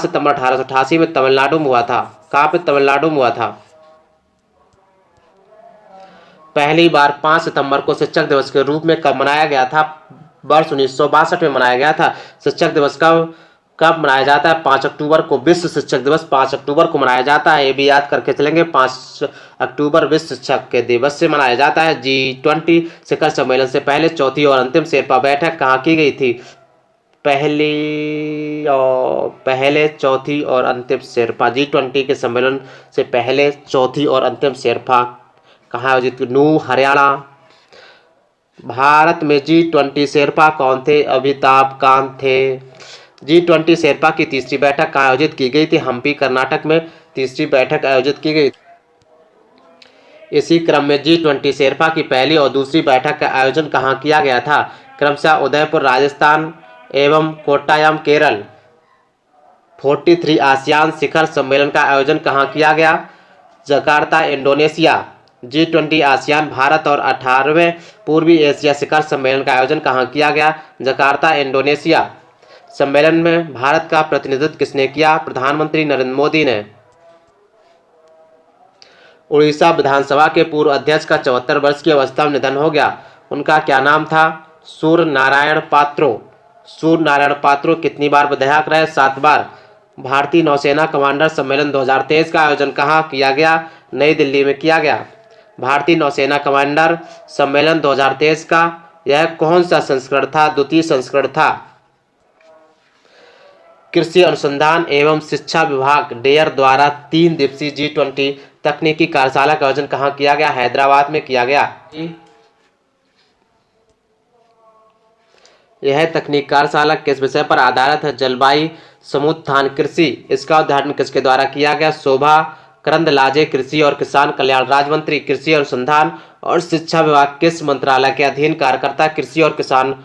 सितंबर 1888 में तमिलनाडु में हुआ था। कहाँ पे? तमिलनाडु में हुआ था। पहली बार 5 सितंबर को शिक्षक दिवस के रूप में कब मनाया गया था? वर्ष 1962 में मनाया गया था। शिक्षक दिवस कब मनाया जाता है? 5 अक्टूबर को। विश्व शिक्षक दिवस 5 अक्टूबर को मनाया जाता है, ये भी याद करके चलेंगे। 5 अक्टूबर विश्व शिक्षक के दिवस से मनाया जाता है। G20 शिखर सम्मेलन से पहले चौथी और अंतिम शेरपा बैठक कहाँ की गई थी? पहले चौथी और अंतिम शेरपा G20 के सम्मेलन से पहले चौथी और अंतिम शेरपा कहाँ आयोजित? नूह, हरियाणा। भारत में G20 शेरपा कौन थे? अमिताभ कांत थे। G20 शेरपा की तीसरी बैठक कहाँ आयोजित की गई थी? हम्पी, कर्नाटक में तीसरी बैठक आयोजित की गई। इसी क्रम में G20 शेरपा की पहली और दूसरी बैठक का आयोजन कहाँ किया गया था? क्रमशः उदयपुर राजस्थान एवं कोट्टायम केरल। 43 आसियान शिखर सम्मेलन का आयोजन कहाँ किया गया? Jakarta, Indonesia. G20 ASEAN Bharat और 18वें पूर्वी एशिया शिखर सम्मेलन का आयोजन कहाँ किया गया? Jakarta, Indonesia. सम्मेलन में भारत का प्रतिनिधित्व किसने किया? प्रधानमंत्री नरेंद्र मोदी ने। उड़ीसा विधानसभा के पूर्व अध्यक्ष का 74 वर्ष की अवस्था में निधन हो गया। उनका क्या नाम था? सूर्य नारायण पात्रो। सूर्य नारायण पात्रो कितनी बार विधायक रहे? 7 बार। भारतीय नौसेना कमांडर सम्मेलन 2023 का आयोजन कहाँ किया गया? नई दिल्ली में किया गया। भारतीय नौसेना कमांडर सम्मेलन 2023 का यह कौन सा संस्करण था? द्वितीय संस्करण था। कृषि अनुसंधान एवं शिक्षा विभाग डेयर द्वारा 3 दिवसीय G20 तकनीकी कार्यशाला का आयोजन कहाँ किया गया? हैदराबाद में किया गया। यह तकनीक कार्यशाला किस विषय पर आधारित है? जलवायु समुत्थान कृषि। इसका उद्घाटन किसके द्वारा किया गया? शोभा करंदलाजे। कृषि और किसान कल्याण राज्य मंत्री। कृषि अनुसंधान और शिक्षा विभाग किस मंत्रालय के अधीन कार्य करता है? कृषि और किसान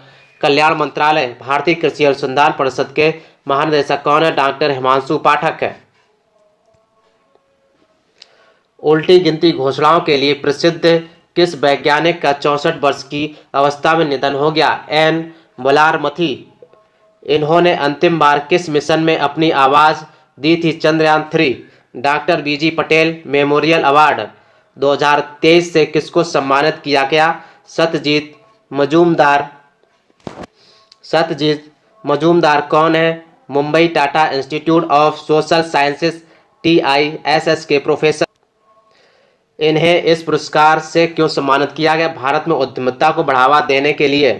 कल्याण मंत्रालय। भारतीय कृषि अनुसंधान परिषद के महानिदेशक कौन है? डॉक्टर हिमांशु पाठक है। उल्टी गिनती घोषणाओं के लिए प्रसिद्ध किस वैज्ञानिक का 64 वर्ष की अवस्था में निधन हो गया? एन बुलारमथी। इन्होंने अंतिम बार किस मिशन में अपनी आवाज दी थी? चंद्रयान 3। डॉक्टर बीजी पटेल मेमोरियल अवार्ड 2023 से किसको सम्मानित किया गया? सत्यजीत मजूमदार। सत्यजीत मजूमदार कौन है? Mumbai Tata institute of social sciences TISS के प्रोफेसर। इन्हें इस पुरस्कार से क्यों सम्मानित किया गया? भारत में उद्यमिता को बढ़ावा देने के लिए।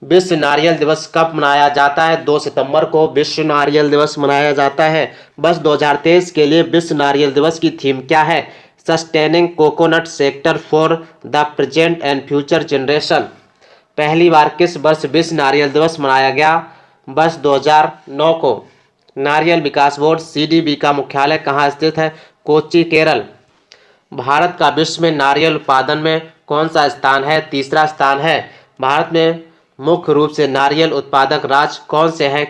विश्व नारियल दिवस कब मनाया जाता है? 2 सितंबर को विश्व नारियल दिवस मनाया जाता है। बस 2023 के लिए विश्व नारियल दिवस की थीम क्या है? Sustaining coconut sector for the present and future generation. पहली बार किस वर्ष विश्व नारियल दिवस मनाया गया? वर्ष 2009 को। नारियल विकास बोर्ड CDB का मुख्यालय कहाँ स्थित है? कोच्चि, केरल। भारत का विश्व में नारियल उत्पादन में कौन सा स्थान है? तीसरा स्थान है। भारत में मुख्य रूप से नारियल उत्पादक राज्य कौन से हैं?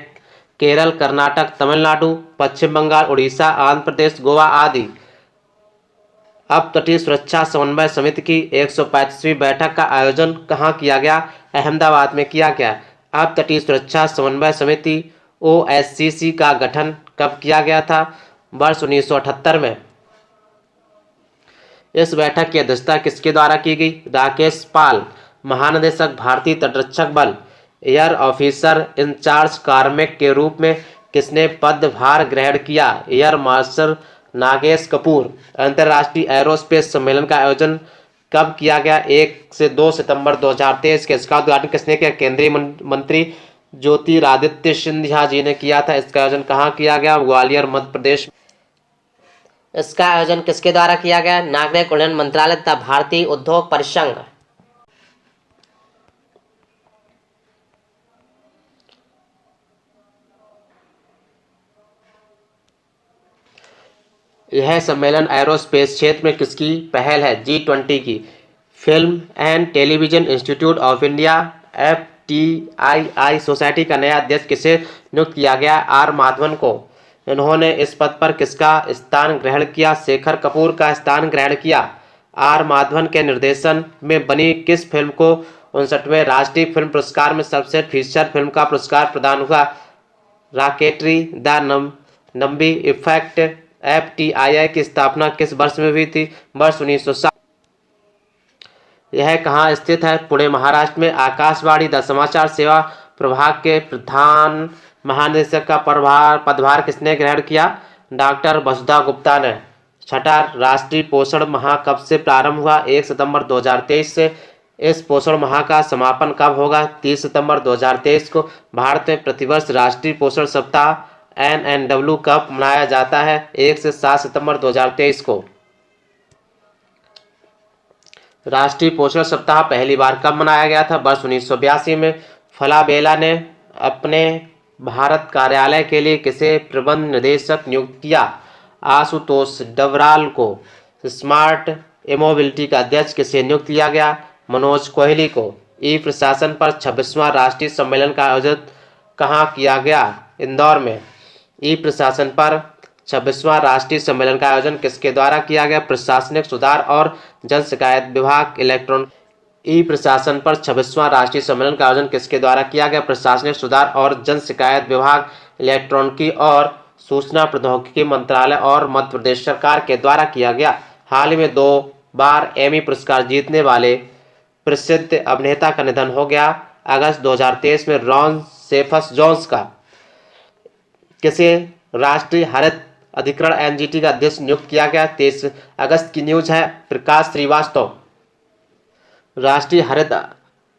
केरल, कर्नाटक, तमिलनाडु, पश्चिम बंगाल, उड़ीसा, आंध्र प्रदेश, गोवा आदि। अब तटीय सुरक्षा समन्वय समिति की 135वीं बैठक का आयोजन कहाँ किया गया? अहमदाबाद में किया गया। अब तटीय सुरक्षा समन्वय समिति OSCC का गठन कब किया गया था? वर्ष 1978 में। इस बैठक की अध्यक्षता किसके द्वारा की गई? राकेश पाल। महानिदेशक भारतीय तटरक्षक बल एयर ऑफिसर इंचार्ज कार्मिक के रूप में किसने पदभार ग्रहण किया? Air marshal Nagesh Kapoor. अंतर्राष्ट्रीय एरोस्पेस सम्मेलन का आयोजन कब किया गया? 1 से 2 सितंबर 2023 के। इसका उद्घाटन किसने किया? केंद्रीय मंत्री ज्योतिरादित्य सिंधिया जी ने किया था। इसका आयोजन कहाँ किया गया? ग्वालियर, मध्य प्रदेश। इसका आयोजन किसके द्वारा किया गया? नागरिक उड्डयन मंत्रालय तथा भारतीय उद्योग परिसंघ। यह सम्मेलन एरोस्पेस क्षेत्र में किसकी पहल है? G20 की। Film and television institute of India FTII society का नया अध्यक्ष किसे नियुक्त किया गया? R माधवन को। इन्होंने इस पद पर किसका स्थान ग्रहण किया? शेखर कपूर का स्थान ग्रहण किया। R माधवन के निर्देशन में बनी किस फिल्म को 59वें राष्ट्रीय फिल्म पुरस्कार में सर्वश्रेष्ठ फीचर फिल्म का पुरस्कार प्रदान हुआ? Rocketry the Nambi effect. FTII की स्थापना किस वर्ष में हुई थी? वर्ष 1960। यह कहाँ स्थित है? पुणे, महाराष्ट्र में। आकाशवाणी द समाचार सेवा प्रभाग के प्रधान महानिदेशक का पदभार किसने ग्रहण किया? डॉक्टर वसुधा गुप्ता ने। छठा राष्ट्रीय पोषण माह कब से प्रारंभ हुआ? 1 सितंबर 2023 से। इस पोषण माह का समापन कब होगा? 30 सितंबर 2023 को। भारत में प्रतिवर्ष राष्ट्रीय पोषण सप्ताह NNW कब मनाया जाता है? 1 से 7 सितंबर 2023 को। राष्ट्रीय पोषण सप्ताह पहली बार कब मनाया गया था? वर्ष 1982 में। फलाबेला ने अपने भारत कार्यालय के लिए किसे प्रबंध निदेशक नियुक्त किया? आशुतोष डबराल को। स्मार्ट मोबिलिटी का अध्यक्ष किसे नियुक्त किया गया? मनोज कोहली को। ई प्रशासन पर 26वां राष्ट्रीय सम्मेलन का आयोजन कहाँ किया गया? इंदौर में। ई प्रशासन पर 26वां राष्ट्रीय सम्मेलन का आयोजन किसके द्वारा किया गया? प्रशासनिक सुधार और जन शिकायत विभाग। ई प्रशासन पर 26वां राष्ट्रीय सम्मेलन का आयोजन किसके द्वारा किया गया? प्रशासनिक सुधार और जन शिकायत विभाग, इलेक्ट्रॉनिकी और सूचना प्रौद्योगिकी मंत्रालय और मध्य प्रदेश सरकार के द्वारा किया गया। हाल ही में 2 बार एमी पुरस्कार जीतने वाले प्रसिद्ध अभिनेता का निधन हो गया। अगस्त 2023 में रॉन सेफस जोन्स का किसे राष्ट्रीय हरित अधिकरण एनजीटी का अध्यक्ष नियुक्त किया गया? 23 अगस्त की न्यूज है। प्रकाश श्रीवास्तव। राष्ट्रीय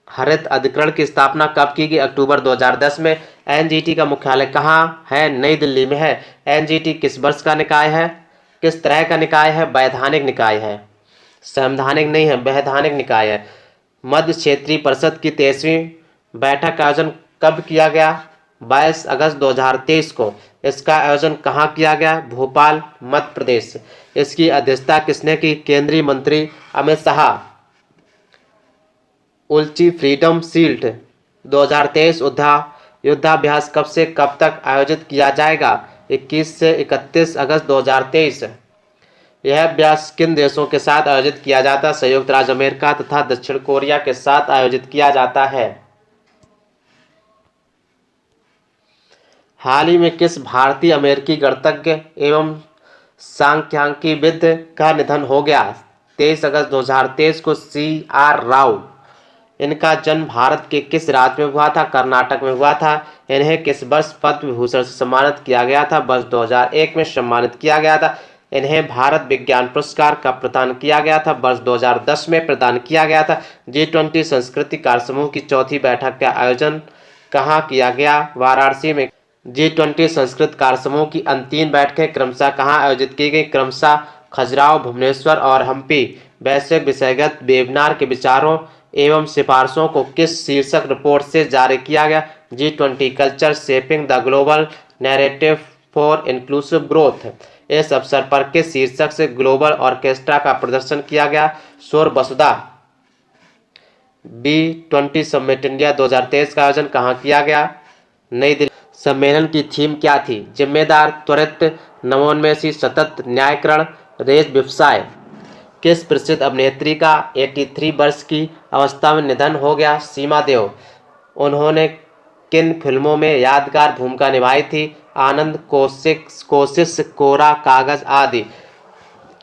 हरित अधिकरण की स्थापना कब की गई? अक्टूबर 2010 में। एनजीटी का मुख्यालय कहाँ है? नई दिल्ली में है। एनजीटी किस वर्ष का निकाय है? किस तरह का निकाय है? वैधानिक निकाय है, संवैधानिक नहीं है, वैधानिक निकाय है। मध्य क्षेत्रीय परिषद की 23वीं बैठक का आयोजन कब किया गया? 22 अगस्त 2023 को। इसका आयोजन कहाँ किया गया? भोपाल, मध्य प्रदेश। इसकी अध्यक्षता किसने की? केंद्रीय मंत्री अमित शाह। उल्ची फ्रीडम शील्ड 2023 युद्धाभ्यास कब से कब तक आयोजित किया जाएगा? 21 से 31 अगस्त 2023। यह अभ्यास किन देशों के साथ आयोजित किया जाता है? संयुक्त राज्य अमेरिका तथा दक्षिण कोरिया के साथ आयोजित किया जाता है। हाल ही में किस भारतीय अमेरिकी गणितज्ञ एवं सांख्यिकीविद का निधन हो गया? 23 अगस्त 2023 को CR राव। इनका जन्म भारत के किस राज्य में हुआ था? कर्नाटक में हुआ था। इन्हें किस वर्ष पद्म विभूषण से सम्मानित किया गया था? वर्ष 2001 में सम्मानित किया गया था। इन्हें भारत विज्ञान पुरस्कार का प्रदान किया गया था। वर्ष 2010 में प्रदान किया गया था। G20 संस्कृति कार्य समूह की 4थी बैठक का आयोजन कहाँ किया गया? वाराणसी में। G20 संस्कृत कार्य समूह की अंतिम बैठकें क्रमशः कहाँ आयोजित की गई? क्रमशः खजुराहो, भुवनेश्वर और हम्पी। वैश्विक विषयगत वेबिनार के विचारों एवं सिफारिशों को किस शीर्षक रिपोर्ट से जारी किया गया? G20 culture shaping the global narrative for inclusive growth. इस अवसर पर किस शीर्षक से ग्लोबल ऑर्केस्ट्रा का प्रदर्शन किया गया? शोर वसुधा। B20 समिट इंडिया 2023 का आयोजन कहाँ किया गया? नई दिल्ली। सम्मेलन की थीम क्या थी? जिम्मेदार, त्वरित, नवोन्मेषी, सतत, न्यायकरण, रेस व्यवसाय। किस प्रसिद्ध अभिनेत्री का 83 वर्ष की अवस्था में निधन हो गया? सीमा देव। उन्होंने किन फिल्मों में यादगार भूमिका निभाई थी? आनंद, कोशिश, कोरा कागज आदि।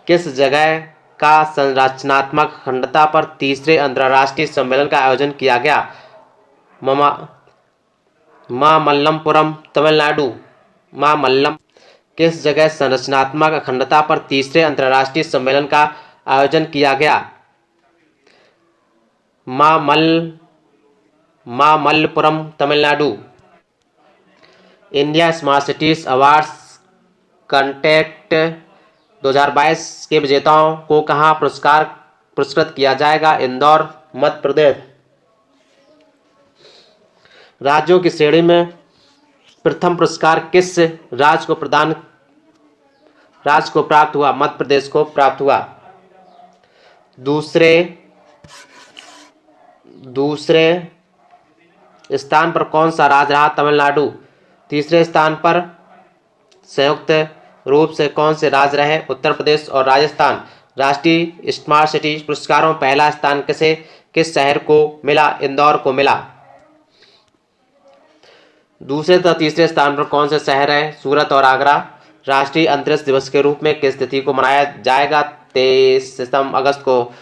किस जगह का संरचनात्मक अखंडता पर 3रे अंतर्राष्ट्रीय सम्मेलन का आयोजन किया गया? मामल्लपुरम, तमिलनाडु। मामल्लम। किस जगह संरचनात्मक अखंडता पर 3रे अंतर्राष्ट्रीय सम्मेलन का आयोजन किया गया? Mamallapuram, Tamil Nadu. India smart cities awards contest 2022 के विजेताओं को कहाँ पुरस्कृत किया जाएगा? इंदौर, मध्य प्रदेश। राज्यों की श्रेणी में प्रथम पुरस्कार किस राज्य को प्राप्त हुआ? मध्य प्रदेश को प्राप्त हुआ। दूसरे स्थान पर कौन सा राज्य रहा? तमिलनाडु। तीसरे स्थान पर संयुक्त रूप से कौन से राज्य रहे? उत्तर प्रदेश और राजस्थान। राष्ट्रीय स्मार्ट सिटी पुरस्कारों पहला स्थान किस शहर को मिला? इंदौर को मिला। दूसरे तथा तीसरे स्थान पर कौन से शहर है? सूरत और आगरा। राष्ट्रीय अंतरिक्ष दिवस के रूप में किस तिथि को मनाया जाएगा? 23 अगस्त को।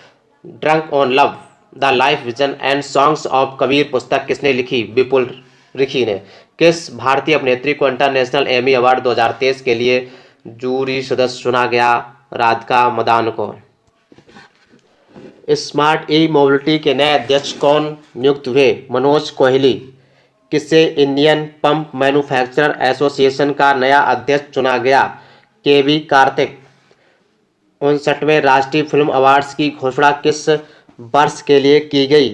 Drunk on love the life vision and songs of Kabir पुस्तक किसने लिखी? विपुल रिखी ने। किस भारतीय अभिनेत्री को इंटरनेशनल एमी अवार्ड 2023 के लिए जूरी सदस्य चुना गया? राधिका मदान को। स्मार्ट ई मोबिलिटी के नए अध्यक्ष कौन नियुक्त हुए? मनोज कोहली। किसे इंडियन पंप मैन्युफैक्चरर एसोसिएशन का नया अध्यक्ष चुना गया? केवी कार्तिक। 59वें राष्ट्रीय फिल्म अवार्ड्स की घोषणा किस वर्ष के लिए की गई?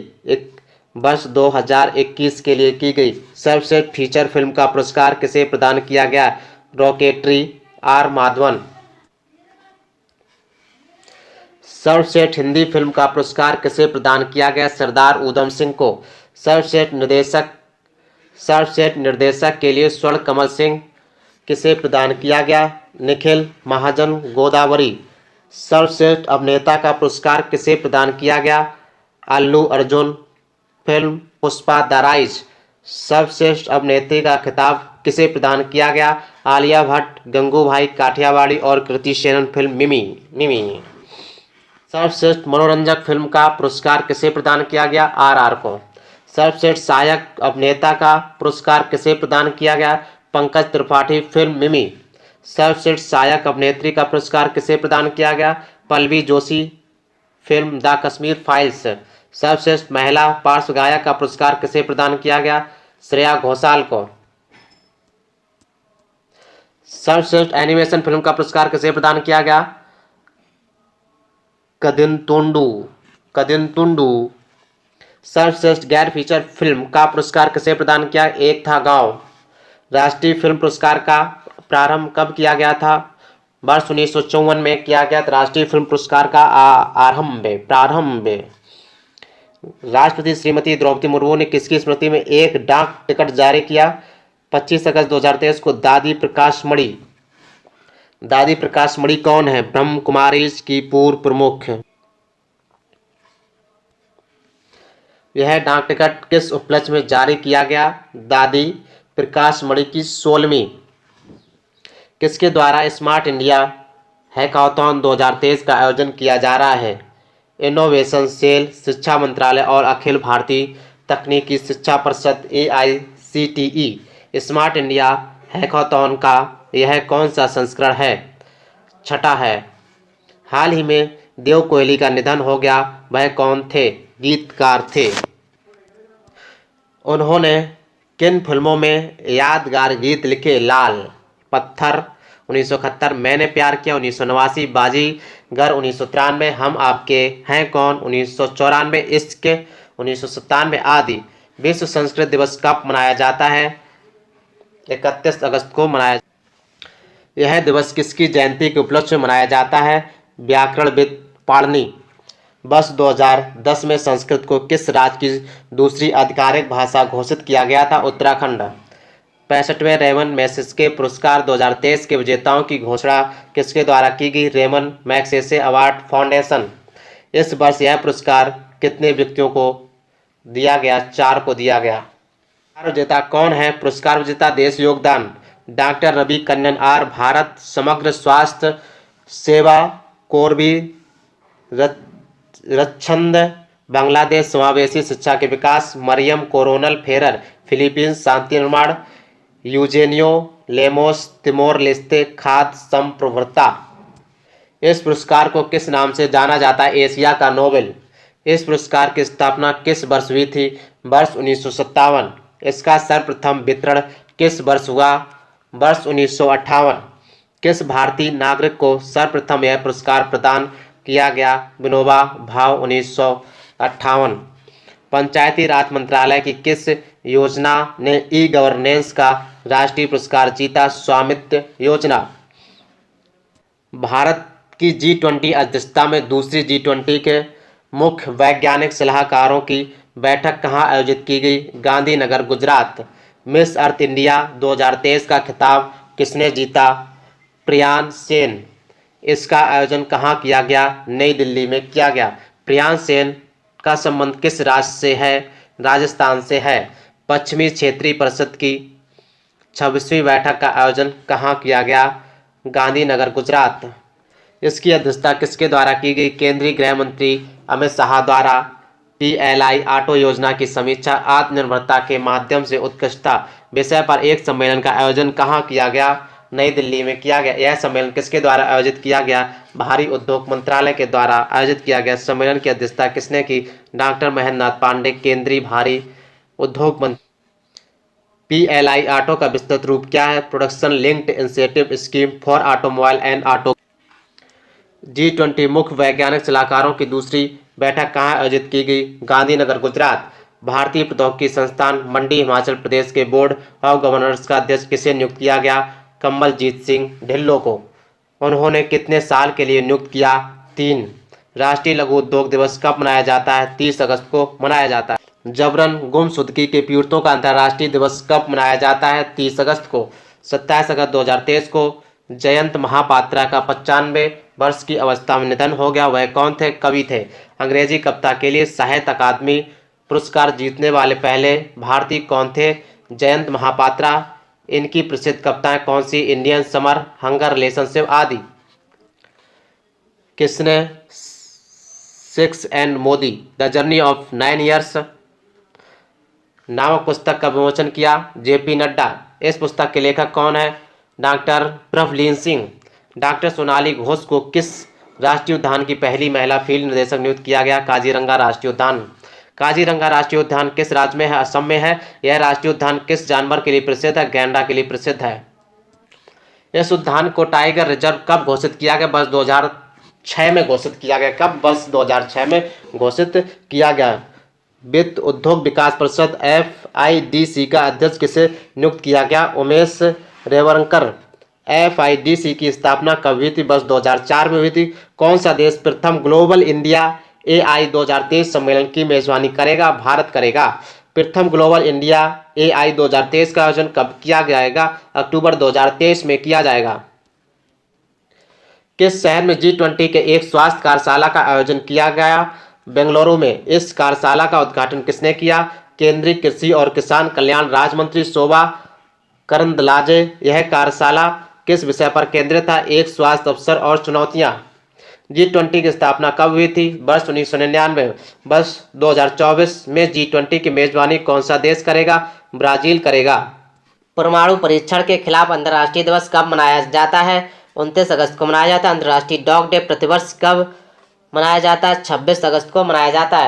वर्ष 2021 के लिए की गई। सर्वश्रेष्ठ फीचर फिल्म का पुरस्कार किसे प्रदान किया गया? Rocketry, R Madhavan. सर्वश्रेष्ठ हिंदी फिल्म का पुरस्कार किसे प्रदान किया गया? सरदार उधम सिंह को। सर्वश्रेष्ठ निर्देशक के लिए स्वर्ण कमल सिंह किसे प्रदान किया गया? निखिल महाजन गोदावरी। सर्वश्रेष्ठ अभिनेता का पुरस्कार किसे प्रदान किया गया? Allu Arjun film Pushpa the rise. सर्वश्रेष्ठ अभिनेत्री का खिताब किसे प्रदान किया गया? आलिया भट्ट, गंगूभाई काठियावाड़ी और कृति सेनन फिल्म मिमी। सर्वश्रेष्ठ मनोरंजक फिल्म का पुरस्कार किसे प्रदान किया गया? आरआर को। सर्वश्रेष्ठ सहायक अभिनेता का पुरस्कार किसे प्रदान किया गया? पंकज त्रिपाठी फिल्म मिमी। सर्वश्रेष्ठ सहायक अभिनेत्री का पुरस्कार किसे प्रदान किया गया? Pallavi Joshi film the Kashmir files. सर्वश्रेष्ठ महिला पार्श्व गायक का पुरस्कार किसे प्रदान किया गया? श्रेया घोषाल को। सर्वश्रेष्ठ एनिमेशन फिल्म का पुरस्कार किसे प्रदान किया गया? कदिनतुंडू। सर्वश्रेष्ठ गैर फीचर फिल्म का पुरस्कार किसे प्रदान किया? एक था गांव। राष्ट्रीय फिल्म पुरस्कार का प्रारंभ कब किया गया था? वर्ष 1954 में किया गया था राष्ट्रीय फिल्म पुरस्कार का प्रारंभ। राष्ट्रपति श्रीमती द्रौपदी मुर्मू ने किसकी स्मृति में एक डाक टिकट जारी किया? 25 अगस्त 2023 को दादी प्रकाश मणि। दादी प्रकाश मणि कौन है? ब्रह्म कुमारीज की पूर्व प्रमुख। यह डाक टिकट किस उपलक्ष्य में जारी किया गया? दादी प्रकाश मणि की 16वीं। किसके द्वारा स्मार्ट इंडिया हैकाथॉन 2023 का आयोजन किया जा रहा है? इनोवेशन सेल, शिक्षा मंत्रालय और अखिल भारतीय तकनीकी शिक्षा परिषद AICTE। स्मार्ट इंडिया हैकाथॉन का यह कौन सा संस्करण है? 6ठा है। हाल ही में देव कोहली का निधन हो गया, वह कौन थे? गीतकार थे। उन्होंने किन फिल्मों में यादगार गीत लिखे? लाल पत्थर 1971, मैंने प्यार किया 1989, बाजीगर 1993, हम आपके हैं कौन 1994, इश्क 1997 आदि। विश्व संस्कृत दिवस कब मनाया जाता है? 31 अगस्त को मनाया। यह दिवस किसकी जयंती के उपलक्ष्य में मनाया जाता है? व्याकरणविद पाणिनि। वर्ष 2010 में संस्कृत को किस राज्य की दूसरी आधिकारिक भाषा घोषित किया गया था? उत्तराखंड। 65वें रेमन मैग्सेसे पुरस्कार 2023 के विजेताओं की घोषणा किसके द्वारा की गई? Ramon Magsaysay award foundation. इस वर्ष यह पुरस्कार कितने व्यक्तियों को दिया गया? 4 को दिया गया। पुरस्कार विजेता कौन है? पुरस्कार विजेता देश योगदान डॉक्टर रवि कन्नन आर, भारत समग्र स्वास्थ्य सेवा कोरबी रच्छंद, बांग्लादेश समावेशी शिक्षा के विकास मरियम कोरोनल फेरर, फिलीपींस शांति निर्माण यूजेनियो लेमोस, तिमोर लेस्ते खाद्य संप्रभुता। इस पुरस्कार को किस नाम से जाना जाता है? एशिया का नोबेल। इस पुरस्कार की स्थापना किस वर्ष हुई थी? वर्ष 1957। इसका सर्वप्रथम वितरण किस वर्ष हुआ? वर्ष 1958। किस भारतीय नागरिक को सर्वप्रथम यह पुरस्कार प्रदान किया गया? विनोबा भावे 1958। पंचायती राज मंत्रालय की किस योजना ने ई-गवर्नेंस का राष्ट्रीय पुरस्कार जीता? स्वामित्व योजना। भारत की G20 अध्यक्षता में दूसरी G20 के मुख्य वैज्ञानिक सलाहकारों की बैठक कहाँ आयोजित की गई? Gandhinagar, Gujarat. Miss Earth India 2023 का खिताब किसने जीता? प्रियान सेन। इसका आयोजन कहाँ किया गया? नई दिल्ली में किया गया। प्रियान सेन का संबंध किस राज्य से है? राजस्थान से है। पश्चिमी क्षेत्रीय परिषद की 26वीं बैठक का आयोजन कहाँ किया गया? गांधीनगर, गुजरात। इसकी अध्यक्षता किसके द्वारा की गई? केंद्रीय गृह मंत्री अमित शाह द्वारा। PLI ऑटो योजना की समीक्षा आत्मनिर्भरता के माध्यम से उत्कृष्टता विषय पर एक सम्मेलन का आयोजन कहाँ किया गया? नई दिल्ली में किया गया। यह सम्मेलन किसके द्वारा आयोजित किया गया? भारी उद्योग मंत्रालय के द्वारा आयोजित किया गया। सम्मेलन की अध्यक्षता किसने की? डॉक्टर महेंद्र नाथ पांडे, केंद्रीय भारी उद्योग मंत्री। PLI ऑटो का विस्तृत रूप क्या है? Production linked incentive scheme for automobile and auto. G20 मुख्य वैज्ञानिक सलाहकारों की दूसरी बैठक कहाँ आयोजित की गई? गांधीनगर, गुजरात। भारतीय प्रौद्योगिकी संस्थान मंडी, हिमाचल प्रदेश के बोर्ड ऑफ गवर्नर्स का अध्यक्ष किसे नियुक्त किया गया? कमलजीत सिंह ढिल्लों को। उन्होंने कितने साल के लिए नियुक्त किया? 3। राष्ट्रीय लघु उद्योग दिवस कब मनाया जाता है? 30 अगस्त को मनाया जाता है। जबरन गुमशुदगी के पीड़ितों का अंतर्राष्ट्रीय दिवस कब मनाया जाता है? 30 अगस्त को। 27 अगस्त 2023 को जयंत महापात्रा का 95 वर्ष की अवस्था में निधन हो गया, वह कौन थे? कवि थे। अंग्रेजी कविता के लिए साहित्य अकादमी पुरस्कार जीतने वाले पहले भारतीय कौन थे? जयंत महापात्रा। इनकी प्रसिद्ध कविताएं कौन सी? इंडियन समर, हंगर, रिलेशनशिप आदि। किसने 6 and Modi the journey of 9 years नामक पुस्तक का विमोचन किया? जेपी नड्डा। इस पुस्तक के लेखक कौन है? डॉक्टर प्रभलीन सिंह। डॉक्टर सोनाली घोष को किस राष्ट्रीय उद्यान की पहली महिला फील्ड निर्देशक नियुक्त किया गया? काजीरंगा राष्ट्रीय उद्यान। काजीरंगा राष्ट्रीय उद्यान किस राज्य में है? असम में है। यह राष्ट्रीय उद्यान किस जानवर के लिए प्रसिद्ध है? गैंडा के लिए प्रसिद्ध है। इस उद्यान को टाइगर रिजर्व कब घोषित किया गया? वर्ष 2006 में घोषित किया गया। कब? वर्ष 2006 में घोषित किया गया। वित्त उद्योग विकास परिषद FIDC का अध्यक्ष किसे नियुक्त किया गया? उमेश रेवरंकर। FIDC की स्थापना कब हुई थी? वर्ष 2004 में हुई थी। कौन सा देश प्रथम ग्लोबल इंडिया AI 2023 सम्मेलन की मेजबानी करेगा? भारत करेगा। प्रथम ग्लोबल इंडिया AI 2023 का आयोजन कब किया जाएगा? अक्टूबर 2023 में किया जाएगा। किस शहर में G20 के एक स्वास्थ्य कार्यशाला का आयोजन किया गया? बेंगलुरु में। इस कार्यशाला का उद्घाटन किसने किया? केंद्रीय कृषि और किसान कल्याण राज्य मंत्री शोभा करंदलाजे। यह कार्यशाला किस विषय पर केंद्रित था? एक स्वास्थ्य अवसर और चुनौतियां। G20 की स्थापना कब हुई थी? वर्ष 1999। वर्ष 2024 में G20 की मेजबानी कौन सा देश करेगा? ब्राजील करेगा। परमाणु परीक्षण के खिलाफ अंतर्राष्ट्रीय दिवस कब मनाया जाता है? 29 अगस्त को मनाया जाता है। अंतर्राष्ट्रीय डॉग डे प्रतिवर्ष कब मनाया जाता है? 26 अगस्त को मनाया जाता है।